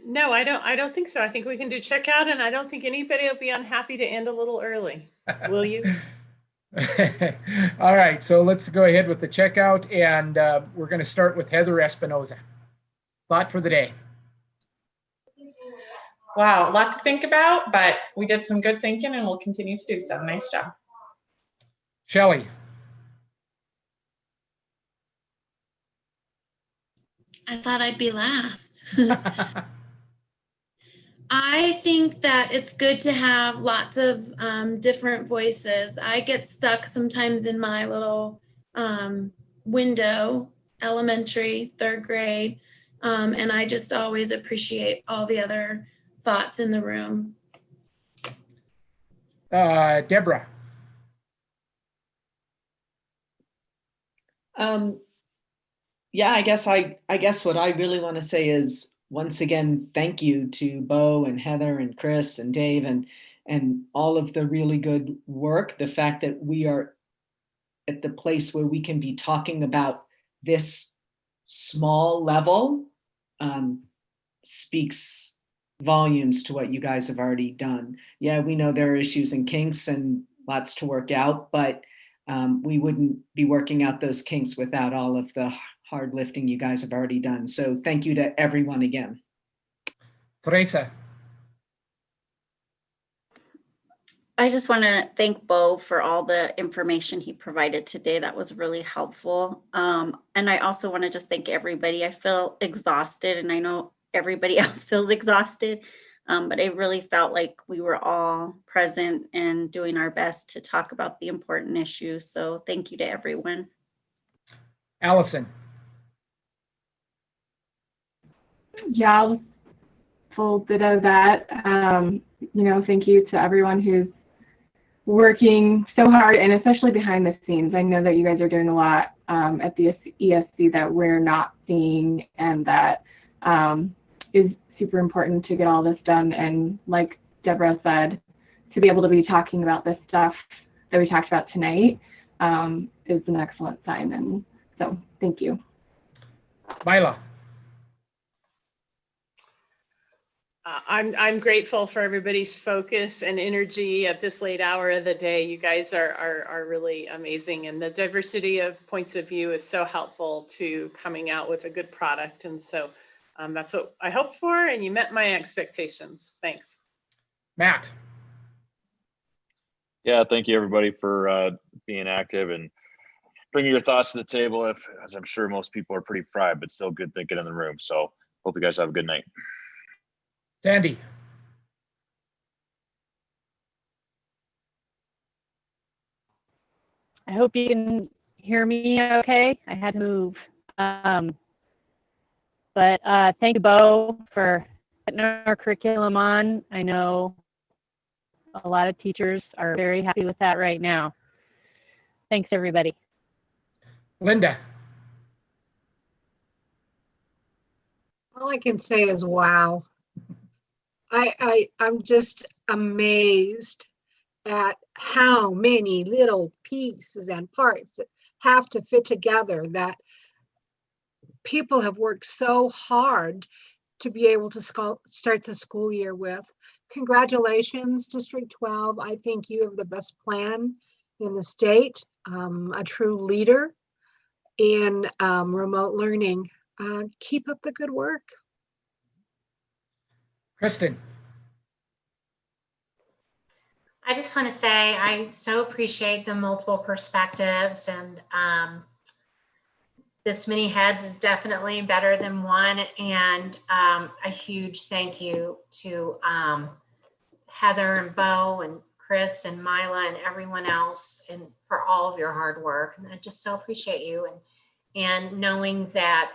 No, I don't think so. I think we can do checkout, and I don't think anybody will be unhappy to end a little early. Will you? All right, so let's go ahead with the checkout, and we're going to start with Heather Espinoza. Thought for the day. Wow, a lot to think about, but we did some good thinking and we'll continue to do so. Nice job. Shelley. I thought I'd be last. I think that it's good to have lots of different voices. I get stuck sometimes in my little window, elementary, 3rd grade, and I just always appreciate all the other thoughts in the room. Deborah. Yeah, I guess what I really want to say is, once again, thank you to Bo and Heather and Chris and Dave and all of the really good work. The fact that we are at the place where we can be talking about this small level speaks volumes to what you guys have already done. Yeah, we know there are issues and kinks and lots to work out, but we wouldn't be working out those kinks without all of the hard lifting you guys have already done. So thank you to everyone again. Teresa. I just want to thank Bo for all the information he provided today. That was really helpful. And I also want to just thank everybody. I feel exhausted, and I know everybody else feels exhausted, but it really felt like we were all present and doing our best to talk about the important issues. So thank you to everyone. Allison. Yeah, full ditto that. Thank you to everyone who's working so hard, and especially behind the scenes. I know that you guys are doing a lot at the ESC that we're not seeing, and that is super important to get all this done. And like Deborah said, to be able to be talking about this stuff that we talked about tonight is an excellent sign. And so thank you. Mila. I'm grateful for everybody's focus and energy at this late hour of the day. You guys are really amazing, and the diversity of points of view is so helpful to coming out with a good product. And so that's what I hoped for, and you met my expectations. Thanks. Matt. Yeah, thank you everybody for being active and bringing your thoughts to the table. As I'm sure most people are pretty fried, but still good thinking in the room. So hope you guys have a good night. Sandy. I hope you can hear me okay. I had to move. But thank you, Bo, for putting our curriculum on. I know a lot of teachers are very happy with that right now. Thanks, everybody. Linda. All I can say is wow. I'm just amazed at how many little pieces and parts that have to fit together, that people have worked so hard to be able to start the school year with. Congratulations, District 12. I think you have the best plan in the state, a true leader in remote learning. Keep up the good work. Kristen. I just want to say I so appreciate the multiple perspectives, and this many heads is definitely better than one. And a huge thank you to Heather and Bo and Chris and Mila and everyone else, and for all of your hard work. And I just so appreciate you, and knowing that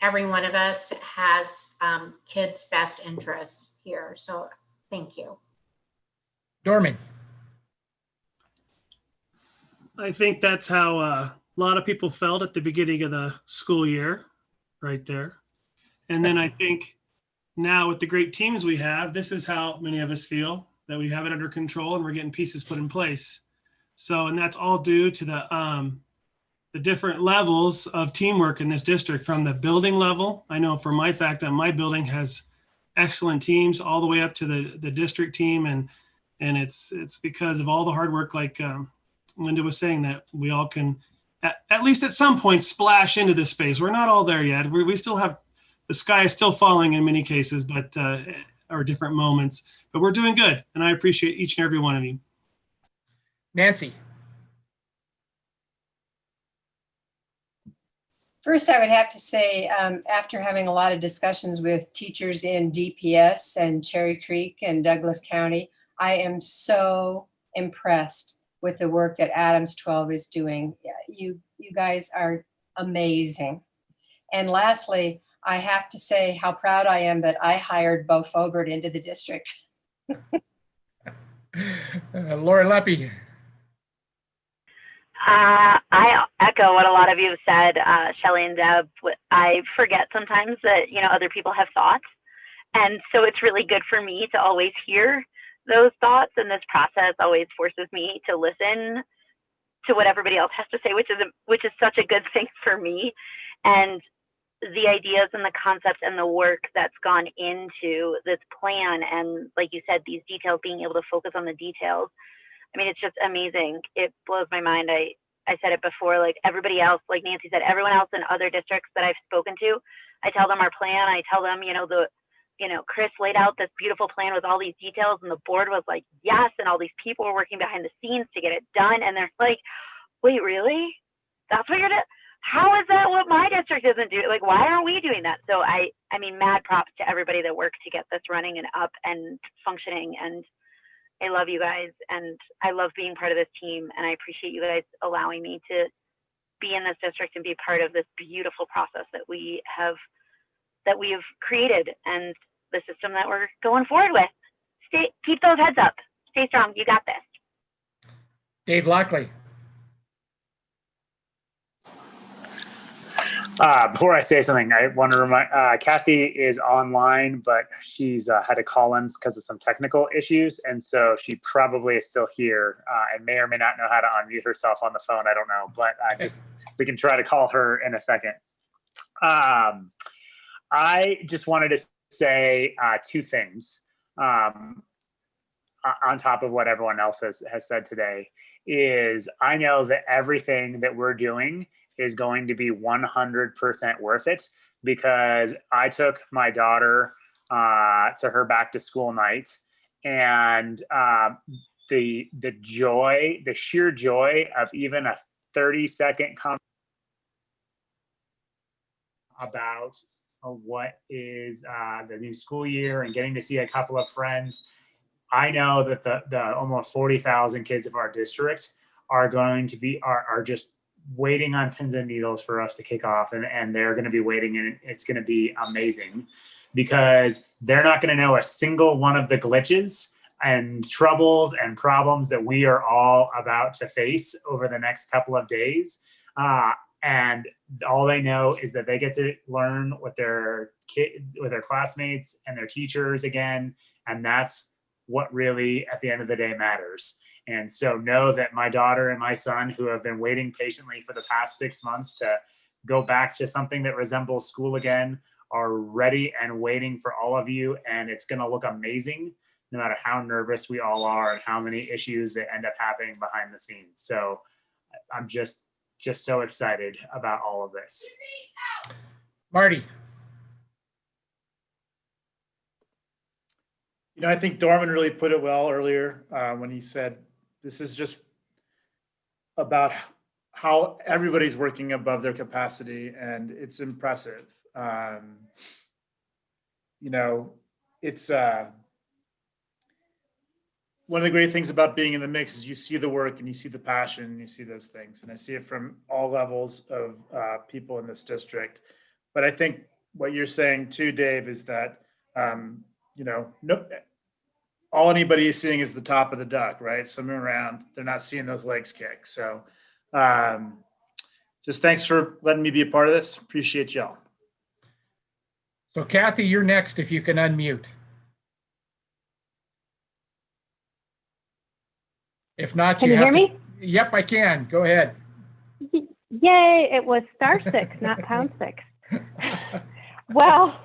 every one of us has kids' best interests here. So thank you. Dorman. I think that's how a lot of people felt at the beginning of the school year, right there. And then I think now with the great teams we have, this is how many of us feel, that we have it under control and we're getting pieces put in place. So, and that's all due to the different levels of teamwork in this district, from the building level. I know for my fact that my building has excellent teams all the way up to the district team. And it's because of all the hard work, like Linda was saying, that we all can, at least at some point, splash into this space. We're not all there yet. We still have, the sky is still falling in many cases, but or different moments, but we're doing good. And I appreciate each and every one of you. Nancy. First, I would have to say, after having a lot of discussions with teachers in DPS and Cherry Creek and Douglas County, I am so impressed with the work that Adams12 is doing. You guys are amazing. And lastly, I have to say how proud I am that I hired Bo Fobert into the district. Laura Leppy. I echo what a lot of you have said, Shelley and Deb. I forget sometimes that, other people have thoughts. And so it's really good for me to always hear those thoughts. And this process always forces me to listen to what everybody else has to say, which is such a good thing for me. And the ideas and the concepts and the work that's gone into this plan. And like you said, these details, being able to focus on the details. I mean, it's just amazing. It blows my mind. I said it before, like everybody else, like Nancy said, everyone else in other districts that I've spoken to, I tell them our plan. I tell them, Chris laid out this beautiful plan with all these details, and the board was like, yes. And all these people were working behind the scenes to get it done. And they're like, wait, really? That's what you're doing? How is that what my district isn't doing? Like, why aren't we doing that? So I mean, mad props to everybody that worked to get this running and up and functioning. And I love you guys, and I love being part of this team, and I appreciate you guys allowing me to be in this district and be part of this beautiful process that we have created, and the system that we're going forward with. Keep those heads up. Stay strong. You got this. Dave Lockley. Before I say something, I want to remind Kathy is online, but she's had to call in because of some technical issues, and so she probably is still here and may or may not know how to unmute herself on the phone. I don't know, but we can try to call her in a second. I just wanted to say two things on top of what everyone else has said today. Is I know that everything that we're doing is going to be 100% worth it, because I took my daughter to her back to school night, and the joy, the sheer joy of even a 30-second comment about what is the new school year and getting to see a couple of friends. I know that the almost 40,000 kids of our district are going to be are just waiting on pins and needles for us to kick off, and they're going to be waiting, and it's going to be amazing, because they're not going to know a single one of the glitches and troubles and problems that we are all about to face over the next couple of days. And all they know is that they get to learn with their kids, with their classmates and their teachers again. And that's what really, at the end of the day, matters. And so know that my daughter and my son, who have been waiting patiently for the past 6 months to go back to something that resembles school again are ready and waiting for all of you. And it's going to look amazing, no matter how nervous we all are and how many issues that end up happening behind the scenes. So I'm just so excited about all of this. Marty. You know, I think Dorman really put it well earlier when he said, this is just about how everybody's working above their capacity, and it's impressive. You know, it's one of the great things about being in the mix is you see the work and you see the passion and you see those things. And I see it from all levels of people in this district. But I think what you're saying too, Dave, is that, you know, all anybody is seeing is the top of the duck, right? Swimming around, they're not seeing those legs kick. So just thanks for letting me be a part of this. Appreciate y'all. So Kathy, you're next if you can unmute. If not, Can you hear me? Yep, I can. Go ahead. Yay, it was *6, not #6. Well,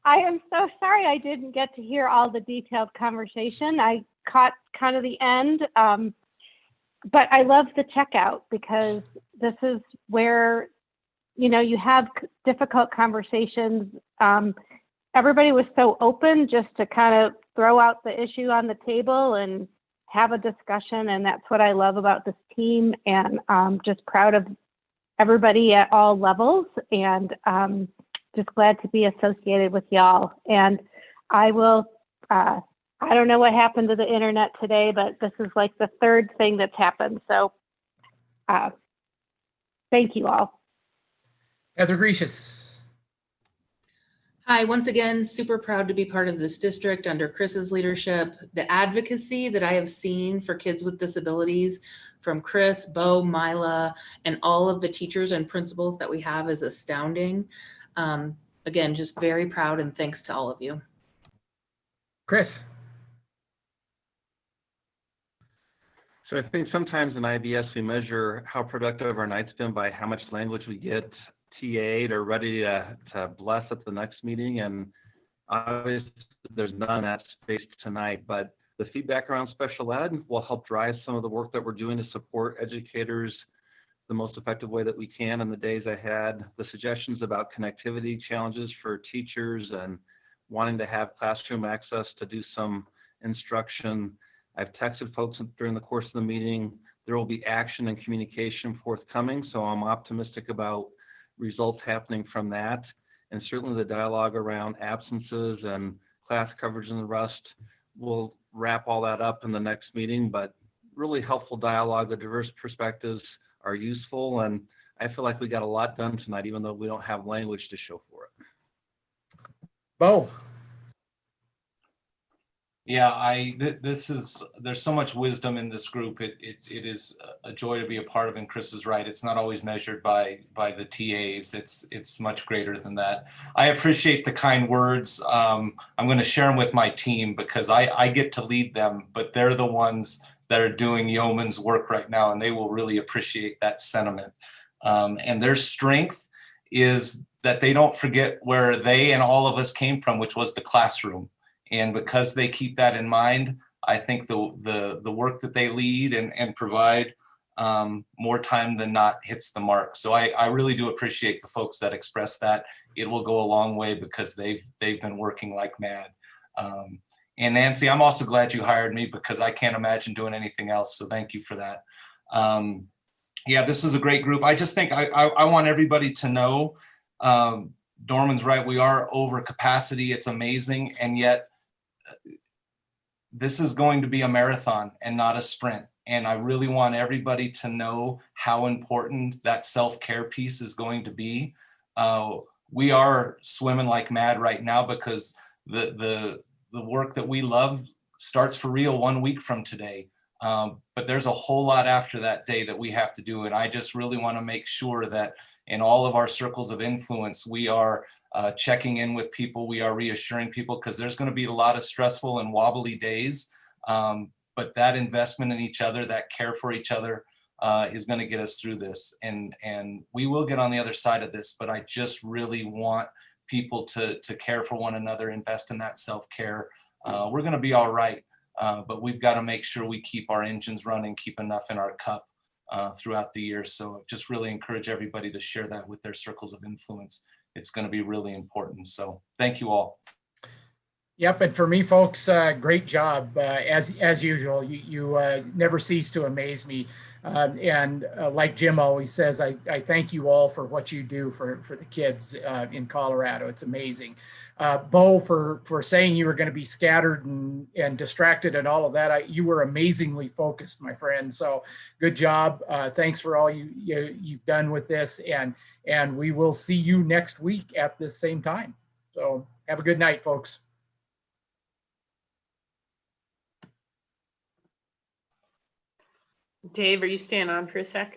I am so sorry I didn't get to hear all the detailed conversation. I caught kind of the end, but I love the checkout because this is where, you know, you have difficult conversations. Everybody was so open just to kind of throw out the issue on the table and have a discussion, and that's what I love about this team, and just proud of everybody at all levels, and just glad to be associated with y'all. And I will, I don't know what happened to the internet today, but this is like the third thing that's happened. So thank you all. Heather Gracious. Hi, once again, super proud to be part of this district under Chris's leadership. The advocacy that I have seen for kids with disabilities from Chris, Bo, Mila, and all of the teachers and principals that we have is astounding. Again, just very proud, and thanks to all of you. Chris. So I think sometimes in IBS, we measure how productive our night's been by how much language we get TA'd or ready to bless at the next meeting. And obviously there's none of that space tonight, but the feedback around special ed will help drive some of the work that we're doing to support educators the most effective way that we can in the days ahead. The suggestions about connectivity challenges for teachers and wanting to have classroom access to do some instruction. I've texted folks during the course of the meeting. There will be action and communication forthcoming, so I'm optimistic about results happening from that. And certainly the dialogue around absences and class coverage and the rest, we'll wrap all that up in the next meeting, but really helpful dialogue. The diverse perspectives are useful, and I feel like we got a lot done tonight, even though we don't have language to show for it. Bo. Yeah, there's so much wisdom in this group. It is a joy to be a part of, and Chris is right. It's not always measured by the TAs. It's much greater than that. I appreciate the kind words. I'm going to share them with my team because I get to lead them, but they're the ones that are doing yeoman's work right now, and they will really appreciate that sentiment. And their strength is that they don't forget where they and all of us came from, which was the classroom. And because they keep that in mind, I think the work that they lead and provide more time than not hits the mark. So I really do appreciate the folks that express that. It will go a long way because they've been working like mad. And Nancy, I'm also glad you hired me because I can't imagine doing anything else. So thank you for that. Yeah, this is a great group. I just think I want everybody to know, Dorman's right, we are over capacity. It's amazing. And yet this is going to be a marathon and not a sprint. And I really want everybody to know how important that self-care piece is going to be. We are swimming like mad right now because the work that we love starts for real 1 week from today. But there's a whole lot after that day that we have to do. And I just really want to make sure that in all of our circles of influence, we are checking in with people, we are reassuring people, because there's going to be a lot of stressful and wobbly days. But that investment in each other, that care for each other, is going to get us through this. And we will get on the other side of this, but I just really want people to care for one another, invest in that self-care. We're going to be all right, but we've got to make sure we keep our engines running, keep enough in our cup throughout the year. So just really encourage everybody to share that with their circles of influence. It's going to be really important. So thank you all. Yep, and for me, folks, great job. As usual, you never cease to amaze me. And like Jim always says, I thank you all for what you do for the kids in Colorado. It's amazing. Bo, for saying you were going to be scattered and distracted and all of that, you were amazingly focused, my friend. So good job. Thanks for all you've done with this. And we will see you next week at this same time. So have a good night, folks. Dave, are you staying on for a sec?